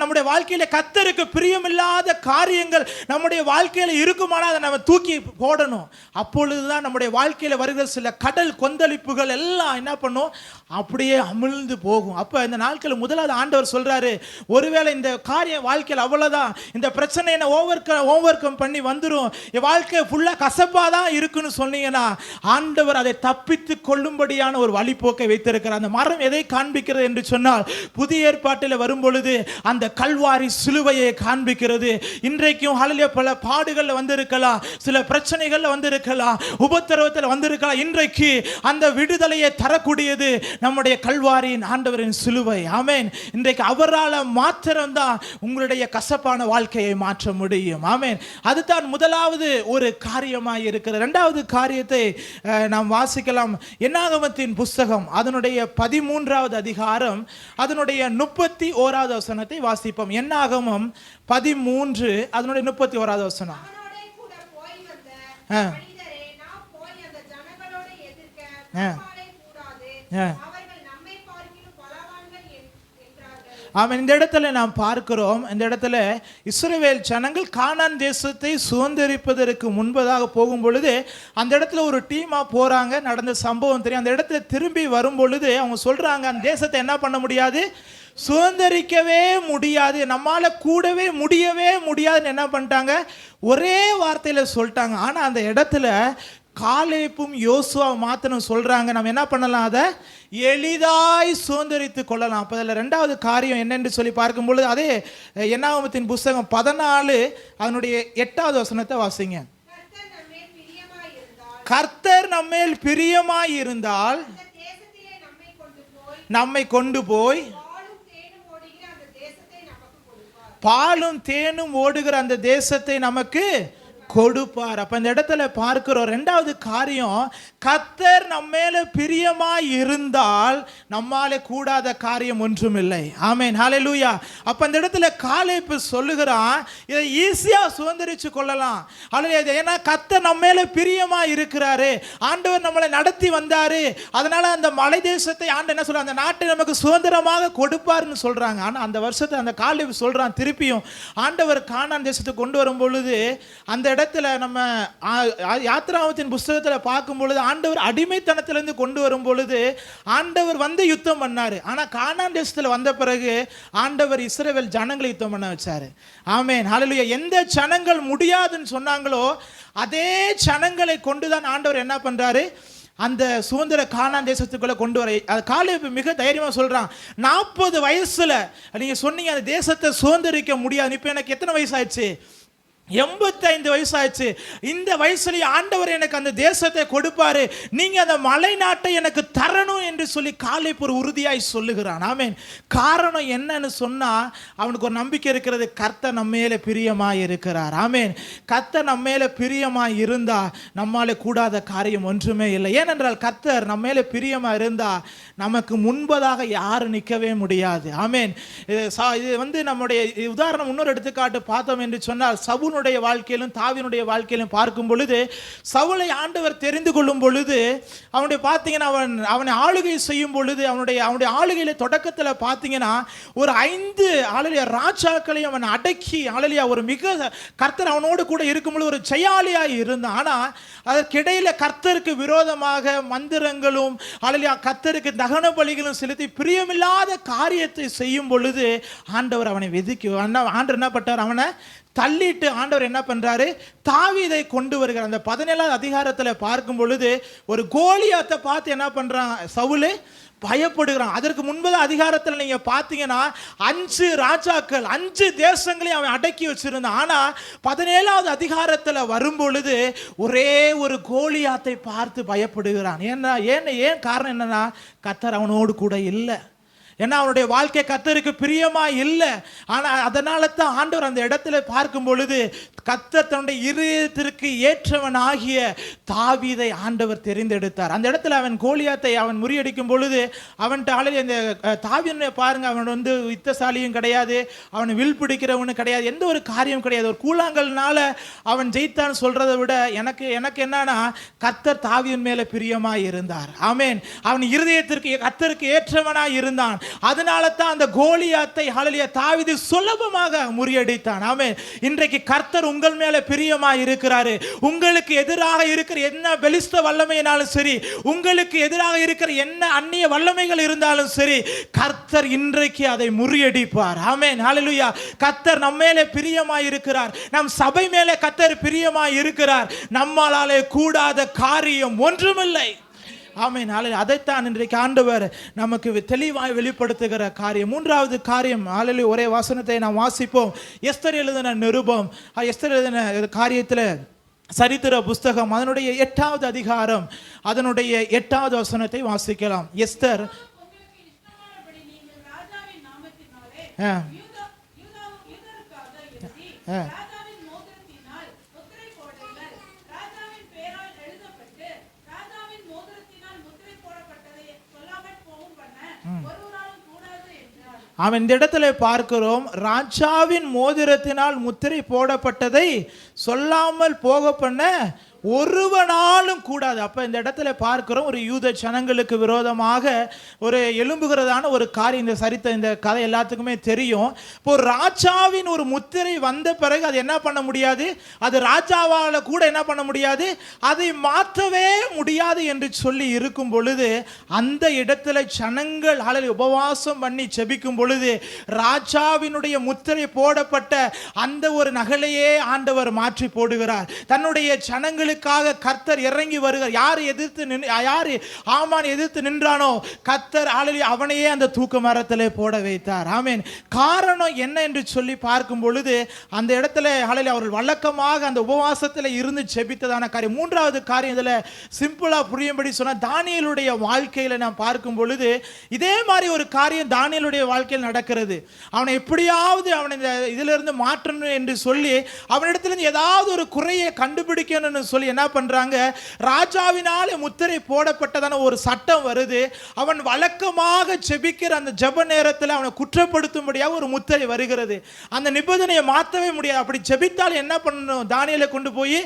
நம்முடைய வாழ்க்கையில கர்த்தருக்கு பிரியமில்லாத காரியங்கள் நம்முடைய வாழ்க்கையில இருக்குமானால் அதை நம்ம தூக்கி போடணும். அப்பொழுதுதான் நம்முடைய வாழ்க்கையில வருகிற சில கடல் கொந்தளிப்புகள் எல்லாம் என்ன பண்ணும்? அப்படியே அமிழ்ந்து போகும். அப்ப இந்த நாட்கள் முதலாவது ஆண்டவர் சொல்றாரு, ஒருவேளை இந்த காரியம் வாழ்க்கையில் அவ்வளவுதான், இந்த பிரச்சனை என்ன ஓவர் கம் பண்ணி வந்துடும், என் வாழ்க்கை ஃபுல்லா கசப்பா தான் இருக்குன்னு சொன்னீங்கன்னா ஆண்டவர் அதை தப்பித்து கொள்ளும்படியான ஒரு வழிபோக்கை வைத்திருக்கிறார். அந்த மரம் எதை காண்பிக்கிறது என்று சொன்னால், புதிய ஏற்பாட்டில் வரும் பொழுது அந்த கல்வாரி சிலுவையை காண்பிக்கிறது. இன்றைக்கும் பல பாடுகள் வந்திருக்கலாம், சில பிரச்சனைகள் வந்திருக்கலாம், உபத்திரவத்தில் வந்திருக்கலாம். இன்றைக்கு அந்த விடுதலையை தரக்கூடியது நம்முடைய கல்வாரியின் ஆண்டவரின் சிலுவை. ஆமென். இன்றைக்கு அவரால் மாத்திரம்தான் உங்களுடைய கசப்பான வாழ்க்கையை மாற்ற முடியும். ஆமென். அதுதான் முதலாவது ஒரு காரியமாக இருக்கிறது. இரண்டாவது காரியத்தை நாம் வாசிக்கலாம். என்னாகமத்தின் புஸ்தகம் அதனுடைய 13வது அதிகாரம் அதனுடைய 31வது வசனத்தை வாசிப்போம். என்னாகமம் 13 அதனுடைய 31வது வசனம். ஆமாம். இந்த இடத்துல நாம் பார்க்கிறோம், இந்த இடத்துல இஸ்ரவேல் ஜனங்கள் கானான் தேசத்தை சுதந்திரிப்பதற்கு முன்பதாக போகும் பொழுது அந்த இடத்துல ஒரு டீமாக போகிறாங்க. நடந்த சம்பவம் தெரியும். அந்த இடத்துல திரும்பி வரும் பொழுது அவங்க சொல்கிறாங்க, அந்த தேசத்தை என்ன பண்ண முடியாது, சுதந்திரிக்கவே முடியாது, நம்மால் கூடவே முடியவே முடியாதுன்னு என்ன பண்ணிட்டாங்க, ஒரே வார்த்தையில் சொல்லிட்டாங்க. ஆனால் அந்த இடத்துல காலேப்பும் யோசுவா மாத்திரம் சொல்றாங்க, நம்ம என்ன பண்ணலாம், அதை எளிதாய் சுதந்திரித்து கொள்ளலாம். அப்போ அதில் ரெண்டாவது காரியம் என்னென்று சொல்லி பார்க்கும் பொழுது அதே என்னாகமத்தின் புஸ்தகம் 14 அதனுடைய 8வது வசனத்தை வாசிங்க. கர்த்தர் நம்மேல் பிரியமாய் இருந்தால் நம்மை கொண்டு போய் பாலும் தேனும் ஓடுகிற அந்த தேசத்தை நமக்கு கொடுப்பார். அப்ப இந்த இடத்துல பார்க்கிறோம் ரெண்டாவது காரியம், கர்த்தர் நம்ம மேல பிரியமாய் இருந்தால் நம்மாலே கூடாத காரியம் ஒன்றும் இல்லை. ஆமென், ஹல்லேலூயா. அப்ப இந்த இடத்துல காலேப்பு சொல்லுகிறான், இதை ஈஸியா சுதந்திரிச்சு கொள்ளலாம். ஹல்லேலூயா. ஏன்னா கர்த்தர் நம்ம மேல பிரியமாய் இருக்கிறாரு, ஆண்டவர் நம்மளை நடத்தி வந்தாரு, அதனால அந்த மலை தேசத்தை ஆண்டு என்ன சொல்றாங்க, அந்த நாட்டை நமக்கு சுதந்திரமாக கொடுப்பாருன்னு சொல்றாங்க. ஆனா அந்த வருஷத்தை அந்த காலேப்பு சொல்றான் திருப்பியும், ஆண்டவர் கானான் தேசத்துக்கு கொண்டு வரும் பொழுது அந்த இடத்துல நம்ம யாத்திராகமத்தின் புஸ்தகத்தில் பார்க்கும் பொழுது ஆண்டவர் அடிமைத்தனத்திலிருந்து கொண்டு வரும் பொழுது ஆண்டவர் வந்து யுத்தம் பண்ணாரு. ஆனா கானான் தேசத்தில் வந்த பிறகு ஆண்டவர் இஸ்ரவேல் ஜனங்களை யுத்தம் பண்ண வச்சாரு. ஆமென், ஹல்லேலூயா. எந்த ஜனங்கள் முடியாதுன்னு சொன்னாங்களோ அதே ஜனங்களை கொண்டுதான் ஆண்டவர் என்ன பண்றாரு, அந்த சுதந்திர கானான் தேசத்துக்குள்ள கொண்டு வர. அது காலேப்பு மிக தைரியமா சொல்றான், 40 வயசுல நீங்க சொன்னீங்க அந்த தேசத்தை சுதந்திரிக்க முடியாது. இப்ப எனக்கு எத்தனை வயசு ஆயிடுச்சு, 85 வயசாச்சு. இந்த வயசுல ஆண்டவர் எனக்கு அந்த தேசத்தை கொடுப்பாரு, நீங்க அந்த மலை நாட்டை எனக்கு தரணும் என்று சொல்லி காலேப்பு ஒரு உறுதியாய் சொல்லுகிறான். ஆமென். காரணம் என்னன்னு சொன்னா அவனுக்கு ஒரு நம்பிக்கை இருக்கிறது, கர்த்தர் நம்ம மேல பிரியமாய் இருக்கிறார். ஆமென். கர்த்தர் நம்ம மேல பிரியமாய் இருந்தா நம்மால கூடாத காரியம் ஒன்றுமே இல்லை. ஏனென்றால் கர்த்தர் நம்ம மேல பிரியமா இருந்தா நமக்கு முன்பதாக யாரும் நிற்கவே முடியாது. ஆமென். இது வந்து நம்முடைய உதாரணம் இன்னொரு எடுத்துக்காட்டு பார்த்தோம் என்று சொன்னால், சவுலுடைய வாழ்க்கையிலும் தாவீதுடைய வாழ்க்கையிலும் பார்க்கும் பொழுது, சவுலை ஆண்டவர் தெரிந்து கொள்ளும் பொழுது அவனுடைய பார்த்தீங்கன்னா அவனை ஆளுகை செய்யும் பொழுது அவனுடைய ஆளுகையில தொடக்கத்தில் பார்த்தீங்கன்னா ஒரு 5 ராஜாக்களையும் அவன் அடக்கி ஒரு மிக கர்த்தர் அவனோடு கூட இருக்கும்பொழுது ஒரு ஜெயாலியாய் இருந்தான். ஆனால் அதற்கிடையில கர்த்தருக்கு விரோதமாக மந்திரங்களும் கர்த்தருக்கு தகன பலிகளும் செலுத்தி பிரியமில்லாத காரியத்தை செய்யும் பொழுது ஆண்டவர் அவனை வெதுக்கி ஆண்டவர் என்ன பட்டார், அவனை தள்ளிட்டு ஆண்டவர் என்ன பண்றாரு, தாவீதை கொண்டு வருகிறார். அந்த 17வது அதிகாரத்தில் பார்க்கும் பொழுது ஒரு கோலியாத்தை பார்த்து என்ன பண்றான் சவுலு, பயப்படுகிறான். அதற்கு முன்பது அதிகாரத்தில் நீங்க பார்த்தீங்கன்னா 5 ராஜாக்கள் 5 தேசங்களையும் அவன் அடக்கி வச்சிருந்தான். ஆனா 17வது அதிகாரத்தில் வரும் பொழுது ஒரே ஒரு கோலியாத்தை பார்த்து பயப்படுகிறான். ஏன் காரணம் என்னன்னா, கர்த்தர் அவனோடு கூட இல்லை. ஏன்னா அவனுடைய வாழ்க்கை கர்த்தருக்கு பிரியமா இல்லை. ஆனால் அதனால தான் ஆண்டவர் அந்த இடத்துல பார்க்கும் பொழுது கர்த்தர் தன்னுடைய இருதயத்திற்கு ஏற்றவனாகிய தாவீதை ஆண்டவர் தெரிந்தெடுத்தார். அந்த இடத்துல அவன் கோலியாத்தை அவன் முறியடிக்கும் பொழுது அவன்கிட்ட இந்த தாவீதை பாருங்க, அவன் வந்து யுத்தசாலியும் கிடையாது, அவன் வில் பிடிக்கிறவனு கிடையாது, எந்த ஒரு காரியம் கிடையாது, ஒரு கூழாங்கல்னால அவன் ஜெயித்தான்னு சொல்றதை விட எனக்கு என்னன்னா, கர்த்தர் தாவீதின் மேல பிரியமாய் இருந்தார். ஆமென். அவன் இருதயத்திற்கு கர்த்தருக்கு ஏற்றவனாய் இருந்தான். அதனால தான் அந்த கோலியாத்தை தாவீது சுலபமாக முறியடித்தான். ஆமென். இன்றைக்கு கர்த்தர் உங்கள் மேல பிரியமாய் இருக்கிறாரு. உங்களுக்கு எதிராக இருக்கிற என்ன பெலிஸ்த வல்லமையினாலும் சரி, உங்களுக்கு எதிராக இருக்கிற என்ன அந்நிய வல்லமைகள் இருந்தாலும் சரி, கர்த்தர் இன்றைக்கு அதை முறியடிப்பார். ஆமென், ஹல்லேலூயா. கர்த்தர் நம்ம மேல பிரியமாய் இருக்கிறார். நம் சபை மேல கர்த்தர் பிரியமாய் இருக்கிறார். நம்மாலே கூடாத காரியம் ஒன்றுமில்லை. ஆமென், ஹல்லேலூயா. அதைத்தான் இன்றைக்கு ஆண்டவர் நமக்கு தெளிவாய் வெளிப்படுத்துகிற காரியம். 3வது காரியம், ஹல்லேலூயா, ஒரே வசனத்தை நாம் வாசிப்போம். எஸ்தர் எழுதின நிருபம், எஸ்தர் எழுதின காரியத்தில் சரித்திர புஸ்தகம் அதனுடைய 8வது அதிகாரம் அதனுடைய 8வது வசனத்தை வாசிக்கலாம். எஸ்தர் அவன் இந்த இடத்துல பார்க்கிறோம், ராஜாவின் மோதிரத்தினால் முத்திரை போடப்பட்டதை சொல்லாமல் போக பண்ண ஒருவனாலும் கூடாது. அப்போ இந்த இடத்துல பார்க்கிறோம், ஒரு யூத ஜனங்களுக்கு விரோதமாக ஒரு எழும்புகிறதான ஒரு காரியம். இந்த கதை எல்லாத்துக்குமே தெரியும். இப்போ ராஜாவின் ஒரு முத்திரை வந்த பிறகு அது என்ன பண்ண முடியாது, அது ராஜாவால் கூட என்ன பண்ண முடியாது, அதை மாற்றவே முடியாது என்று சொல்லி இருக்கும் பொழுது அந்த இடத்துல ஜனங்கள் உபவாசம் பண்ணி செபிக்கும் பொழுது ராஜாவினுடைய முத்திரை போடப்பட்ட அந்த ஒரு நகலையே ஆண்டவர் மாற்றி போடுகிறார். தன்னுடைய ஜனங்களுக்கு கர்த்தர் இறங்கி வருகிறார். யாரு ஆமான் எதிர்த்து நின்றானோ கர்த்தர் அவனையே அந்த தூக்கு மரத்திலே போட வைத்தார். ஆமென். காரணம் என்ன என்று சொல்லி பார்க்கும் பொழுது அந்த இடத்துல அவர்கள் வழக்கமாக அந்த உபவாசத்தில் இருந்து செபித்ததான காரியம். மூன்றாவது காரியம் இதுல சிம்பிளா புரியும்படி சொன்னா, தானியேலுடைய வாழ்க்கையில நாம் பார்க்கும் பொழுது இதே மாதிரி ஒரு காரியம் தானியேலுடைய வாழ்க்கையில் நடக்கிறது. அவனை எப்படியாவது அவனை இதுல இருந்து மாற்றணும் என்று சொல்லி அவனிடத்திலிருந்து ஏதாவது ஒரு குறையை கண்டுபிடிக்கணும்னு சொல்லி என்ன பண்றாங்க, ராஜாவினாலே முத்திரை போடப்பட்டதான ஒரு சட்டம் வருது. அவன் வழக்கமாக செபிக்கிற அந்த ஜெப நேரத்தில் அவனை குற்றப்படுத்தும்படியாக ஒரு முத்திரை வருகிறது. அந்த நிபந்தனையை மாற்றவே முடியாது. அப்படி செபித்தால் என்ன பண்ணணும், தானியேலை கொண்டு போய்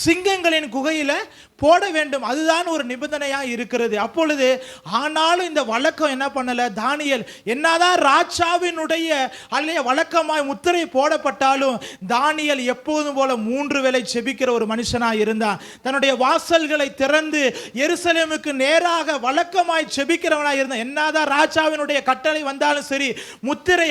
சிங்கங்களின் குகையில போட வேண்டும். அதுதான் ஒரு நிபந்தனையா இருக்கிறது. அப்பொழுது ஆனாலும் இந்த வழக்கம் என்ன பண்ணல, தானியேல் என்னதான் ராஜாவினுடைய வழக்கமாய் முத்திரை போடப்பட்டாலும் தானியேல் எப்போதும் போல 3 வேளை செபிக்கிற ஒரு மனுஷனாய் இருந்தான். தன்னுடைய வாசல்களை திறந்து எருசலேமுக்கு நேராக வழக்கமாய் செபிக்கிறவனாய் இருந்தான். என்னதான் ராஜாவினுடைய கட்டளை வந்தாலும் சரி, முத்திரை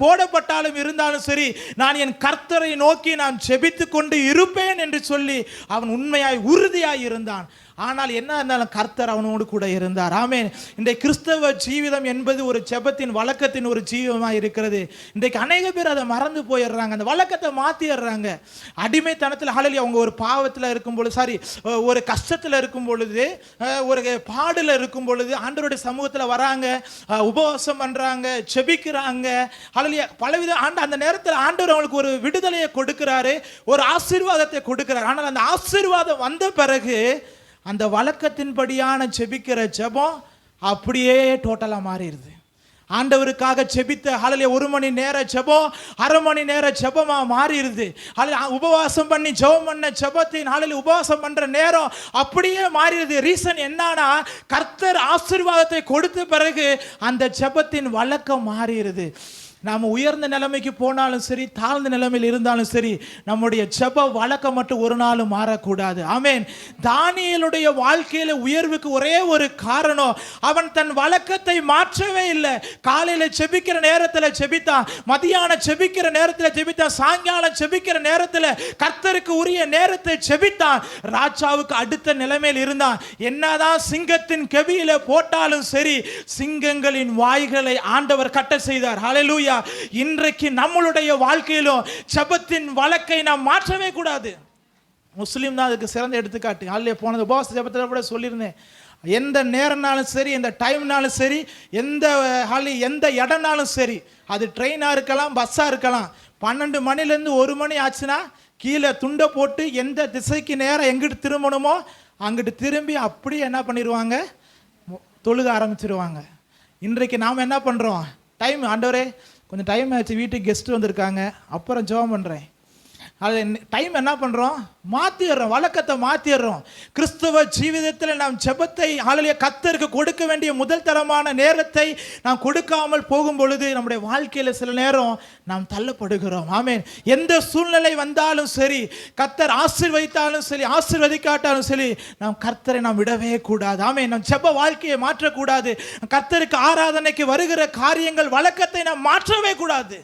போடப்பட்டாலும் இருந்தாலும் சரி, நான் என் கர்த்தரை நோக்கி நான் செபித்துக் கொண்டு இருப்பேன் என்று சொல்லி அவன் உண்மையாய் உறுதியாய் இருந்தான். ஆனால் என்ன இருந்தாலும் கர்த்தர் அவனோடு கூட இருந்தார். ஆமென். இன்றைக்கு கிறிஸ்தவ ஜீவிதம் என்பது ஒரு ஜெபத்தின் வழக்கத்தின் ஒரு ஜீவிதமாக இருக்கிறது. இன்றைக்கு அநேக பேர் அதை மறந்து போயிடுறாங்க, அந்த வழக்கத்தை மாற்றிடுறாங்க. அடிமைத்தனத்தில் அவங்க ஒரு பாவத்தில் இருக்கும் பொழுது, ஒரு கஷ்டத்தில் இருக்கும் பொழுது, ஒரு பாடில் இருக்கும் பொழுது ஆண்டவருடைய சமூகத்தில் வராங்க, உபவாசம் பண்ணுறாங்க, செபிக்கிறாங்க. பலவித அந்த நேரத்தில் ஆண்டவர் அவங்களுக்கு ஒரு விடுதலையை கொடுக்கிறாரு, ஒரு ஆசீர்வாதத்தை கொடுக்கிறார். ஆனால் அந்த ஆசீர்வாதம் வந்த பிறகு அந்த வழக்கத்தின்படியான செபிக்கிற ஜெபம் அப்படியே டோட்டலாக மாறிடுது. ஆண்டவருக்காக செபித்த 1 மணி நேர ஜெபம் 1/2 மணி நேர ஜெபமா மாறிடுது. உபவாசம் பண்ணி ஜெபம் பண்ண ஜெபத்தின் உபவாசம் பண்ற நேரம் அப்படியே மாறிடுது. ரீசன் என்னன்னா, கர்த்தர் ஆசீர்வாதத்தை கொடுத்த பிறகு அந்த ஜெபத்தின் வழக்கம் மாறிடுது. நாம் உயர்ந்த நிலைமைக்கு போனாலும் சரி, தாழ்ந்த நிலைமையில் இருந்தாலும் சரி, நம்முடைய ஜெப வழக்கம் மட்டும் ஒரு நாளும் மாறக்கூடாது. ஆமென். தானியேலுடைய வாழ்க்கையில உயர்வுக்கு ஒரே ஒரு காரணம், அவன் தன் வழக்கத்தை மாற்றவே இல்லை. காலையில் செபிக்கிற நேரத்தில் செபித்தான், மதியானம் செபிக்கிற நேரத்தில் செபித்தான், சாயங்காலம் செபிக்கிற நேரத்தில் கர்த்தருக்கு உரிய நேரத்தை செபித்தான். ராஜாவுக்கு அடுத்த நிலைமையில் இருந்தான். என்னதான் சிங்கத்தின் கெபியில போட்டாலும் சரி, சிங்கங்களின் வாய்களை ஆண்டவர் கட்ட செய்தார். ஹல்லேலூயா. இன்றைக்கு நம்மளுடைய வாழ்க்கையிலும் ஜெபத்தின் வழக்கை நாம் மாற்றவே கூடாது. முஸ்லீம் தான் அதுக்கு சிறந்த எடுத்துக்காட்டு. போனது உபவாச ஜெபத்தில் கூட சொல்லியிருந்தேன், எந்த நேரம்னாலும் சரி, எந்த டைம்னாலும் சரி, எந்த இடம்னாலும் சரி, அது ட்ரெயினாக இருக்கலாம், பஸ்ஸாக இருக்கலாம், 12 மணிலேருந்து 1 மணி ஆச்சுன்னா கீழே துண்டை போட்டு எந்த திசைக்கு நேரம் எங்கிட்டு திரும்பணுமோ அங்கிட்டு திரும்பி அப்படியே என்ன பண்ணிடுவாங்க, தொழுக ஆரம்பிச்சிருவாங்க. இன்றைக்கு நாம் என்ன பண்ணுறோம், ஆண்டவரே கொஞ்சம் டைம் ஆச்சு, வீட்டுக்கு கெஸ்ட் வந்திருக்காங்க, அப்புறம் ஜெபம் பண்ணுறேன், அது டைம் என்ன பண்ணுறோம், மாற்றிடுறோம், வழக்கத்தை மாற்றிடுறோம். கிறிஸ்தவ ஜீவிதத்தில் நாம் ஜெபத்தை கர்த்தருக்கு கொடுக்க வேண்டிய முதல் தரமான நேரத்தை நாம் கொடுக்காமல் போகும் பொழுது நம்முடைய வாழ்க்கையில் சில நேரம் நாம் தள்ளப்படுகிறோம். ஆமென். எந்த சூழ்நிலை வந்தாலும் சரி, கர்த்தர் ஆசீர்வதித்தாலும் சரி, ஆசீர்வதிக்காட்டாலும் சரி, நாம் கர்த்தரை நாம் விடவே கூடாது. ஆமென். நம் ஜெப வாழ்க்கையை மாற்றக்கூடாது. கர்த்தருக்கு ஆராதனைக்கு வருகிற காரியங்கள் வழக்கத்தை நாம் மாற்றவே கூடாது.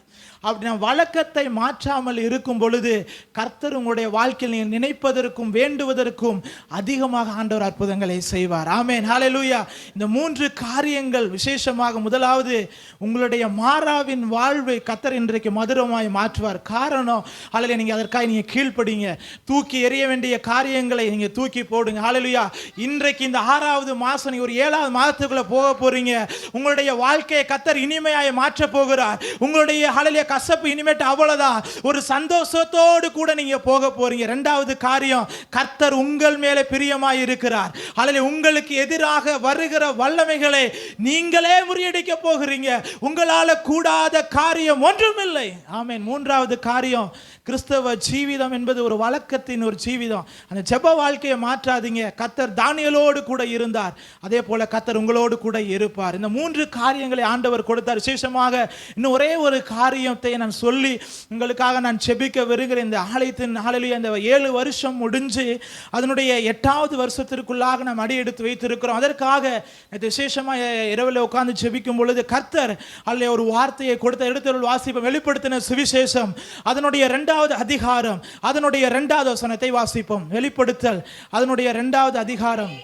அப்படி நாம் வழக்கத்தை மாற்றாமல் இருக்கும் பொழுது கர்த்தர் உங்களுடைய வாழ்க்கையில் நீங்கள் நினைப்பதற்கும் வேண்டுவதற்கும் அதிகமாக ஆண்டவர் அற்புதங்களை செய்வார். ஆமென். ஹல்லேலூயா. இந்த 3 காரியங்கள் விசேஷமாக, முதலாவது உங்களுடைய மாறாவின் வாழ்வை கர்த்தர் இன்றைக்கு மதுரமாய் மாற்றுவார். காரணம், ஹல்லேலூயா, நீங்கள் அதற்காக நீங்கள் கீழ்ப்படிங்க. தூக்கி எறிய வேண்டிய காரியங்களை நீங்கள் தூக்கி போடுங்க. ஹல்லேலூயா. இன்றைக்கு இந்த 6வது மாதம், நீங்கள் ஒரு 7வது மாதத்துக்குள்ளே போக போறீங்க. உங்களுடைய வாழ்க்கையை கர்த்தர் இனிமையாய் மாற்ற போகிறார். உங்களுடைய ஹல்லேலூயா கசப்பு இனிமேட்டு அவ்வளவுதான். ஒரு சந்தோஷத்தோடு கூட நீங்க போக போறீங்க. இரண்டாவது காரியம், கர்த்தர் உங்கள் மேலே பிரியமாய் இருக்கிறார். அல்லது உங்களுக்கு எதிராக வருகிற வல்லமைகளை நீங்களே முறியடிக்க போகிறீங்க. உங்களால கூடாத காரியம் ஒன்றுமில்லை. ஆமென். மூன்றாவது காரியம், கிறிஸ்தவ ஜீவிதம் என்பது ஒரு வழக்கத்தின் ஒரு ஜீவிதம். அந்த ஜெப வாழ்க்கையை மாற்றாதீங்க. கர்த்தர் தானியேலோடு கூட இருந்தார், அதே போல கர்த்தர் உங்களோடு கூட இருப்பார். இந்த மூன்று காரியங்களை ஆண்டவர் கொடுத்தார். விசேஷமாக இன்னும் ஒரே ஒரு காரியத்தை நான் சொல்லி உங்களுக்காக நான் ஜெபிக்க வருகிறேன். இந்த ஆலயத்தின் ஹல்லேலூயா, இந்த 7 வருஷம் முடிஞ்சு அதனுடைய 8வது வருஷத்திற்குள்ளாக நாம் அடி எடுத்து வைத்திருக்கிறோம். அதற்காக விசேஷமாக இரவில் உட்கார்ந்து ஜெபிக்கும் பொழுது கர்த்தர் அல்ல ஒரு வார்த்தையை கொடுத்த. எடுத்து வாசிப்போம். வெளிப்படுத்தின சுவிசேஷம் அதனுடைய 2வது அதிகாரம் அதனுடைய 2வது வசனத்தை வாசிப்போம். வெளிப்படுத்தல் அதனுடைய 2வது அதிகாரம்.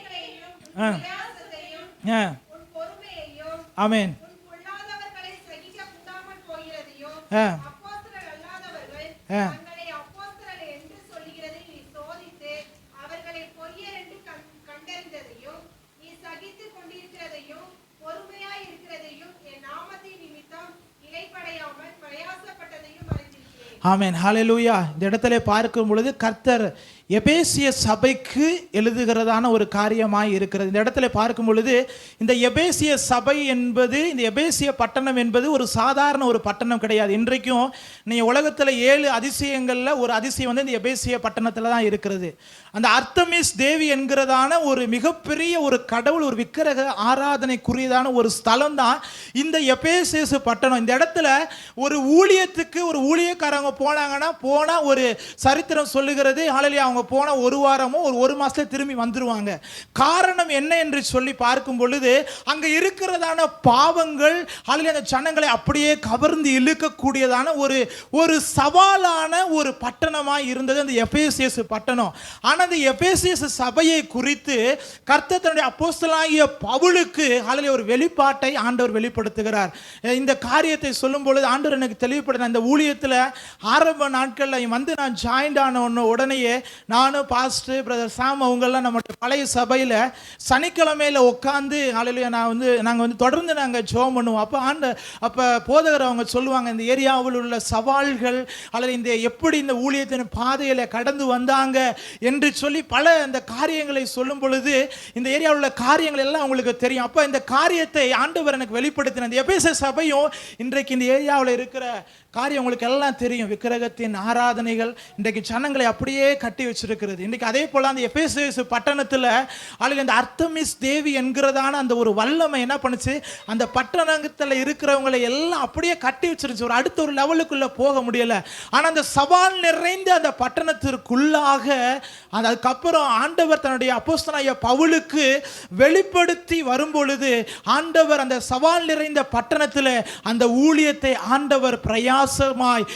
ஆமென். ஆமென். ஹல்லேலூயா. இந்த இடத்துல பார்க்கும் பொழுது கர்த்தர் எபேசிய சபைக்கு எழுதுகிறதான ஒரு காரியமாய் இருக்கிறது. இந்த இடத்துல பார்க்கும் பொழுது இந்த எபேசிய சபை என்பது, இந்த எபேசிய பட்டணம் என்பது ஒரு சாதாரண ஒரு பட்டணம் கிடையாது. இன்றைக்கும் நீங்கள் உலகத்தில் 7 அதிசயங்களில் ஒரு அதிசயம் வந்து இந்த எபேசிய பட்டணத்தில் தான் இருக்கிறது. அந்த அர்த்தமிஸ் தேவி என்கிறதான ஒரு மிகப்பெரிய ஒரு கடவுள், ஒரு விக்கிரக ஆராதனைக்குரியதான ஒரு ஸ்தலம் தான் இந்த எபேசியஸ் பட்டணம். இந்த இடத்துல ஒரு ஊழியத்துக்கு ஒரு ஊழியக்காரங்க போனாங்கன்னா போனால் ஒரு சரித்திரம் சொல்லுகிறது, ஹல்லேலூயா, அவங்க போன ஒரு வாரமோ ஒரு மாசத்துல திரும்பி வந்துருவாங்க. காரணம் என்ன என்று சொல்லி பார்க்கும் பொழுது அங்க இருக்கிறதான பாவங்கள் அல்லது அந்த ஜனங்களை அப்படியே கவர்ந்து இழுக்கக்கூடியதான ஒரு சவாலான ஒரு பட்டணமாய் இருந்தது அந்த எபேசியஸ் பட்டணம். ஆனால் அந்த எபேசியஸ் சபையை குறித்து கர்த்தர் தன்னுடைய அப்போஸ்தலனாகிய பவுலுக்கு அல்லது ஒரு வெளிப்பாட்டை ஆண்டவர் வெளிப்படுத்துகிறார். இந்த காரியத்தை சொல்லும் பொழுது ஆண்டவர் எனக்கு தெளிவுபடுத்த, இந்த ஊழியத்தில் ஆரம்ப நாட்களில் வந்து நான் ஜாயின்ட் ஆன உடனேயே நானும் பாஸ்டர் பிரதர் சாம் அவங்கெல்லாம் நம்மளுடைய பழைய சபையில் சனிக்கிழமையில் உட்காந்து நாங்கள் வந்து தொடர்ந்து நாங்கள் ஜெபம் பண்ணுவோம். அப்போ போதகர் அவங்க சொல்லுவாங்க, இந்த ஏரியாவில் உள்ள சவால்கள் அல்லது இந்த எப்படி இந்த ஊழியத்தின் பாதையில் கடந்து வந்தாங்க என்று சொல்லி பல இந்த காரியங்களை சொல்லும் பொழுது இந்த ஏரியாவில் உள்ள காரியங்கள் எல்லாம் உங்களுக்கு தெரியும். அப்போ இந்த காரியத்தை ஆண்டவர் எனக்கு வெளிப்படுத்தின. இந்த எபேச சபையும் இன்றைக்கு இந்த ஏரியாவில் இருக்கிற காரியம் உங்களுக்கு எல்லாம் தெரியும். விக்கிரகத்தின் ஆராதனைகள் இன்றைக்கு ஜனங்களை அப்படியே கட்டி வச்சிருக்கிறது. இன்றைக்கு அதே போல அந்த எபேசு பட்டணத்தில் அல்லது அந்த அர்த்தமிஸ் தேவி என்கிறதான அந்த ஒரு வல்லமை என்ன பண்ணுச்சு, அந்த பட்டணத்தில் இருக்கிறவங்களை எல்லாம் அப்படியே கட்டி வச்சிருச்சு. ஒரு அடுத்த ஒரு லெவலுக்குள்ள போக முடியல. ஆனால் அந்த சவால் நிறைந்த அந்த பட்டணத்திற்குள்ளாக அதுக்கப்புறம் ஆண்டவர் தன்னுடைய அப்போஸ்தலனாகிய பவுலுக்கு வெளிப்படுத்தி வரும் பொழுது ஆண்டவர் அந்த சவால் நிறைந்த பட்டணத்தில் அந்த ஊழியத்தை ஆண்டவர் பிரயாசமாய்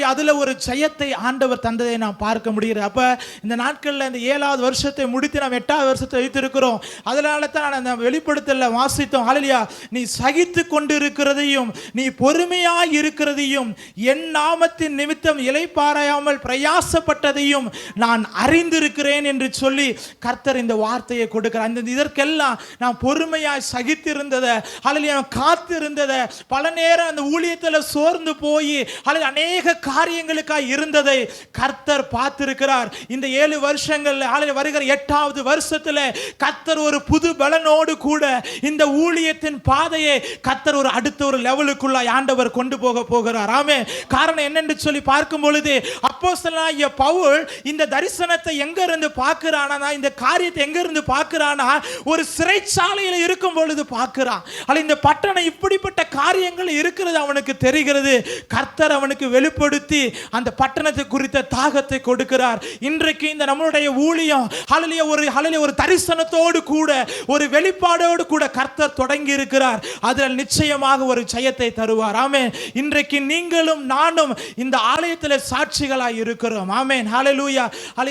அதுல ஒரு ஜெயத்தை ஆண்டவர் தந்ததை நாம் பார்க்க முடிகிறது. அப்ப இந்த நாட்களில் இந்த 7வது வருஷத்தை முடித்து நாம் 8வது வருஷத்தை வைத்திருக்கிறோம். அதனால தான் அந்த வெளிப்படுத்தல வாசித்தோம். ஹல்லேலூயா, நீ சகித்து கொண்டிருக்கிறதையும் நீ பொறுமையாய் இருக்கிறதையும் என் நாமத்தின் நிமித்தம் இளைப்பாறாயாமல் பிரயாசப்பட்டதையும் நான் அறிந்திருக்கிறேன் என்று சொல்லி கர்த்தர் இந்த வார்த்தையை கொடுக்கிறார். இதற்கெல்லாம் நான் பொறுமையாய் சகித்திருந்ததை, ஹல்லேலூயா, காத்திருந்ததை, பல நேரம் அந்த ஊழியத்தில் சோர்ந்து போய் அல்லது அநேக காரியங்களுக்காக இருந்ததை கர்த்தர் பார்த்திருக்கிறார். இந்த 7 வருஷங்கள் வருகிற 8வது வருஷத்தில் கர்த்தர் ஒரு புது பலனோடு கூட இந்த ஊழியத்தின் பாதையை கர்த்தர் ஒரு அடுத்த ஒரு லெவலுக்குள்ள ஆண்டவர் கொண்டு போக போகிறார். ஆமென். காரணம் என்னென்று சொல்லி பார்க்கும் பொழுது அப்போஸ்தலனாகிய பவுல் இந்த தரிசனத்தை எங்க இருந்து பார்க்கிறானா, இந்த காரியத்தை எங்க இருந்து பார்க்கிறானா, ஒரு சிறைச்சாலையில் இருக்கும் பொழுது பார்க்கிறான். அல்ல இந்த பட்டணம் இப்படிப்பட்ட காரியங்கள் இருக்கிறது அவனுக்கு தெரிகிறது. கர்த்தர் அவனுக்கு வெளிப்படுத்தி அந்த பட்டணத்தை குறித்த தாகத்தை கொடுக்கிறார். இன்றைக்கு இந்த நம்மளுடைய ஊழியம் ஹல்லேலூயா ஒரு தரிசனத்தோடு கூட ஒரு வெளிப்பாடோடு கூட கர்த்தர் தொடங்கி இருக்கிறார். அதில் நிச்சயமாக ஒரு ஜெயத்தை தருவார். ஆமென். இன்றைக்கு நீங்களும் நானும் இந்த ஆலயத்தில் சாட்சிகளாய் இருக்கிறோம். ஆமென். ஹல்லேலூயா.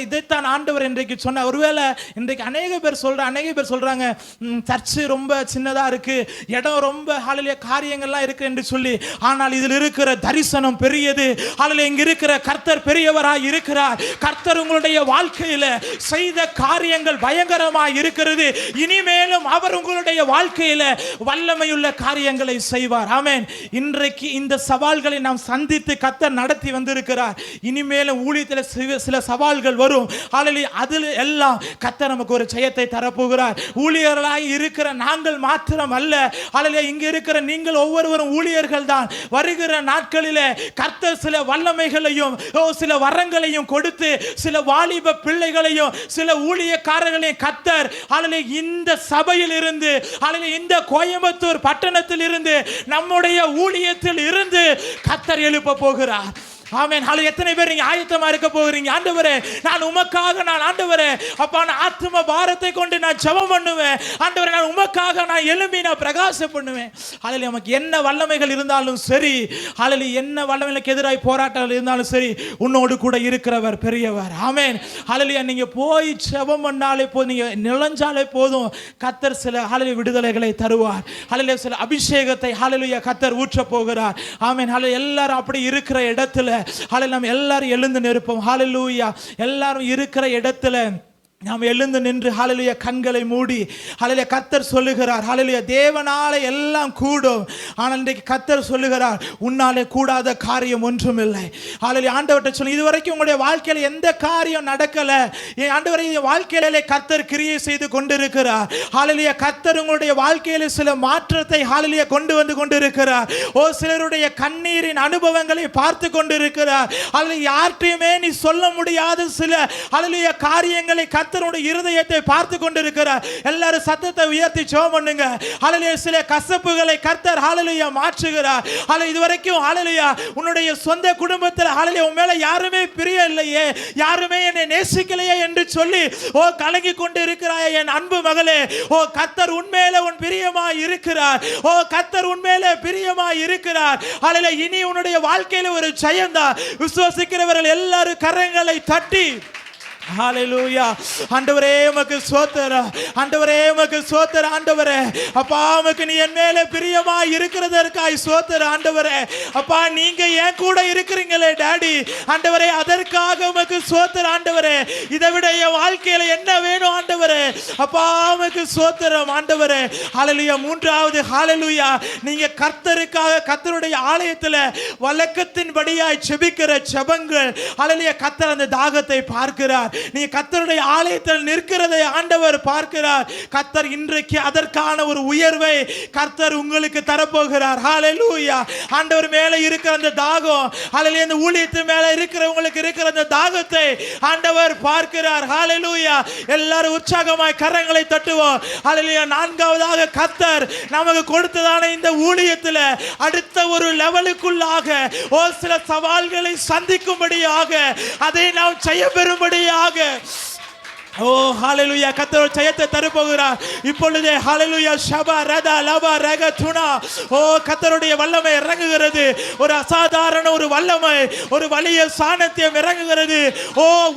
இதைத்தான் ஆண்டவர் இன்றைக்கு சொன்ன, ஒருவேளை இன்றைக்கு அநேக பேர் சொல்றாங்க சர்ச்சு ரொம்ப சின்னதா இருக்கு, இடம் ரொம்ப ஹalleluya காரியங்கள்லாம் இருக்கு என்று சொல்லி. ஆனால் இதில் இருக்கிற தரிசனம் பெரியது. ஹalleluya இங்க இருக்கிற கர்த்தர் பெரியவராய் இருக்கிறார். கர்த்தர் உங்களுடைய வாழ்க்கையில செய்த காரியங்கள் பயங்கரமாய் இருக்கிறது. இனிமேலும் அவர் உங்களுடைய வாழ்க்கையில வல்லமையுள்ள காரியங்களை செய்வார். ஆமென். இன்றைக்கு இந்த சவால்களை நாம் சந்தித்து கர்த்தர் நடத்தி வந்திருக்கிறார். இனிமேலும் ஊழியத்தில் சில சவால்கள் வரும். ஹalleluya அதில் எல்லாம் கர்த்தர் நமக்கு ஒரு ஜெயத்தை தரப்போகிறார். ஊழியர்களாய் இருக்கிற நாங்கள் மாத்திரம் அல்ல, ஹalleluya இங்க இருக்கிற நீங்கள் ஒவ்வொருவரும் ஊழியர்கள் தான். வருகிற நாட்களிலே கர்த்தர் சில வல்லமைகளையும் சில வரங்களையும் கொடுத்து சில வாலிப பிள்ளைகளையும் சில ஊழியக்காரர்களையும் கர்த்தர் ஹalleluya இந்த சபையில் இருந்து, ஹalleluya இந்த கோயம்புத்தூர் பட்டணத்தில் இருந்து, நம்முடைய ஊழியத்தில் இருந்து கர்த்தர் எழுப்ப போகிறார். ஆமென். ஹalleluya எத்தனை பேர் நீங்க ஆயத்தமா இருக்க போகிறீங்க? ஆண்டவரே நான் உமக்காக, நான் ஆண்டவரே அப்பா நான் ஆத்ம பாரத்தை கொண்டு நான் ஜெபம் பண்ணுவேன். ஆண்டவரே நான் உமக்காக நான் எழும்பி நான் பிரகாசம் பண்ணுவேன். ஹalleluya நமக்கு என்ன வல்லமைகள் இருந்தாலும் சரி, ஹalleluya என்ன வல்லமைகளுக்கு எதிராய் போராட்டங்கள் இருந்தாலும் சரி, உன்னோடு கூட இருக்கிறவர் பெரியவர். ஆமென். ஹalleluya நீங்க போய் ஜெபம் பண்ணாலே போதும், நீங்க நிலஞ்சாலே போதும், கர்த்தர் சில ஹalleluya விடுதலைகளை தருவார். ஹalleluya சில அபிஷேகத்தை ஹalleluya கர்த்தர் ஊற்ற போகிறார். ஆமென். ஹalleluya எல்லாரும் அப்படி இருக்கிற இடத்துல ஹalleluya நாம் எல்லாரும் எழுந்து நிற்போம். ஹalleluya எல்லாரும் இருக்கிற இடத்துல நாம் எழுந்து நின்று ஹalleluya கண்களை மூடி ஹalleluya கர்த்தர் சொல்லுகிறார், ஹalleluya தேவனாலே எல்லாம் கூடும். ஆனால் இன்றைக்கு கர்த்தர் சொல்லுகிறார், உன்னாலே கூடாத காரியம் ஒன்றும் இல்லை. ஹalleluya ஆண்டவர்ட்ட சொல்லு, இதுவரைக்கும் உங்களுடைய வாழ்க்கையில எந்த காரியம் நடக்கல, என் ஆண்டவரே வாழ்க்கையிலே கர்த்தர் கிரியை செய்து கொண்டிருக்கிறார். ஹalleluya கர்த்தர் உங்களுடைய வாழ்க்கையில சில மாற்றத்தை ஹalleluya கொண்டு வந்து கொண்டிருக்கிறார். சிலருடைய கண்ணீரின் அனுபவங்களை பார்த்து கொண்டிருக்கிறார். ஹalleluya யார்ட்டையுமே நீ சொல்ல முடியாத சில ஹalleluya காரியங்களை கர்த்தருடைய இருதயத்தை பார்த்து கொண்டிருக்கிறார். எல்லாரும் சத்தத்தை உயர்த்தி ஜெபம் பண்ணுங்க. ஹalleluya சில கசப்புகளை கர்த்தர் ஹalleluya மாற்றுகிறார். ஹalleluya இதுவரைக்கும் ஹalleluya உன்னுடைய சொந்த குடும்பத்தில் ஹalleluya உன் மேல யாருமே பிரியம் இல்லையே, யாருமே என்னை நேசிக்கலையே என்று சொல்லி கலங்கி கொண்டு இருக்கிறாய் என் அன்பு மகளே. கர்த்தர் உன்மேல உன் பிரியமாய் இருக்கிறார். கர்த்தர் உன்மேல பிரியமாய் இருக்கிறார். ஹalleluya இனி உன்னுடைய வாழ்க்கையில ஒரு ஜெயம்தான். விசுவாசிக்கிறவர்கள் எல்லாரும் கரங்களை தட்டி ஹalleluya ஆண்டவரே உமக்கு ஸ்தோத்திரம், ஆண்டவரே உமக்கு ஸ்தோத்திரம். ஆண்டவரே அப்பா உமக்கு நீ என் மேல பிரியமாய் இருக்கிறதற்காய் ஸ்தோத்திரம். ஆண்டவரே அப்பா நீங்க என் கூட இருக்கிறீங்களே டாடி, ஆண்டவரே அதற்காக உமக்கு ஸ்தோத்திரம். ஆண்டவரே இதை விட என் வாழ்க்கையில என்ன வேணும் ஆண்டவரே, அப்பா உமக்கு ஸ்தோத்திரம். ஆண்டவரே ஹalleluya மூன்றாவது ஹalleluya நீங்க கர்த்தருக்காக கர்த்தருடைய ஆலயத்தில் வழக்கத்தின்படியாய் ஜெபிக்கிற ஜெபங்கள் ஹalleluya கர்த்தர் அந்த தாகத்தை பார்க்கிறார். நீங்க கர்த்தருடைய ஆலயத்தில் நிற்கிறதை ஆண்டவர் பார்க்கிறார். கர்த்தர் இன்றைக்கு அதற்கான ஒரு உயர்வை கர்த்தர் உங்களுக்கு தரப்போகிறார். ஹalleluya ஆண்டவர் மேலே இருக்கிற அந்த தாகம், ஹalleluya இந்த ஊழியத்தின் மேலே இருக்கிறவங்களுக்கு இருக்கிற அந்த தாகத்தை ஆண்டவர் பார்க்கிறார். ஹalleluya எல்லாரும் உற்சாகமாய் கரங்களை தட்டுவோம். ஹalleluya நான்காவதாக கர்த்தர் நமக்கு கொடுத்ததான இந்த ஊழியத்தில் அடுத்த ஒரு லெவலுக்குள்ளாக சில சவால்களை சந்திக்கும்படியாக அதை நாம் செய்ய பெறும்படியாக ஹalleluya கர்த்தர் ஜெயத்தை தரப்போகிறார். இப்பொழுதே ஹalleluya ஷபா ரதா லபா ரக துனா கர்த்தருடைய வல்லமை இறங்குகிறது. ஒரு அசாதாரண ஒரு வல்லமை, ஒரு வலிய சாணத்தியம் இறங்குகிறது.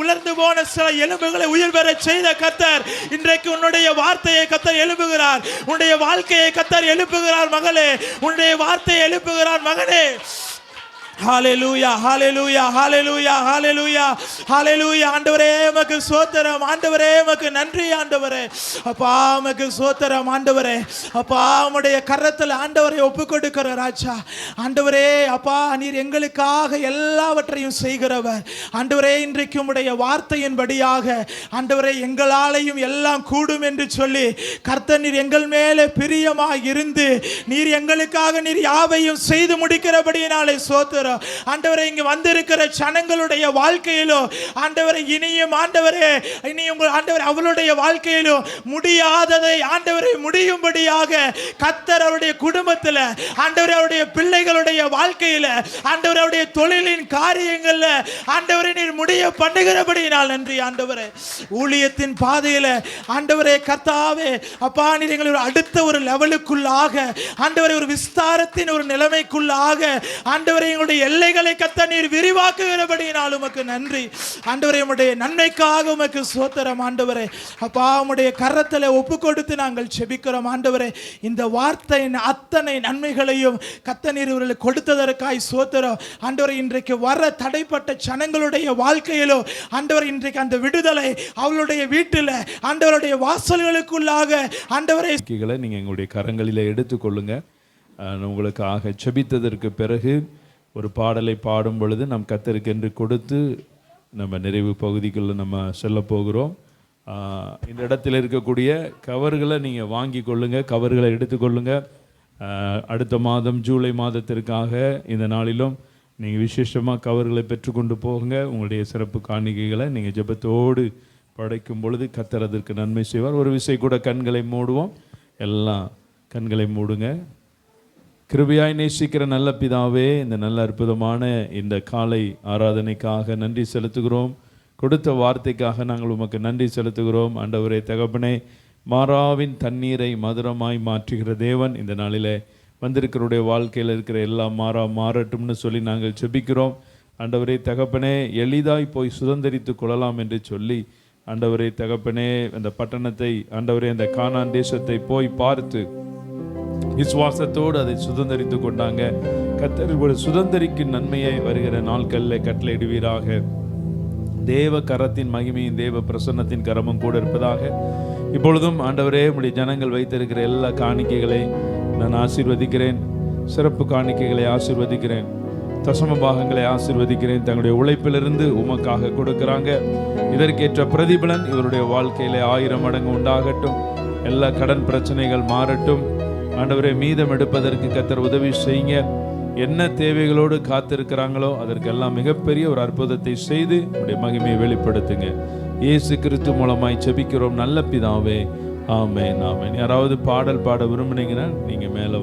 உலர்ந்து போன சில எலும்புகளை உயிர் பெற செய்த கர்த்தர் இன்றைக்கு உன்னுடைய வார்த்தையை கர்த்தர் எழுப்புகிறார். உன்னுடைய வாழ்க்கையை கர்த்தர் எழுப்புகிறார் மகளே, உன்னுடைய வார்த்தையை எழுப்புகிறார் மகனே. ஹalleluya ஹalleluya ஹalleluya ஹalleluya ஹalleluya ஆண்டவரே உமக்கு ஸ்தோத்திரம், ஆண்டவரே உமக்கு நன்றி ஆண்டவரே. அப்பா உமக்கு ஸ்தோத்திரம் ஆண்டவரே. அப்பா உம்முடைய கரத்தில் ஆண்டவரை ஒப்புக்கொடுக்கிற ராஜா. ஆண்டவரே அப்பா நீர் எங்களுக்காக எல்லாவற்றையும் செய்கிறவர். ஆண்டவரே இன்றைக்கு உம்முடைய வார்த்தையின்படியாக ஆண்டவரே எங்களாலையும் எல்லாம் கூடும் என்று சொல்லி கர்த்தர் நீர் எங்கள் மேலே பிரியமாய் இருந்து நீர் எங்களுக்காக நீர் யாவையும் செய்து முடிக்கிறபடியினாலே ஸ்தோத்திரம். ஆண்டவரே இங்கு வந்திருக்கிற ஜனங்களுடைய வாழ்க்கையிலோ ஆண்டவரே இனியும் ஆண்டவரே இனியும் ஆண்டவரே அவளுடைய வாழ்க்கையிலோ முடியாததை ஆண்டவரே முடியும்படியாக கர்த்தர் அவருடைய குடும்பத்தில் ஆண்டவரே அவருடைய பிள்ளைகளுடைய வாழ்க்கையில் ஆண்டவரே அவருடைய தொழிலின் காரியங்கள்ல ஆண்டவரே நீர் முடிய பண்ணுகிறபடியினால் நன்றி ஆண்டவரே. ஊழியத்தின் பாதையில் ஆண்டவரே கர்த்தாவே அப்பா நீர் எங்களை அடுத்த ஒரு லெவலுக்குள்ளாக ஆண்டவரே ஒரு விஸ்தாரத்தின் ஒரு நிலைமைக்குள்ளாக ஆண்டவரே எங்களுடைய ஆண்டவருடைய எல்லைகளை கர்த்தர் நீர் விரிவாக்குகிறபடியினால் உமக்கு நன்றி ஆண்டவரே. உம்முடைய நன்மைக்காக உமக்கு ஸ்தோத்திரம் ஆண்டவரே. அப்பா உம்முடைய கரத்தில் ஒப்பு கொடுத்து நாங்கள் செபிக்கிறோம் ஆண்டவரே. இந்த வார்த்தையின் அத்தனை நன்மைகளையும் கர்த்தர் நீர் இவர்களுக்கு கொடுத்ததற்காய் ஸ்தோத்திரம் ஆண்டவரே. இன்றைக்கு வர தடைப்பட்ட ஜனங்களுடைய வாழ்க்கையிலோ ஆண்டவர் இன்றைக்கு அந்த விடுதலை அவளுடைய வீட்டில் ஆண்டவருடைய வாசல்களுக்குள்ளாக ஆண்டவரை நீங்கள் எங்களுடைய கரங்களில் எடுத்துக்கொள்ளுங்க. உங்களுக்காக செபித்ததற்கு பிறகு ஒரு பாடலை பாடும் பொழுது நம் கர்த்தருக்கென்று கொடுத்து நம்ம நிறைவு பகுதிக்குள்ளே நம்ம செல்ல போகிறோம். இந்த இடத்துல இருக்கக்கூடிய கவர்களை நீங்கள் வாங்கி கொள்ளுங்கள், கவர்களை எடுத்துக்கொள்ளுங்க. அடுத்த மாதம் ஜூலை மாதத்திற்காக இந்த நாளிலும் நீங்கள் விசேஷமாக கவர்களை பெற்றுக்கொண்டு போகுங்க. உங்களுடைய சிறப்பு காணிக்கைகளை நீங்கள் ஜெபத்தோடு படைக்கும் பொழுது கர்த்தர் அதற்கு நன்மை செய்வார். ஒரு விசை கூட கண்களை மூடுவோம். எல்லாம் கண்களை மூடுங்க. கிருபையாய் நேசிக்கிற நல்ல பிதாவே, இந்த நல்ல அற்புதமான இந்த காலை ஆராதனைக்காக நன்றி செலுத்துகிறோம். கொடுத்த வார்த்தைக்காக நாங்கள் உமக்கு நன்றி செலுத்துகிறோம். ஆண்டவரே தகப்பனே, மாறாவின் தண்ணீரை மதுரமாய் மாற்றுகிற தேவன், இந்த நாளில் வந்திருக்கிறவருடைய வாழ்க்கையில் இருக்கிற எல்லாம் மாறட்டும்னு சொல்லி நாங்கள் செபிக்கிறோம். ஆண்டவரே தகப்பனே, எளிதாய் போய் சுதந்திரித்து கொள்ளலாம் என்று சொல்லி ஆண்டவரே தகப்பனே, அந்த பட்டணத்தை ஆண்டவரே அந்த கானான் தேசத்தை போய் பார்த்து விசுவாசத்தோடு அதை சுதந்திரித்து கொண்டாங்க. கர்த்தர் ஒரு சுதந்திரிக்கும் நன்மையை வருகிற நாட்களில் கட்டளையிடுவீராக. தேவ கரத்தின் மகிமையும் தேவ பிரசன்னத்தின் கரமும் கூட இருப்பதாக. இப்பொழுதும் ஆண்டவரே உம்முடைய ஜனங்கள் வைத்திருக்கிற எல்லா காணிக்கைகளை நான் ஆசீர்வதிக்கிறேன். சிறப்பு காணிக்கைகளை ஆசீர்வதிக்கிறேன். தசம பாகங்களை ஆசீர்வதிக்கிறேன். தங்களுடைய உழைப்பிலிருந்து உமக்காக கொடுக்கிறாங்க. இதற்கேற்ற பிரதிபலன் இவருடைய வாழ்க்கையில 1000 மடங்கு உண்டாகட்டும். எல்லா கடன் பிரச்சனைகள் மாறட்டும். ஆண்டவரே, மீதம் எடுப்பதற்கு கர்த்தர் உதவி செய்யுங்க. என்ன தேவைகளோடு காத்திருக்கிறாங்களோ அதற்கெல்லாம் மிகப்பெரிய ஒரு அற்புதத்தை செய்து உடைய மகிமையை வெளிப்படுத்துங்க. இயேசு கிறிஸ்து மூலமாய் ஜெபிக்கிறோம் நல்ல பிதாவே, ஆமென் ஆமென். யாராவது பாடல் பாட விரும்புனீங்கன்னா நீங்கள் மேலே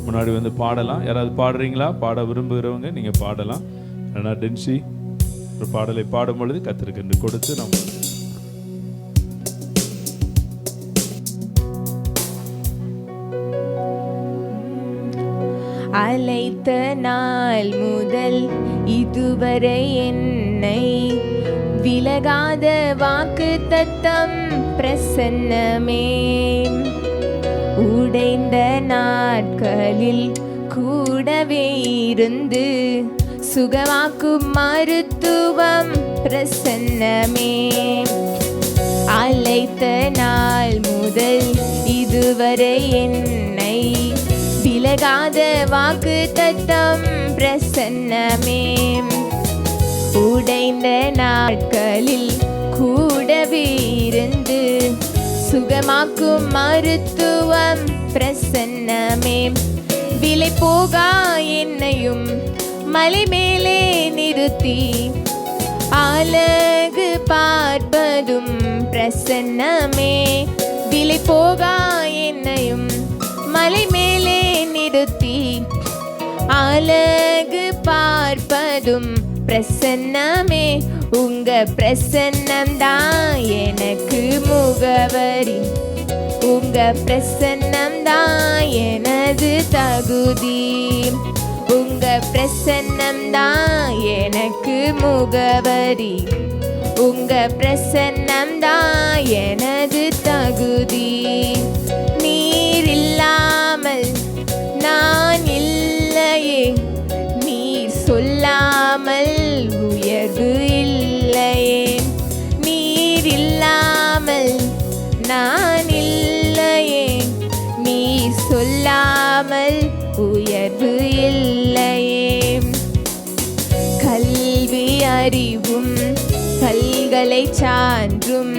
முன்னாடி வந்து பாடலாம். யாராவது பாடுறீங்களா? பாட விரும்புகிறவங்க நீங்கள் பாடலாம். ஏன்னா டென்சி ஒரு பாடலை பாடும் பொழுது கர்த்தருக்கு என்று கொடுத்து நம்ம அழைத்த நாள் முதல் இதுவரை என்னை விலகாத வாக்கு தத்தம் பிரசன்னமே. உடைந்த நாட்களில் கூடவே இருந்து சுகமாக்கும் மருத்துவம் பிரசன்னமே. அழைத்த நாள் முதல் இதுவரை என்னை விலகாத வாக்கு தத்தம் பிரசன்னமே. உடைந்த நாட்களில் கூடவே இருந்து சுகமாக்கும் மருத்துவம் பிரசன்னமே. விலை போகா என்னையும் மலை மேலே நிறுத்தி அழகு பார்ப்பதும் பிரசன்னமே. விலை போகா என்னையும் மலை மேலே நிறுத்தி அழகு பார்ப்பதும் பிரசன்னமே. உங்க பிரசன்னம் தான் எனக்கு முகவரி. உங்க பிரசன்னம் தான் எனது தகுதி. உங்க பிரசன்னம் தான் எனக்கு முகவரி. உங்க பிரசன்னம் தான் எனது தகுதி. நீர் இல்லாமல் நான் இல்லையே, நீர் சொல்லாமல் உயர்வு இல்லையே. நீர் இல்லாமல் நான் இல்லையே, நீர் சொல்லாமல் உயர்வு இல்லையே. கல்வி அறிவும் பல்கலை சான்றும்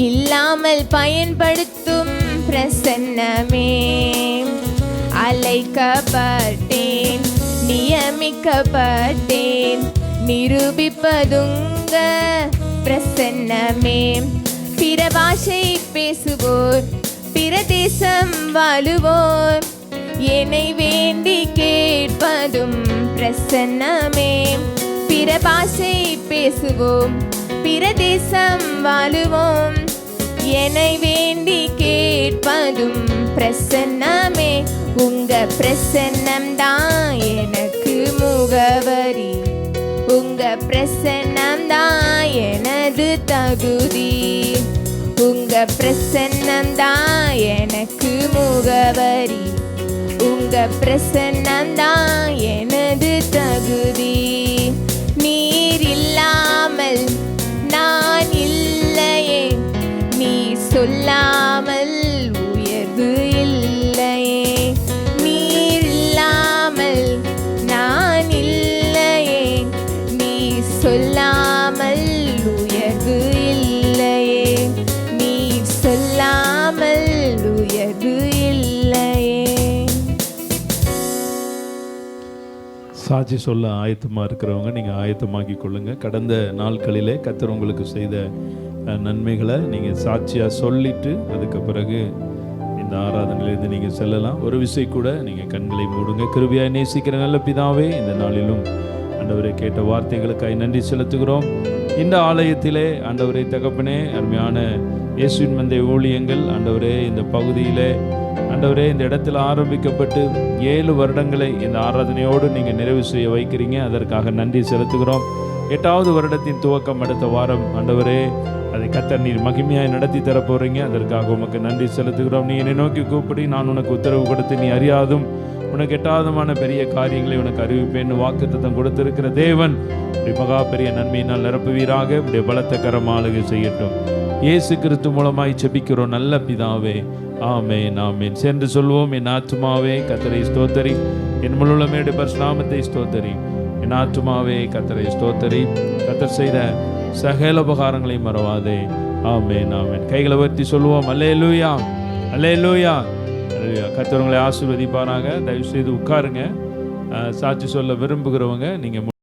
இல்லாமல் பயன்படுத்தும் பிரசன்னமே. அழைக்கப்பட்டேன், நியமிக்கப்பட்டேன், நிரூபிப்பதுங்க பிரசன்னமே. பிற பாஷை பேசுவோர், பிற தேசம் வாழுவோர் என்னை வேண்டி கேட்பதும் பிரசன்னமே. பிற பாஷை பேசுவோம், பிற தேசம் வாழுவோம் என்னை வேண்டி கேட்பதும் பிரசன்னமே. உங்க பிரசன்னம் தான் எனக்கு முகவரி. உங்க பிரசன்னம்தான் எனது தகுதி. உங்க பிரசன்னம்தான் எனக்கு முகவரி. உங்க பிரசன்னம்தான் எனது தகுதி. நீர் இல்லாமல் நான் இல்லையே, நீ சொல்லாமல் உயர்வு இல்லையே. நீர் இல்லாமல் நான் இல்லையே, நீ சொல்லாமல் உயர்வு இல்லையே. நீ சொல்லாமல் உயர்வு இல்லையே. சாட்சி சொல்ல ஆயத்தமாக இருக்கிறவங்க நீங்கள் ஆயத்தமாக்கி கொள்ளுங்க. கடந்த நாட்களிலே கர்த்தர் உங்களுக்கு செய்த நன்மைகளை நீங்கள் சாட்சியாக சொல்லிட்டு அதுக்கு பிறகு இந்த ஆராதனையிலிருந்து நீங்கள் செல்லலாம். ஒரு விஷயம் கூட நீங்கள் கண்களை மூடுங்க. கிருபையாய் நேசிக்கிற நல்ல பிதாவே, இந்த நாளிலும் ஆண்டவரை கேட்ட வார்த்தைகளுக்காய் நன்றி செலுத்துகிறோம். இந்த ஆலயத்திலே ஆண்டவரை தகப்பனே, அருமையான இயேசுவின் மந்தை ஊழியங்கள் ஆண்டவரே இந்த பகுதியிலே ஆண்டவரே இந்த இடத்துல ஆரம்பிக்கப்பட்டு 7 வருடங்களை இந்த ஆராதனையோடு நீங்கள் நிறைவு செய்ய வைக்கிறீங்க. அதற்காக நன்றி செலுத்துகிறோம். 8வது வருடத்தின் துவக்கம் அடுத்த வாரம் ஆண்டவரே, அதை கர்த்தர் நீர் மகிமையாய் நடத்தி தரப்போறீங்க. அதற்காக உமக்கு நன்றி செலுத்துகிறோம். நீ என்னை நோக்கி கூப்பிடி, நான் உனக்கு உத்தரவு கொடுத்து நீ அறியாதும் உனக்கு எட்டாதமான பெரிய காரியங்களை உனக்கு அறிவிப்பேன்னு வாக்குத்தத்தம் கொடுத்திருக்கிற தேவன் மகா பெரிய நன்மையினால் நிரப்புவீராக. இப்படி பலத்த கரம் ஆளுகை செய்யட்டும். இயேசு கிறிஸ்து மூலமாய் செபிக்கிறோம் நல்ல பிதாவே, ஆமென் ஆமென். சென்று சொல்வோம், என் ஆத்துமாவே கர்த்தரை ஸ்தோத்தரி, என் முழுமையுடைய பரிசுநாமத்தை ஸ்தோத்தரி. என் ஆத்துமாவே கர்த்தரை ஸ்தோத்தரி, கர்த்தர் செய்த சகல உபகாரங்களை மறவாதே. ஆமென் ஆமென். கைகளை உயர்த்தி சொல்லுவோம், அல்லேலூயா அல்லேலூயா அல்லேலூயா. கர்த்தர் உங்களை ஆசீர்வதிப்பாராக. தயவு செய்து உட்காருங்க. சாட்சி சொல்ல விரும்புகிறவங்க நீங்கள்